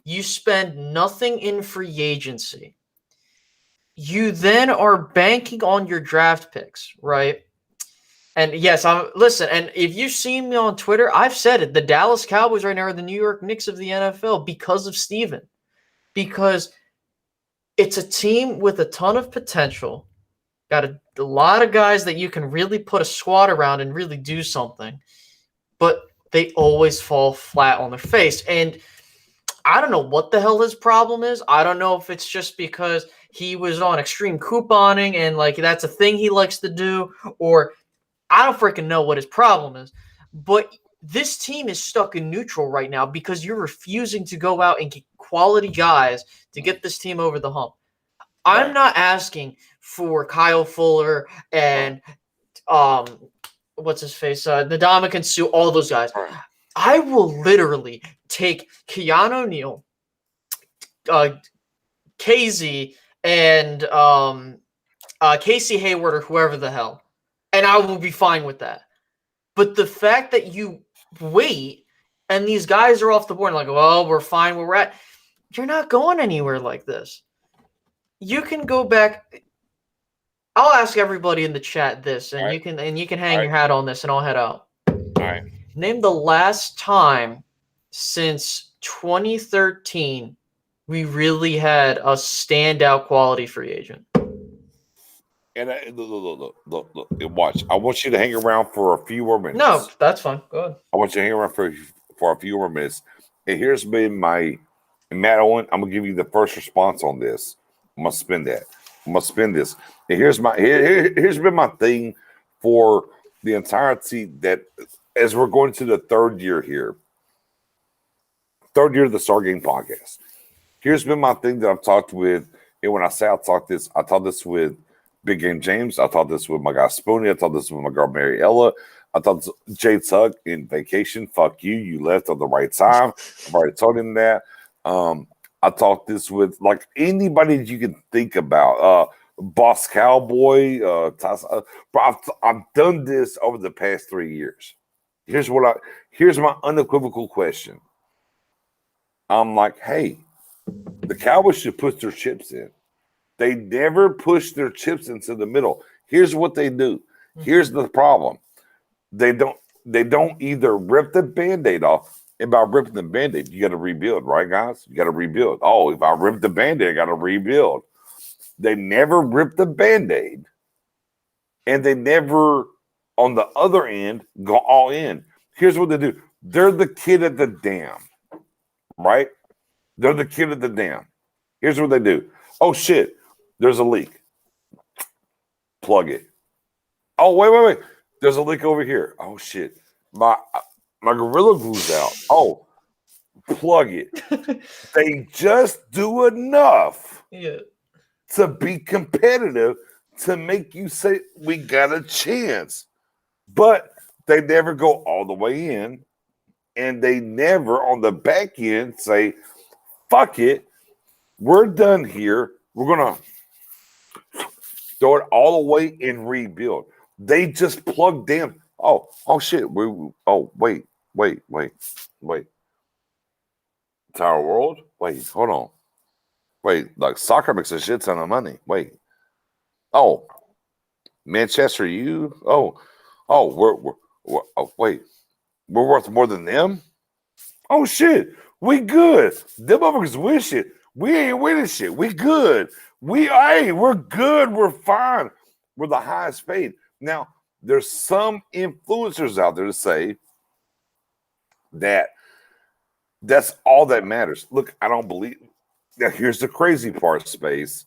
You spend nothing in free agency. You then are banking on your draft picks, right? And yes, listen, and if you've seen me on Twitter, I've said it. The Dallas Cowboys right now are the New York Knicks of the NFL because of Steven. Because it's a team with a ton of potential. Got a lot of guys that you can really put a squad around and really do something. But they always fall flat on their face. And I don't know what the hell his problem is. I don't know if it's just because he was on extreme couponing and like that's a thing he likes to do, or I don't freaking know what his problem is. But this team is stuck in neutral right now because you're refusing to go out and get quality guys to get this team over the hump. I'm not asking for Kyle Fuller and what's his face, Ndamukong Suh, all those guys. I will literally take Keanu O'Neal, KZ, and Casey Hayward or whoever the hell, and I will be fine with that. But the fact that you wait and these guys are off the board, like, well, we're fine where we're at. You're not going anywhere like this. You can go back. I'll ask everybody in the chat this, and you can hang your hat on this, and I'll head out. All right. Name the last time since 2013 we really had a standout quality free agent. And look, watch. I want you to hang around for a few more minutes. No, that's fine. Go ahead. I want you to hang around for a few more minutes. And here's been my And Matt Owen, I'm gonna give you the first response on this. I'm gonna spin that. I'm gonna spin this. And here's been my thing for the entirety that as we're going to the third year here, third year of the Star Game podcast. Here's been my thing that I've talked with, and when I say I talked this with Big Game James, I talked this with my guy Spoonie, I talked this with my girl Mariella, I thought Jay Tug in vacation. Fuck you, you left at the right time. I've already told him that. I talked this with like anybody that you can think about. Boss Cowboy, bro, I've done this over the past 3 years. Here's my unequivocal question. I'm like, hey, the Cowboys should put their chips in. They never push their chips into the middle. Here's what they do. Here's the problem. They don't either rip the Band-Aid off. And by ripping the Band-Aid, you got to rebuild, right, guys? You got to rebuild. Oh, if I rip the Band-Aid, I got to rebuild. They never rip the Band-Aid. And they never, on the other end, go all in. Here's what they do. They're the kid at the dam, right? They're the kid at the dam. Here's what they do. Oh, shit. There's a leak. Plug it. Oh, wait. There's a leak over here. Oh, shit. My Gorilla Glue's out. Oh, plug it. They just do enough to be competitive to make you say, we got a chance. But they never go all the way in. And they never, on the back end, say, fuck it. We're done here. We're going to throw it all away and rebuild. They just plug them. Oh shit. Wait. Tower World? Wait, hold on. Wait, like soccer makes a shit ton of money. Wait. Oh, Manchester U? Wait. We're worth more than them? Oh shit. We good. Them motherfuckers win shit. We ain't winning shit. We good. We're good. We're fine. We're the highest paid. Now, there's some influencers out there to say that that's all that matters. Look, I don't believe. Now, here's the crazy part, Space.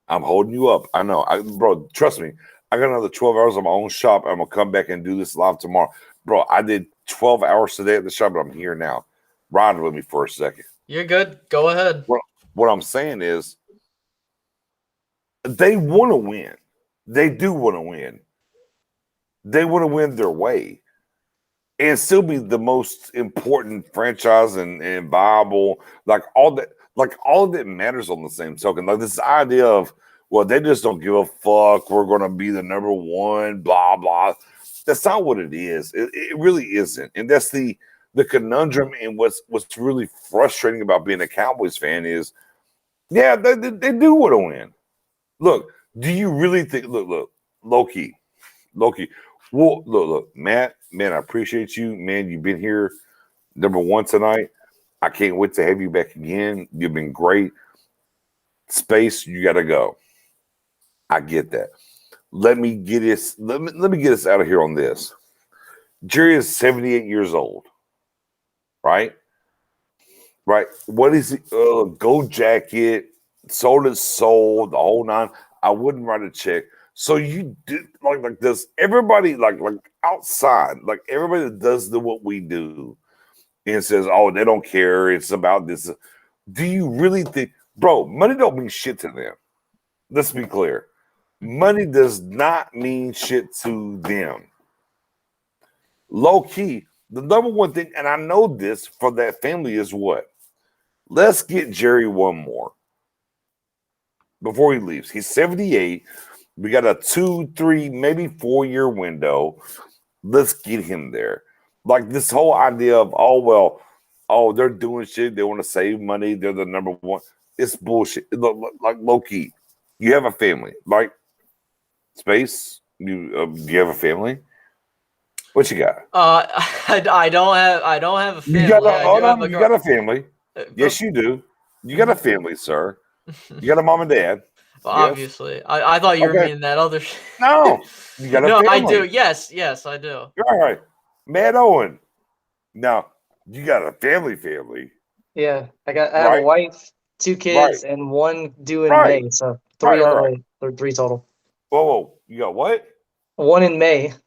I'm holding you up. I know. Bro, trust me. I got another 12 hours on my own shop. I'm going to come back and do this live tomorrow. Bro, I did 12 hours today at the shop, but I'm here now. Ride with me for a second. You're good. Go ahead. What I'm saying is they want to win. They do want to win. They want to win their way and still be the most important franchise and viable. Like all of it matters on the same token. Like this idea of, well, they just don't give a fuck. We're going to be the number one, blah, blah. That's not what it is. It really isn't. And that's the conundrum and what's really frustrating about being a Cowboys fan is, yeah, they do want to win. Look, do you really think, look, low-key. Well, look, Matt, man, I appreciate you. Man, you've been here, number one tonight. I can't wait to have you back again. You've been great. Space, you got to go. I get that. Let me get us out of here on this. Jerry is 78 years old, right? Right. What is it? Go jacket, sold his soul, the whole nine. I wouldn't write a check. So you did like does everybody like outside, like everybody that does what we do and says, oh, they don't care. It's about this. Do you really think, bro, money don't mean shit to them? Let's be clear. Money does not mean shit to them. Low key, the number one thing, and I know this for that family is what? Let's get Jerry one more before he leaves. He's 78. We got a 2, 3, maybe 4-year window. Let's get him there. Like this whole idea of, they're doing shit. They want to save money. They're the number one. It's bullshit. Like low key, you have a family, right? Space. Do you have a family? What you got? I don't have a family. You got a family. Yes, you do. You got a family, sir. You got a mom and dad. Well, yes. Obviously. I thought you were meaning that other shit. No. You got a family. I do. Yes, I do. You're all right. Matt Owen. Now, you got a family. Yeah, I have a Right, wife, 2 right, kids, and 1 due in right, May, so 3 right, on right, the right. way, or 3 total. Whoa. You got what? 1 in May, 3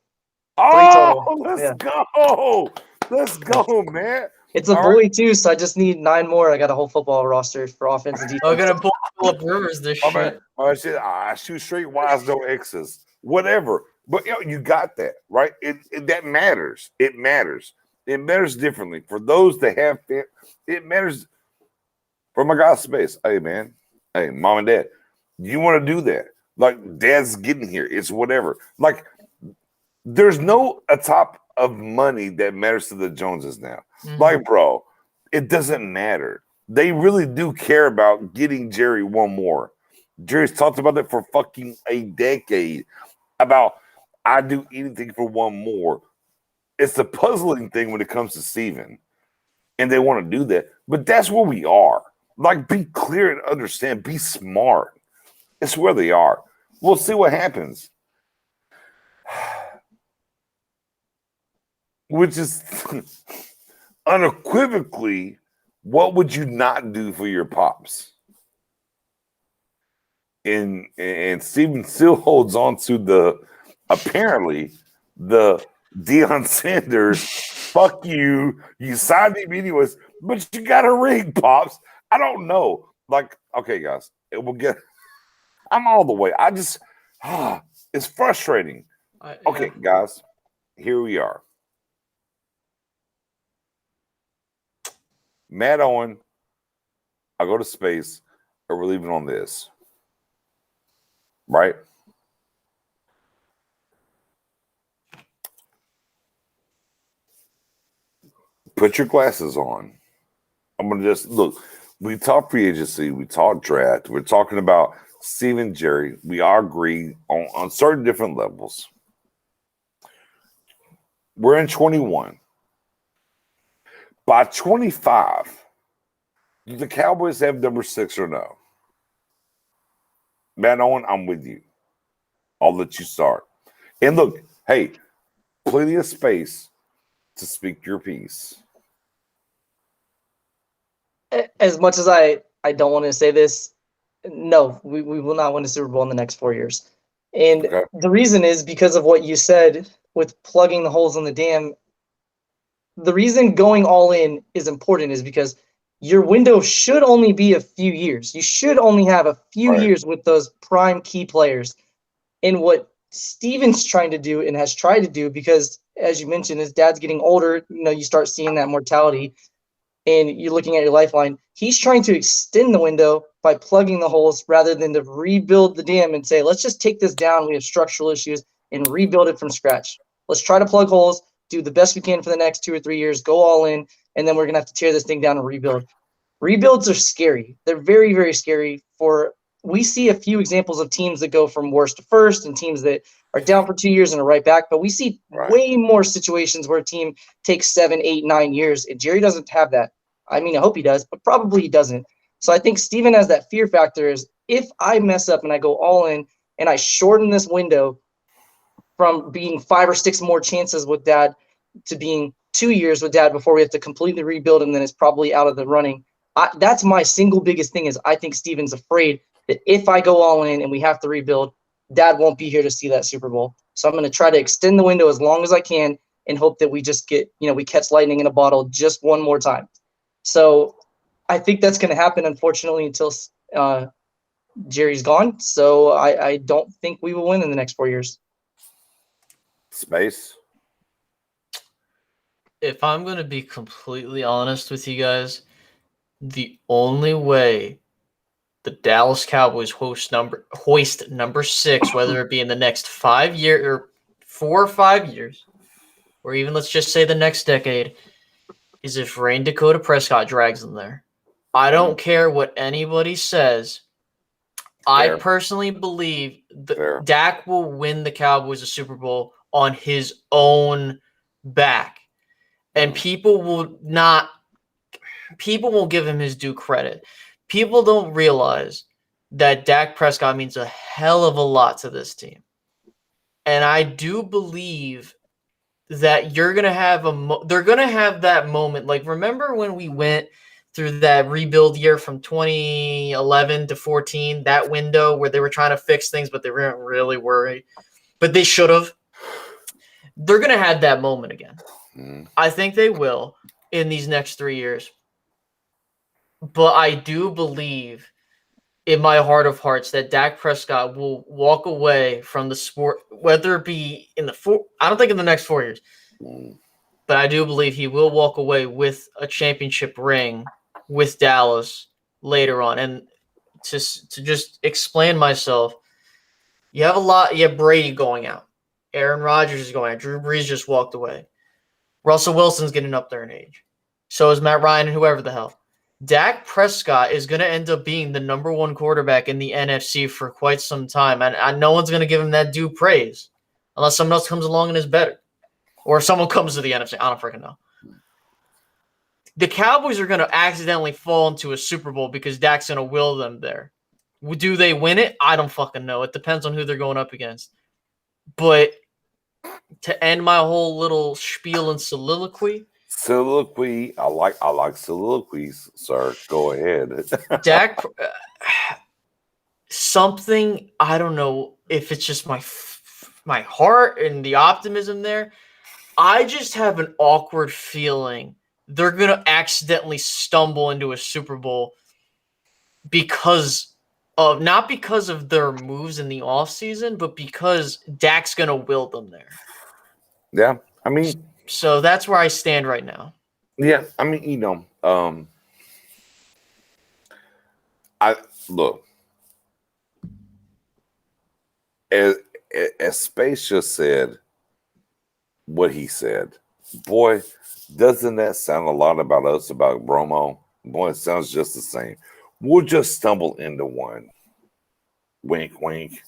Oh, total. let's Yeah. go. Let's Yeah. go, man. It's a All right. boy too, so I just need 9 more. I got a whole football roster for offense and I'm defense. gonna pull Philip Rivers this My man, shit. shit, I shoot straight Y's, no X's, whatever. But you got that, right? That matters. It matters. It matters differently for those that have. It matters for my guy's space. Hey, man. Hey, mom and dad, you want to do that? Like, dad's getting here. It's whatever. Like, there's no a top of money that matters to the Joneses now. Like, bro, it doesn't matter. They really do care about getting Jerry one more. Jerry's talked about it for fucking a decade. About I do anything for one more. It's a puzzling thing when it comes to Steven. And they want to do that. But that's where we are. Like, be clear and understand. Be smart. It's where they are. We'll see what happens. Which is unequivocally, what would you not do for your pops? And Steven still holds on to the apparently the Deion Sanders, fuck you, you signed him anyways, but you got a ring, pops. I don't know. Like, okay, guys, it will get I'm all the way. I just it's frustrating. Okay, guys, here we are. Matt Owen, I go to space, and we're leaving on this. Right? Put your glasses on. I'm going to just look. We talk free agency. We talk draft. We're talking about Steven Jerry. We all agree on certain different levels. We're in 21. By 25, do the Cowboys have number 6 or no? Matt Owen, I'm with you. I'll let you start. And look, hey, plenty of space to speak your piece. As much as I don't want to say this, no, we will not win a Super Bowl in the next 4 years. And Okay. the reason is because of what you said with plugging the holes in the dam. The reason going all in is important is because your window should only be a few years. You should only have a few Right. years with those prime key players. And what Steven's trying to do and has tried to do, because as you mentioned, his dad's getting older, you start seeing that mortality and you're looking at your lifeline. He's trying to extend the window by plugging the holes rather than to rebuild the dam and say, let's just take this down. We have structural issues and rebuild it from scratch. Let's try to plug holes, do the best we can for the next 2 or 3 years, go all in, and then we're going to have to tear this thing down and rebuild. Rebuilds are scary. They're very, very scary. We see a few examples of teams that go from worst to first and teams that are down for 2 years and are right back. But we see way more situations where a team takes 7, 8, 9 years. And Jerry doesn't have that. I mean, I hope he does, but probably he doesn't. So I think Steven has that fear factor is if I mess up and I go all in and I shorten this window from being 5 or 6 more chances with dad to being 2 years with dad before we have to completely rebuild and then it's probably out of the running. That's my single biggest thing is I think Steven's afraid that if I go all in and we have to rebuild, dad won't be here to see that Super Bowl. So I'm going to try to extend the window as long as I can and hope that we just get, we catch lightning in a bottle just one more time. So I think that's going to happen, unfortunately, until Jerry's gone. So I don't think we will win in the next 4 years. Space. If I'm going to be completely honest with you guys, the only way the Dallas Cowboys hoist number 6, whether it be in the next 5 years or 4 or 5 years, or even let's just say the next decade, is if Rain Dakota Prescott drags them there. I don't care what anybody says. Fair. I personally believe Fair. Dak will win the Cowboys a Super Bowl on his own back. And people won't give him his due credit. People don't realize that Dak Prescott means a hell of a lot to this team. And I do believe that you're going to have they're going to have that moment. Like, remember when we went through that rebuild year from 2011 to 14, that window where they were trying to fix things, but they weren't really worried. But they should have. They're going to have that moment again. I think they will in these next 3 years. But I do believe in my heart of hearts that Dak Prescott will walk away from the sport, whether it be in I don't think in the next 4 years, but I do believe he will walk away with a championship ring with Dallas later on. And to just explain myself, you have Brady going out. Aaron Rodgers is going out. Drew Brees just walked away. Russell Wilson's getting up there in age. So is Matt Ryan and whoever the hell. Dak Prescott is going to end up being the number one quarterback in the NFC for quite some time. And no one's going to give him that due praise unless someone else comes along and is better. Or if someone comes to the NFC. I don't freaking know. The Cowboys are going to accidentally fall into a Super Bowl because Dak's going to will them there. Do they win it? I don't fucking know. It depends on who they're going up against. But to end my whole little spiel and soliloquy. I like soliloquies, sir. Go ahead. Dak, something, I don't know if it's just my heart and the optimism there. I just have an awkward feeling they're going to accidentally stumble into a Super Bowl not because of their moves in the offseason, but because Dak's going to will them there. Yeah, I mean, so that's where I stand right now. Yeah, I mean, I look as Space just said what he said. Boy, doesn't that sound a lot about us, about Romo? Boy, it sounds just the same. We'll just stumble into one. Wink, wink.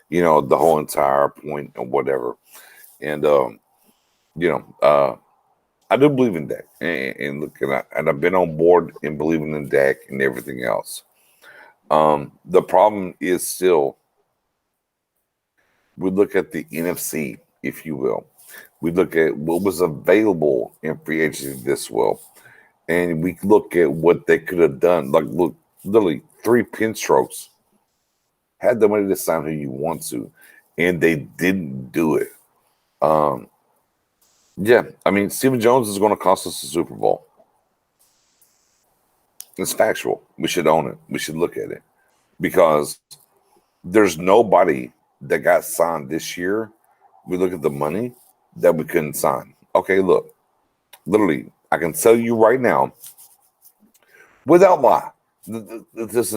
The whole entire point and whatever. And I do believe in Dak, and look, and I've been on board in believing in Dak and everything else. The problem is still, we look at the NFC, if you will. We look at what was available in free agency this well, and we look at what they could have done. Like, look, literally 3 pin strokes. Had the money to sign who you want to, and they didn't do it. Yeah, I mean, Stephen Jones is going to cost us a Super Bowl. It's factual. We should own it. We should look at it. Because there's nobody that got signed this year. We look at the money that we couldn't sign. Okay, look. Literally, I can tell you right now, without lie, this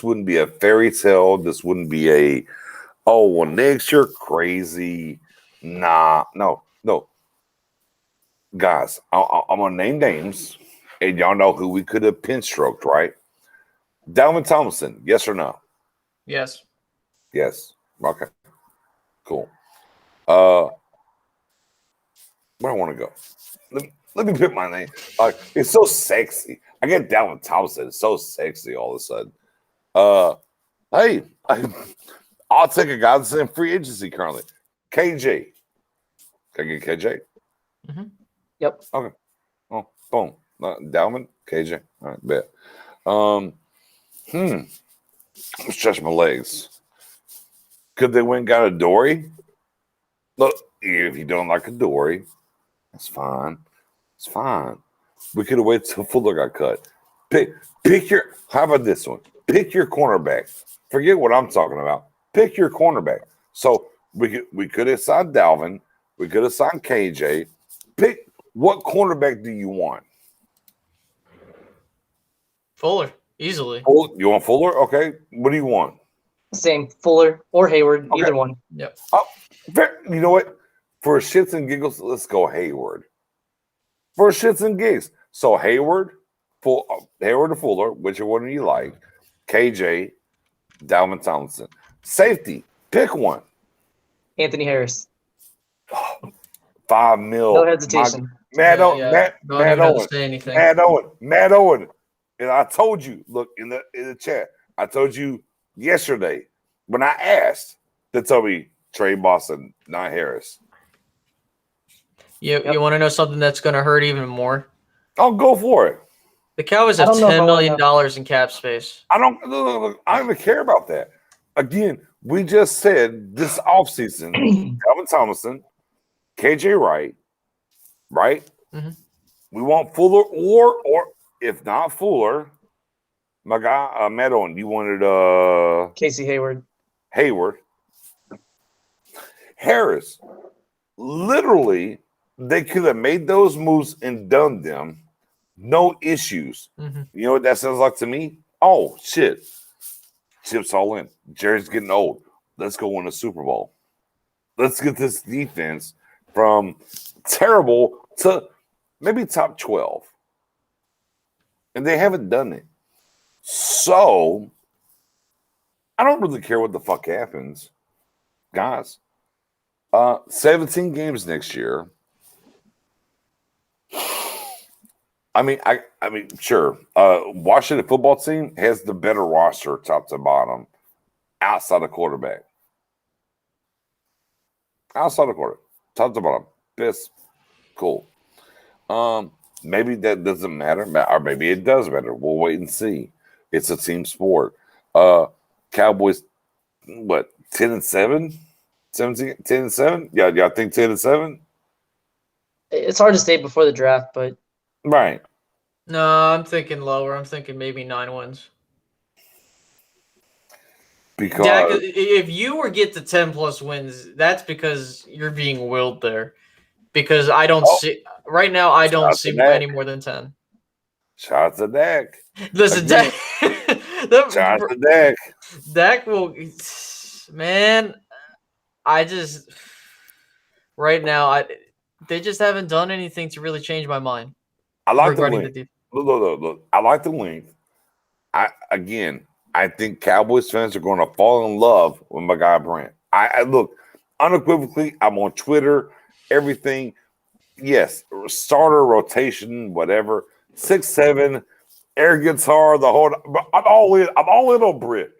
wouldn't be a fairy tale. This wouldn't be next year crazy. Nah, no. Guys, I'm going to name names, and y'all know who we could have pin stroked, right? Dalvin Tomlinson, yes or no? Yes. Yes. Okay. Cool. Where I want to go? Let me pick my name. It's so sexy. I get Dalvin Tomlinson. It's so sexy all of a sudden. Hey, I'll take a guy that's in free agency currently. KJ. Can I get KJ? Mm-hmm. Yep. Okay. Oh, boom. Dalvin, KJ. All right, bet. Stretch my legs. Could they win got a Dory? Look, if you don't like a Dory, that's fine. It's fine. We could have waited till Fuller got cut. How about this one? Pick your cornerback. Forget what I'm talking about. Pick your cornerback. So we could have signed Dalvin. We could have signed KJ. Pick what cornerback do you want? Fuller, easily. You want Fuller? Okay. What do you want? Same, Fuller or Hayward, okay. Either one. Yep. You know what? For shits and giggles, let's go Hayward. For shits and gigs. So Hayward or Fuller, whichever one you like. KJ, Dalvin Tomlinson. Safety, pick one. Anthony Harris. $5 million. No hesitation. Matt Owen. Matt Owen. And I told you, look in the chat. I told you yesterday when I asked, they told me Trey Boston, not Harris. You want to know something that's going to hurt even more? I'll go for it. The Cowboys I have don't know if I $10 wanna million in cap space. I don't even care about that. Again, we just said this offseason, Calvin Thomason, KJ Wright, right? Mhm. We want Fuller or if not Fuller, my guy Matt Owen. You wanted Casey Hayward. Hayward, Harris. Literally, they could have made those moves and done them, no issues. Mhm. You know what that sounds like to me? Oh shit, chips all in. Jerry's getting old. Let's go win a Super Bowl. Let's get this defense from terrible to maybe top 12. And they haven't done it. So I don't really care what the fuck happens. Guys, 17 games next year. I mean, sure. Washington football team has the better roster, top to bottom, outside of quarterback. Outside of quarterback, top to bottom, best, cool. Maybe that doesn't matter, or maybe it does matter. We'll wait and see. It's a team sport. Cowboys, what, 10-7? 17, 10-7? Yeah, I think 10-7. It's hard to say before the draft, but Right. No, I'm thinking lower. I'm thinking maybe 9 wins. Because Dak, if you were get to 10+ wins, that's because you're being willed there. Because I don't see right now. I don't see any more than 10. Shots at Dak. Listen, Again, Dak. shots at Dak. Dak will, man. I just right now, they just haven't done anything to really change my mind. I like regarding the length. Look. I like the length. I think Cowboys fans are going to fall in love with my guy Brent. I look unequivocally. I'm on Twitter. Everything. Yes, starter rotation, whatever. 6'7", air guitar, the whole. I'm all in on Britt.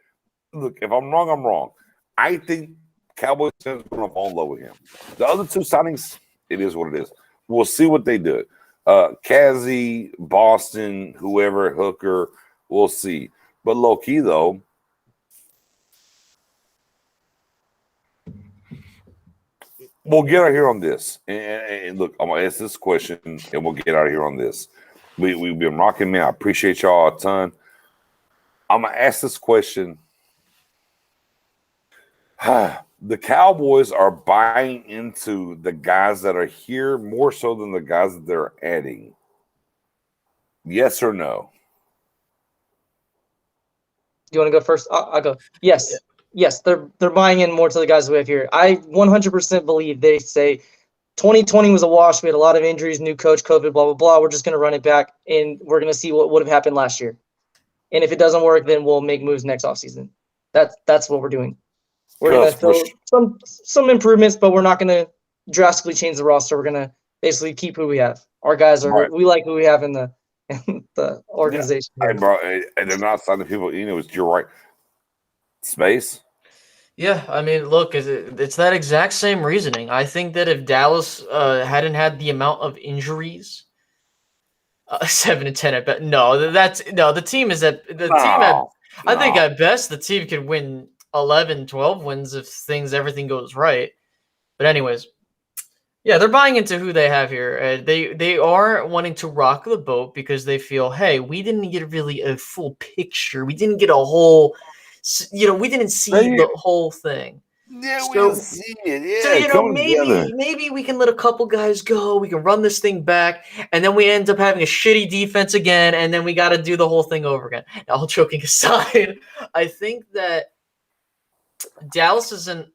Look, if I'm wrong, I'm wrong. I think Cowboys fans are going to fall in love with him. The other two signings, it is what it is. We'll see what they do. Kazzy, Boston, whoever, Hooker, we'll see. But low key though, we'll get out here on this. And look, I'm gonna ask this question, and we'll get out of here on this. We've been rocking, man. I appreciate y'all a ton. I'm gonna ask this question. The Cowboys are buying into the guys that are here more so than the guys that they're adding. Yes or no? you want to go first? I'll go. Yes. Yes, they're buying in more to the guys we have here. I 100% believe they say 2020 was a wash. We had a lot of injuries, new coach, COVID, blah, blah, blah. We're just going to run it back, and we're going to see what would have happened last year. And if it doesn't work, then we'll make moves next offseason. That's what we're doing. We're going to throw some improvements, but we're not going to drastically change the roster. We're going to basically keep who we have. Our guys are we like who we have in the organization. Yeah. Hey, bro, and they're not signing people. You're right. Space. Yeah, I mean, look, it's that exact same reasoning. I think that if Dallas hadn't had the amount of injuries, 7-10 at best. The team is at the team at. I think at best the team could win 11, 12 wins if everything goes right. But anyways, yeah, they're buying into who they have here. They are wanting to rock the boat because they feel, hey, we didn't get really a full picture. We didn't get a whole. We didn't see the whole thing. Yeah, we didn't see it. Yeah, so maybe we can let a couple guys go. We can run this thing back, and then we end up having a shitty defense again, and then we got to do the whole thing over again. All joking aside, I think that Dallas isn't,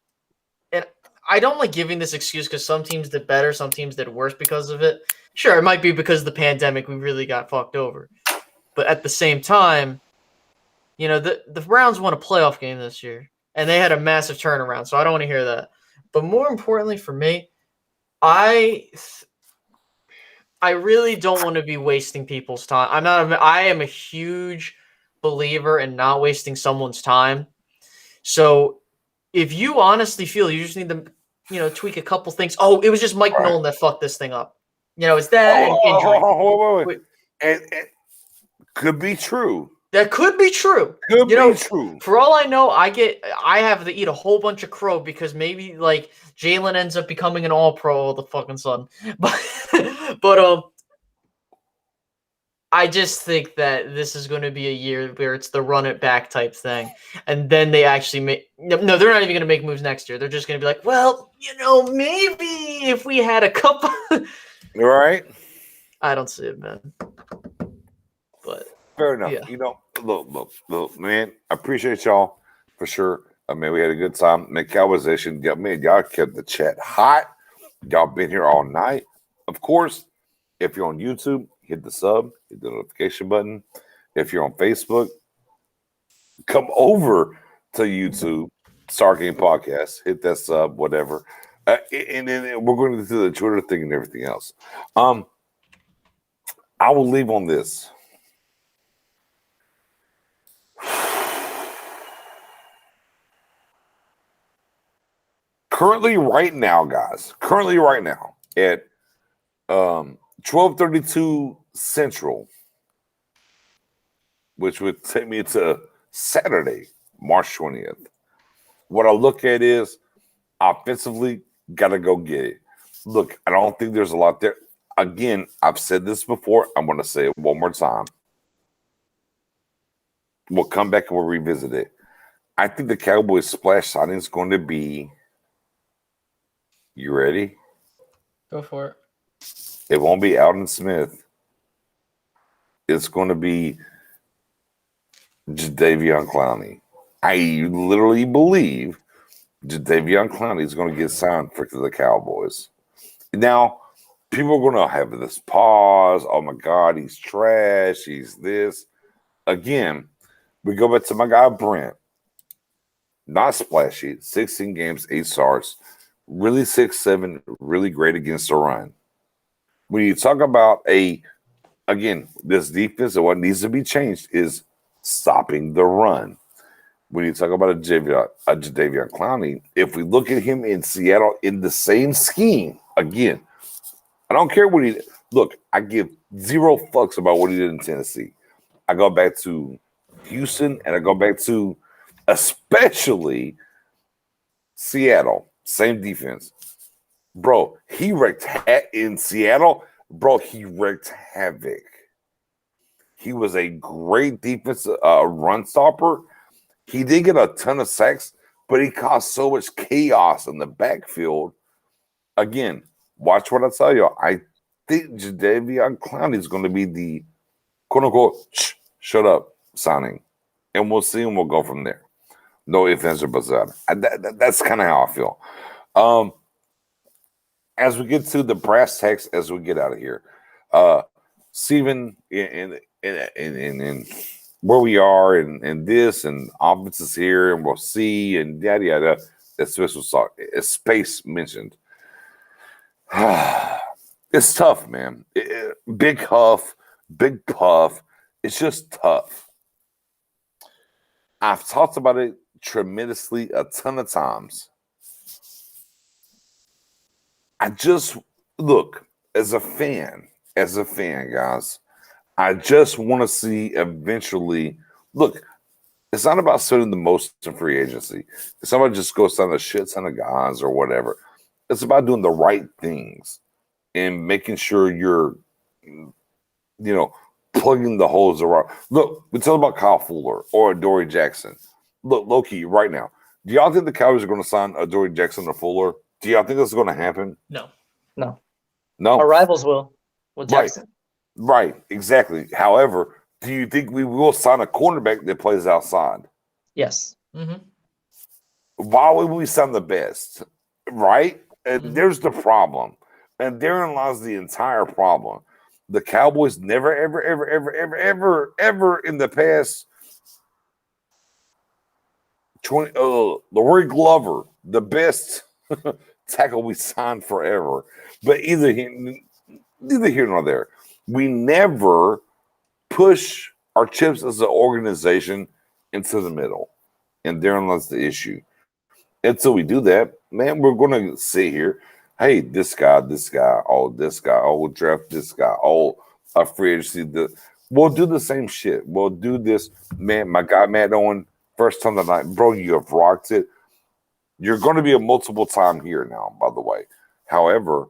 and I don't like giving this excuse because some teams did better, some teams did worse because of it. Sure, it might be because of the pandemic we really got fucked over, but at the same time. The Browns won a playoff game this year, and they had a massive turnaround, so I don't want to hear that. But more importantly for me, I really don't want to be wasting people's time. I am a huge believer in not wasting someone's time. So if you honestly feel you just need to, tweak a couple things. Oh, it was just Mike Nolan that fucked this thing up. It's that. Wait. And Could be true. That could be true. Could be true. For all I know, I have to eat a whole bunch of crow because maybe like Jalen ends up becoming an all-pro all the fucking sudden. But I just think that this is going to be a year where it's the run it back type thing. And then they actually make no, they're not even going to make moves next year. They're just going to be like, well, maybe if we had a couple. Right? I don't see it, man. But fair enough. Yeah. Look, man, I appreciate y'all for sure. I mean, we had a good time. Man, Cowboysation, y'all kept the chat hot. Y'all been here all night. Of course, if you're on YouTube, hit the sub, hit the notification button. If you're on Facebook, come over to YouTube, Star Game Podcast, hit that sub, whatever. And then we're going to do the Twitter thing and everything else. I will leave on this. Currently, right now, guys, at 12:32 Central, which would take me to Saturday, March 20th. What I look at is offensively, gotta go get it. Look, I don't think there's a lot there. Again, I've said this before. I'm going to say it one more time. We'll come back and we'll revisit it. I think the Cowboys splash signing is going to be. You ready? Go for it. It won't be Alden Smith. It's going to be Jadeveon Clowney. I literally believe Jadeveon Clowney is going to get signed for the Cowboys. Now, people are going to have this pause. Oh, my God, he's trash. He's this. Again, we go back to my guy, Brent. Not splashy. 16 games, 8 starts. Really 6'7", really great against the run. When you talk about this defense and what needs to be changed is stopping the run. When you talk about a Jadeveon Clowney, if we look at him in Seattle in the same scheme, again, I don't care what he look. I give zero fucks about what he did in Tennessee. I go back to Houston and I go back to especially Seattle. Same defense. Bro, he wrecked in Seattle. Bro, he wrecked havoc. He was a great defense run stopper. He did get a ton of sacks, but he caused so much chaos in the backfield. Again, watch what I tell you. I think Jadeveon Clowney is going to be the quote-unquote shut up signing. And we'll see and we'll go from there. No ifs, ands, or buts about it. That's kind of how I feel. As we get to the brass tacks, as we get out of here, Steven, in where we are, and this, and offenses here, and we'll see, and yada yada. As Space mentioned, it's tough, man. Big huff, big puff. It's just tough. I've talked about it tremendously a ton of times. I just look as a fan, guys. I just want to see eventually. Look, it's not about spending the most in free agency. It's not about just go sign a shit ton of guys or whatever. It's about doing the right things and making sure you're, plugging the holes around. Look, we tell about Kyle Fuller or Adoree Jackson. Look, low-key, right now, do y'all think the Cowboys are going to sign Adoree Jackson or Fuller? Do y'all think this is going to happen? No. Our rivals will with Jackson. Right, exactly. However, do you think we will sign a cornerback that plays outside? Yes. Mm-hmm. Why would we sign the best? Right? And there's the problem. And therein lies the entire problem. The Cowboys never, ever in the past 20 Laurie Glover, the best tackle we signed forever. But neither here nor there. We never push our chips as an organization into the middle. And therein lies the issue. Until we do that, man, we're going to sit here. Hey, this guy, oh, we'll draft this guy. Oh, a free agency. We'll do the same shit. We'll do this, man. My guy Matt Owen, first time tonight, bro. You have rocked it. You're going to be a multiple time here now, by the way. However,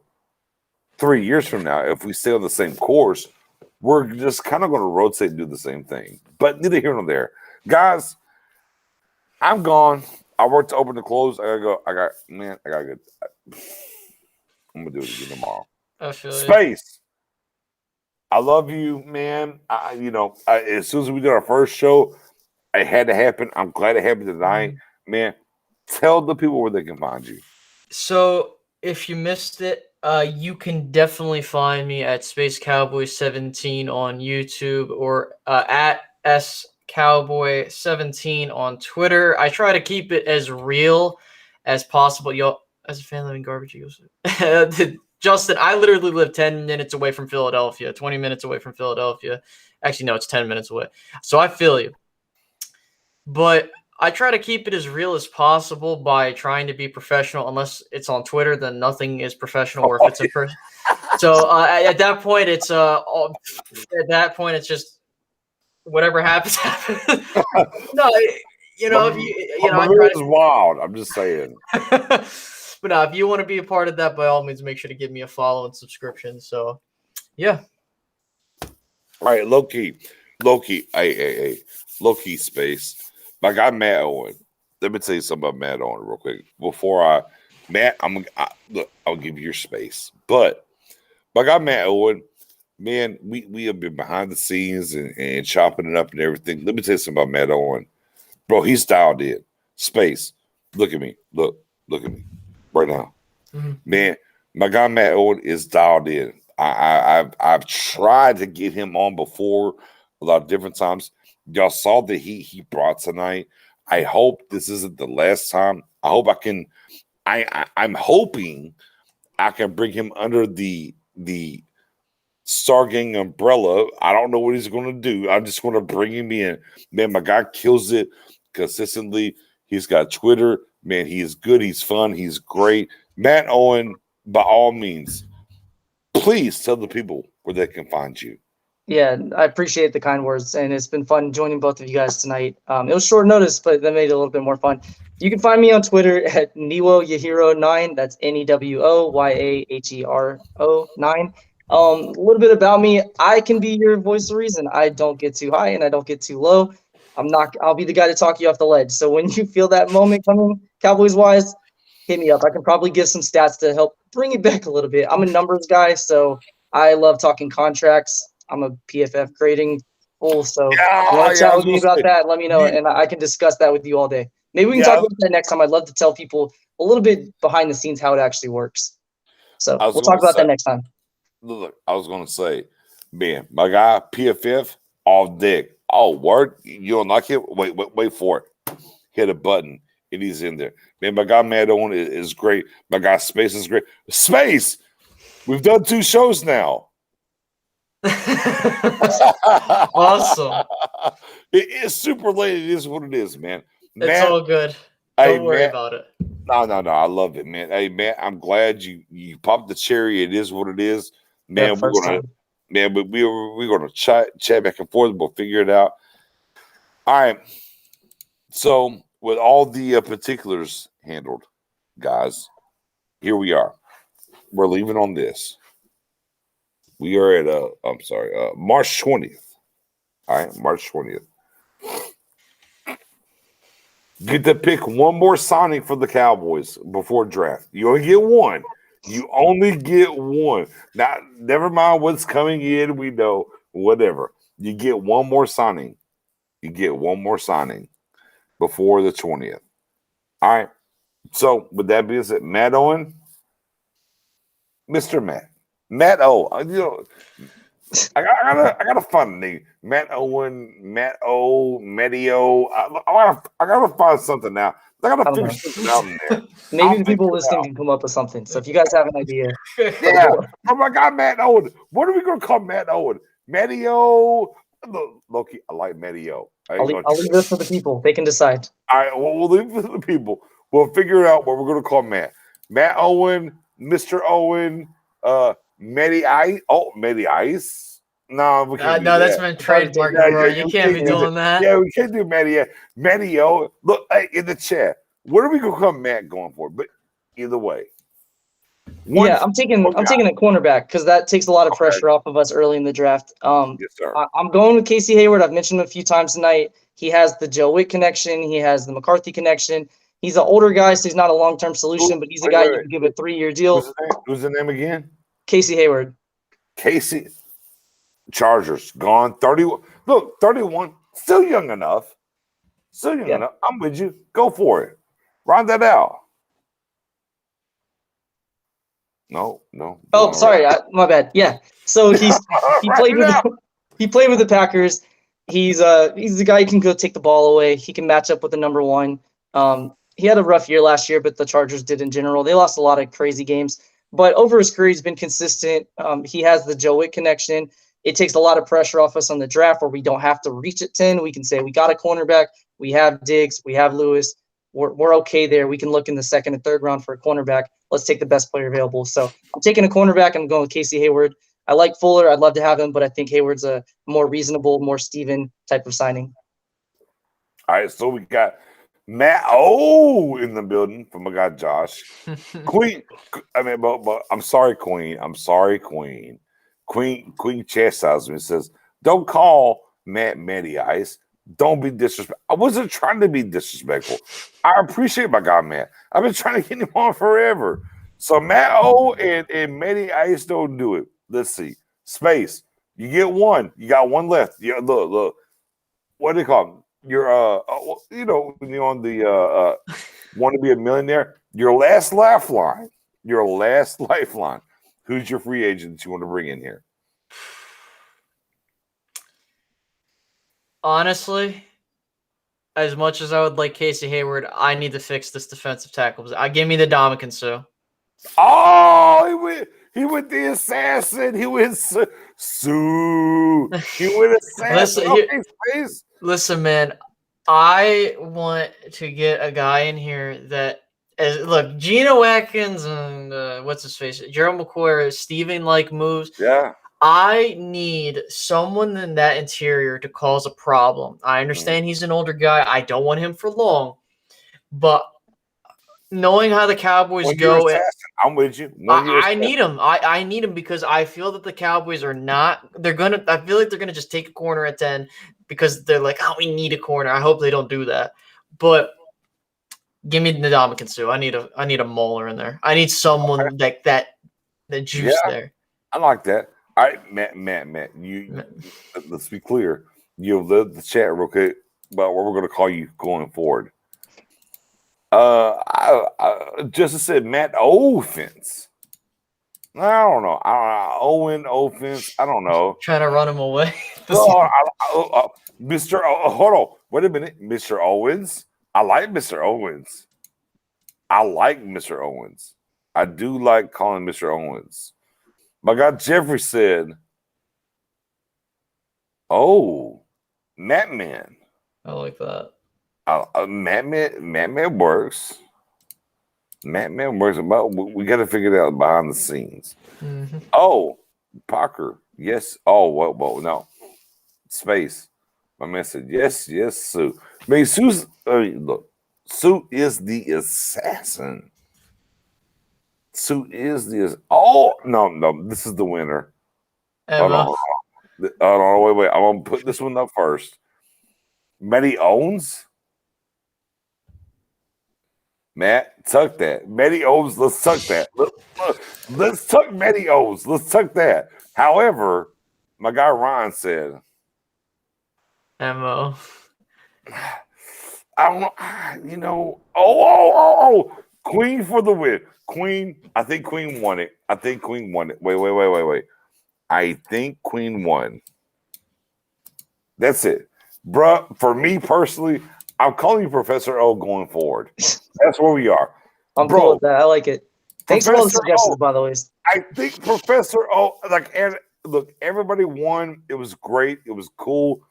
3 years from now, if we stay on the same course, we're just kind of going to rotate and do the same thing. But neither here nor there, guys. I'm gone. I worked to open to close. I gotta go. I gotta go. I'm gonna do it again tomorrow. Space. I love you, man. As soon as we did our first show, it had to happen. I'm glad it happened tonight, man. Tell the people where they can find you. So if you missed it, you can definitely find me at Space Cowboy 17 on YouTube or at Cowboy 17 on Twitter. I try to keep it as real as possible. Yo, as a fan living garbage Eagles. Justin, I literally live 10 minutes away from Philadelphia, 20 minutes away from Philadelphia. Actually, no, it's 10 minutes away. So I feel you. But I try to keep it as real as possible by trying to be professional. Unless it's on Twitter, then nothing is professional. Or if it's in person, so at that point, it's just whatever happens. No, I try to. Wild. I'm just saying. But no, if you want to be a part of that, by all means, make sure to give me a follow and subscription. So, yeah. All right, low key, hey, low key space. My guy Matt Owen. Let me tell you something about Matt Owen real quick. I'll give you your space. But my guy Matt Owen, man, we have been behind the scenes and chopping it up and everything. Let me tell you something about Matt Owen. Bro, he's dialed in. Space. Look at me. Look at me. Right now. Mm-hmm. Man, my guy Matt Owen is dialed in. I've tried to get him on before a lot of different times. Y'all saw the heat he brought tonight. I hope this isn't the last time. I hope I can. I'm hoping I can bring him under the Stargang umbrella. I don't know what he's going to do. I'm just going to bring him in. Man, my guy kills it consistently. He's got Twitter. Man, he is good. He's fun. He's great. Matt Owen, by all means, please tell the people where they can find you. Yeah, I appreciate the kind words, and it's been fun joining both of you guys tonight. It was short notice, but that made it a little bit more fun. You can find me on Twitter at NewoYahiro9. That's NewoYahero9. A little bit about me. I can be your voice of reason. I don't get too high and I don't get too low. I'll be the guy to talk you off the ledge. So when you feel that moment coming, Cowboys wise, hit me up. I can probably give some stats to help bring it back a little bit. I'm a numbers guy, so I love talking contracts. I'm a PFF grading fool, so if you want to chat with me about that, let me know, and I can discuss that with you all day. Maybe we can talk about that next time. I'd love to tell people a little bit behind the scenes how it actually works. So we'll talk about that next time. Look, I was going to say, man, my guy, PFF, off deck. Oh, word? You don't like it? Wait for it. Hit a button, and he's in there. Man, my guy Matt Owen is great. My guy Space is great. Space! We've done 2 shows now. Awesome. It's super late. It is what it is, man. It's all good. Don't worry about it. No. I love it, man. Hey, man, I'm glad you popped the cherry. It is what it is, man. We're gonna chat back and forth. We'll figure it out. All right. So with all the particulars handled, guys, here we are. We're leaving on this. We are at March 20th. All right, March 20th. Get to pick one more signing for the Cowboys before draft. You only get one. Now, never mind what's coming in. We know, whatever. You get one more signing. Before the 20th. All right. So, with that being said, Matt Owen, Mr. Matt O. I got a fun name. Matt Owen, Matt O, Medio. I gotta find something now. I gotta figure something out in there. Maybe the people listening can come up with something. So if you guys have an idea. Yeah. Oh my God, Matt Owen. What are we gonna call Matt Owen? Medio. Loki, I like Medio. I'll leave this for the people. They can decide. All right, well, we'll leave it to the people. We'll figure out what we're gonna call Matt. Matt Owen, Mr. Owen, Medi Ice. No, we can't. No, that's that. been tried to take trademarked, that. bro. You can't be doing that. Yeah, we can't do Matty. Matty O. Look, hey, in the chat. What are we gonna call Matt going for? But either way, I'm taking a cornerback because that takes a lot of pressure off of us early in the draft. Yes, sir. I'm going with Casey Hayward. I've mentioned him a few times tonight. He has the Joe Witt connection. He has the McCarthy connection. He's an older guy, so he's not a long-term solution, but he's a guy you can give a 3-year deal. Who's the name again? Casey Hayward. Casey. Chargers gone. 31. Look, 31. Still young enough. Still young enough. I'm with you. Go for it. Round that out. No. Oh, sorry, my bad. Yeah. So he played with the Packers. He's the guy who can go take the ball away. He can match up with the number one. He had a rough year last year, but the Chargers did in general. They lost a lot of crazy games, but over his career, he's been consistent. He has the Joe Witt connection. It takes a lot of pressure off us on the draft where we don't have to reach at 10. We can say we got a cornerback. We have Diggs. We have Lewis. We're okay there. We can look in the second and third round for a cornerback. Let's take the best player available. So I'm taking a cornerback. I'm going with Casey Hayward. I like Fuller. I'd love to have him, but I think Hayward's a more reasonable, more Steven type of signing. All right, so we got Matt O in the building from my guy Josh. Queen. But I'm sorry, Queen. Queen chastises me and says, "Don't call Matt Matty Ice. Don't be disrespectful." I wasn't trying to be disrespectful. I appreciate my guy Matt. I've been trying to get him on forever. So Matt O and Matty Ice don't do it. Let's see. Space. You get one. You got one left. Yeah, look. What do they call them? You're when you're on the want to be a millionaire. Your last lifeline. Who's your free agent that you want to bring in here? Honestly, as much as I would like Casey Hayward, I need to fix this defensive tackle. Give me the Ndamukong Suh. Oh, he went the assassin. He went Sue. He went assassin. Listen, man. I want to get a guy in here that look, Geno Atkins and what's his face, Gerald McCoy, Steven moves. Yeah. I need someone in that interior to cause a problem. I understand he's an older guy. I don't want him for long, but knowing how the Cowboys go, I'm with you. I need him. I need him because I feel that the Cowboys are not. I feel like they're gonna just take a corner at 10 because they're like, oh, we need a corner. I hope they don't do that. But give me Ndamukong Suh. I need a mauler in there. I need someone like that. The juice there. I like that. All right, Matt. Let's be clear. You've lived the chat real quick about what we're going to call you going forward. I just said Matt Offense. I don't know. Owen Offense. I don't know. Trying to run him away. Mr. Hold on. Wait a minute. Mr. Owens. I like Mr. Owens. I do like calling Mr. Owens. My guy Jeffrey said, "Oh, Matt Man." I like that. Matt Man works. Matt Man works. We got to figure it out behind the scenes. Mm-hmm. Oh, Parker. Yes. Oh, well, no. Space. My man said, yes, Sue. I mean, look, Sue is the assassin. No, this is the winner. Hold on. Wait. I'm going to put this one up first. Matty Owens. Matt, tuck that. Matty Owens, let's tuck that. Let's tuck Matty Owens. Let's tuck that. However, my guy Ron said, MO. I don't know. Oh. Queen for the win. I think Queen won it. Wait. I think Queen won. That's it. Bruh, for me personally, I'm calling you Professor O going forward. That's where we are. I'm cool with that. I like it. Thanks for all the suggestions, by the way. I think Professor O, look, everybody won. It was great. It was cool.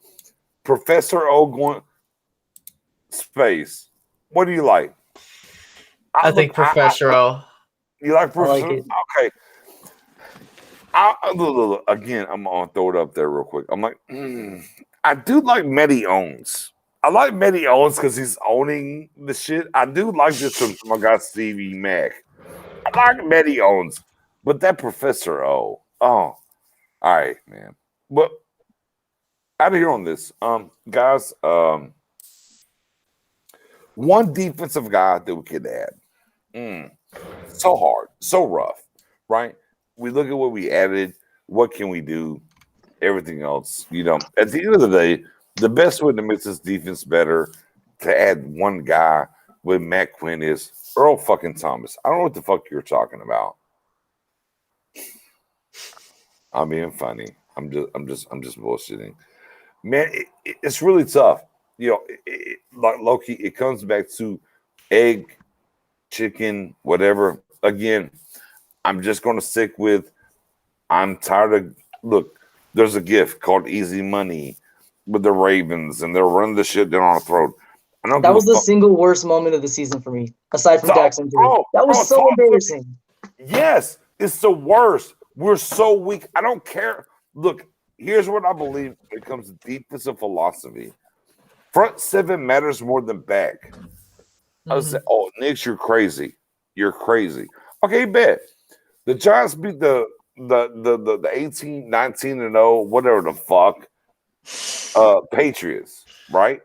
Professor O going space. What do you like? I think Professor O. You like Professor? I like it. Okay. Look, again, I'm gonna throw it up there real quick. I'm like, I do like Medi Owens. I like Medi Owens because he's owning the shit. I do like this from my guy Stevie Mac. I like Medi Owens, but that Professor O. Oh, all right, man. But out of here on this, guys. One defensive guy that we could add. So hard, so rough, right? We look at what we added. What can we do? Everything else, at the end of the day, the best way to make this defense better to add one guy with Matt Quinn is Earl fucking Thomas. I don't know what the fuck you're talking about. I'm being funny. I'm just bullshitting, man. It's really tough. Like Loki, it comes back to egg, chicken, whatever. Again, I'm just going to stick with. I'm tired of look. There's a gift called Easy Money with the Ravens, and they're running the shit down our throat. That was the single worst moment of the season for me, aside from Dak's injury. That was so embarrassing. Yes, it's the worst. We're so weak. I don't care. Look, here's what I believe when it comes to defensive philosophy. Front seven matters more than back. I was saying, Knicks, you're crazy. You're crazy. Okay, bet. The Giants beat the 18, 19 and 0, whatever the fuck, Patriots, right?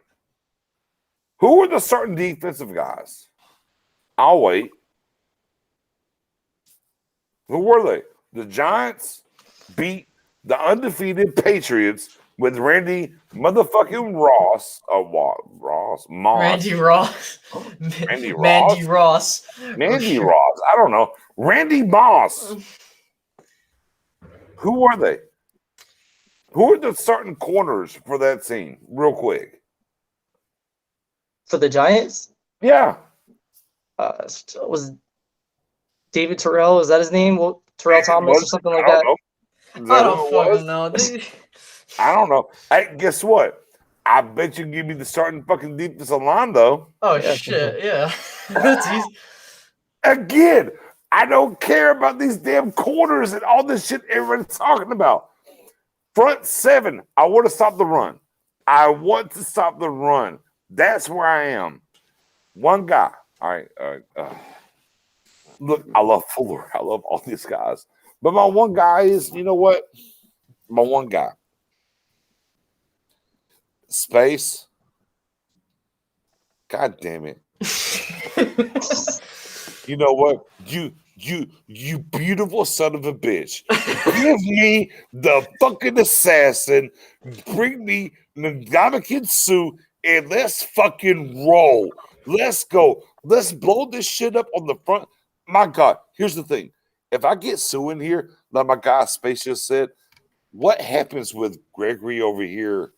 Who were the starting defensive guys? I'll wait. Who were they? The Giants beat the undefeated Patriots with Randy motherfucking Ross. Moss. Randy Ross. Randy Ross. Mandy Ross. Mandy Ross. I don't know. Randy Moss. Who were they? Who are the starting corners for that team? Real quick. For the Giants? Yeah. Was David Terrell? Is that his name? Terrell Thomas or something like that? I don't fucking know. I don't know. Hey, guess what? I bet you can give me the starting fucking defensive line, though. Oh, shit. Yeah. That's easy. Again, I don't care about these damn corners and all this shit everybody's talking about. Front seven, I want to stop the run. I want to stop the run. That's where I am. One guy. All right. Look, I love Fuller. I love all these guys. But my one guy is, you know what? My one guy. Space. God damn it. You know what? You beautiful son of a bitch. Give me the fucking assassin. Bring me Ndamukong Suh and let's fucking roll. Let's go. Let's blow this shit up on the front. My God, here's the thing. If I get Suh in here, like my guy Space just said, what happens with Gregory over here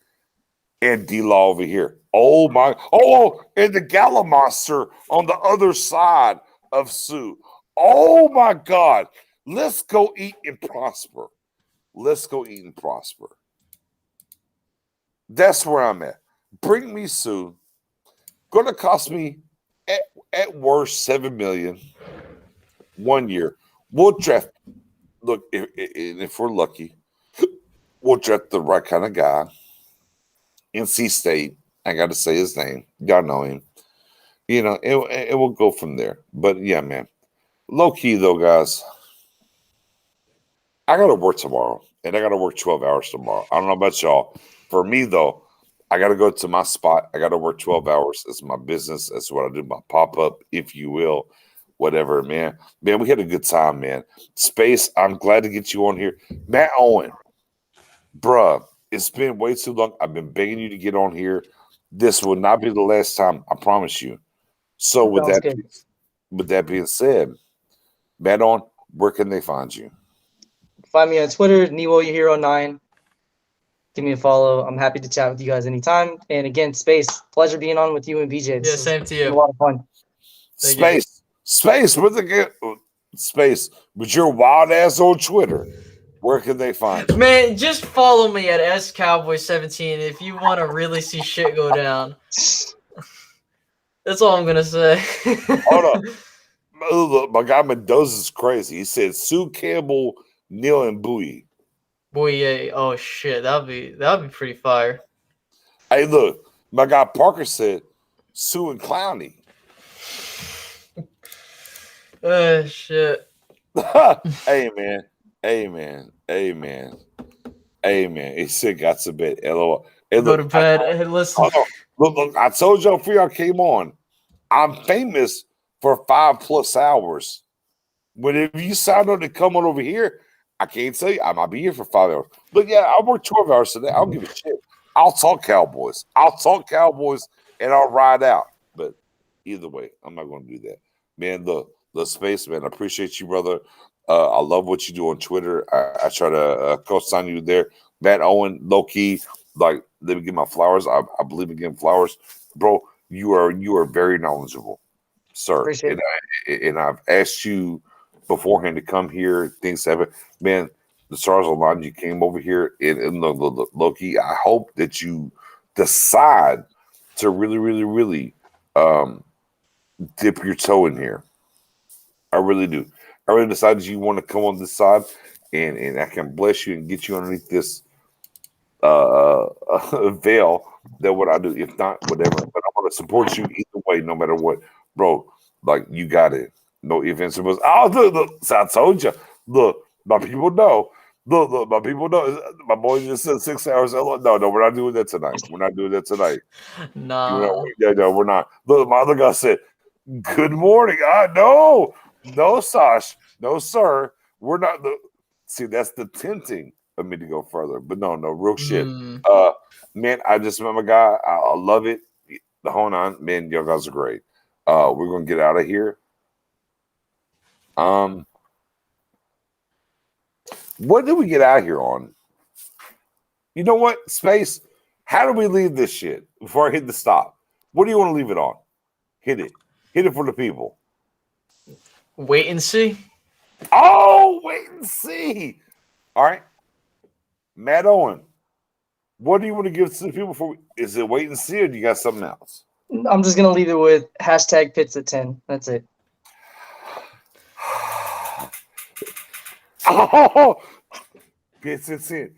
and D-Law over here? Oh, my. Oh, and the Gala Monster on the other side of Suh. Oh, my God. Let's go eat and prosper. Let's go eat and prosper. That's where I'm at. Bring me Suh. Going to cost me at worst $7 million 1 year. We'll draft. Look, if we're lucky, we'll draft the right kind of guy. NC State. I got to say his name. Y'all know him. It will go from there. But yeah, man. Low key though, guys. I got to work tomorrow, and I got to work 12 hours tomorrow. I don't know about y'all. For me though, I got to go to my spot. I got to work 12 hours. It's my business. That's what I do. My pop up, if you will. Whatever, man. Man, we had a good time, man. Space, I'm glad to get you on here. Matt Owen, bruh, it's been way too long. I've been begging you to get on here. This will not be the last time, I promise you. So with that being said, Matt Owen, where can they find you? Find me on Twitter, NewoYohiro9. Give me a follow. I'm happy to chat with you guys anytime. And again, Space, pleasure being on with you and BJ. Yeah, same to you. A lot of fun. Space, with your wild ass on Twitter. Where can they find you? Man, just follow me at SCowboy17 if you want to really see shit go down. That's all I'm gonna say. Hold on. Look, my guy Mendoza's crazy. He said Sue Campbell Neil and Bowie. Boy, yeah. Oh shit, that'd be pretty fire. Hey, look, my guy Parker said Sue and Clowney. Shit. Hey man. He said got to bed. LOL. Hey, Go to look, bed. Hey, listen. look, I told y'all before y'all came on. I'm famous for 5+ hours. Whenever you sign up to come on over here, I can't tell you I might be here for 5 hours. But yeah, I work 12 hours today. I don't give a shit. I'll talk Cowboys. And I'll ride out. But either way, I'm not going to do that. Man, the space, man, I appreciate you, brother. I love what you do on Twitter. I try to co-sign you there. Matt Owen, low key, like, let me give my flowers. I believe in giving flowers. Bro, you are very knowledgeable, sir. Appreciate it. And I've asked you beforehand to come here. Things happen. Man, the stars aligned. You came over here. And Loki, I hope that you decide to really, really, really dip your toe in here. I really do. I really decided you want to come on this side, and I can bless you and get you underneath this veil. That what I do. If not, whatever. But I want to support you either way, no matter what, bro. Like, you got it. No ifs and buts. Oh, look. So I told you. Look, my people know. Look, my people know. My boy just said 6 hours. No, we're not doing that tonight. Nah. No, we're not. Look, my other guy said, "Good morning." No, Sash, no, sir. We're not. See, that's the tempting of me to go further, but no, real shit. Man, I just met my guy. I love it. Hold on, man, y'all guys are great. We're gonna get out of here. What did we get out here on? You know what, Space? How do we leave this shit before I hit the stop? What do you want to leave it on? Hit it for the people. Wait and see. Oh, wait and see. All right, Matt Owen. What do you want to give to the people for? Is it wait and see, or do you got something else? I'm just gonna leave it with hashtag Pits at 10. That's it. Oh, Pits at 10.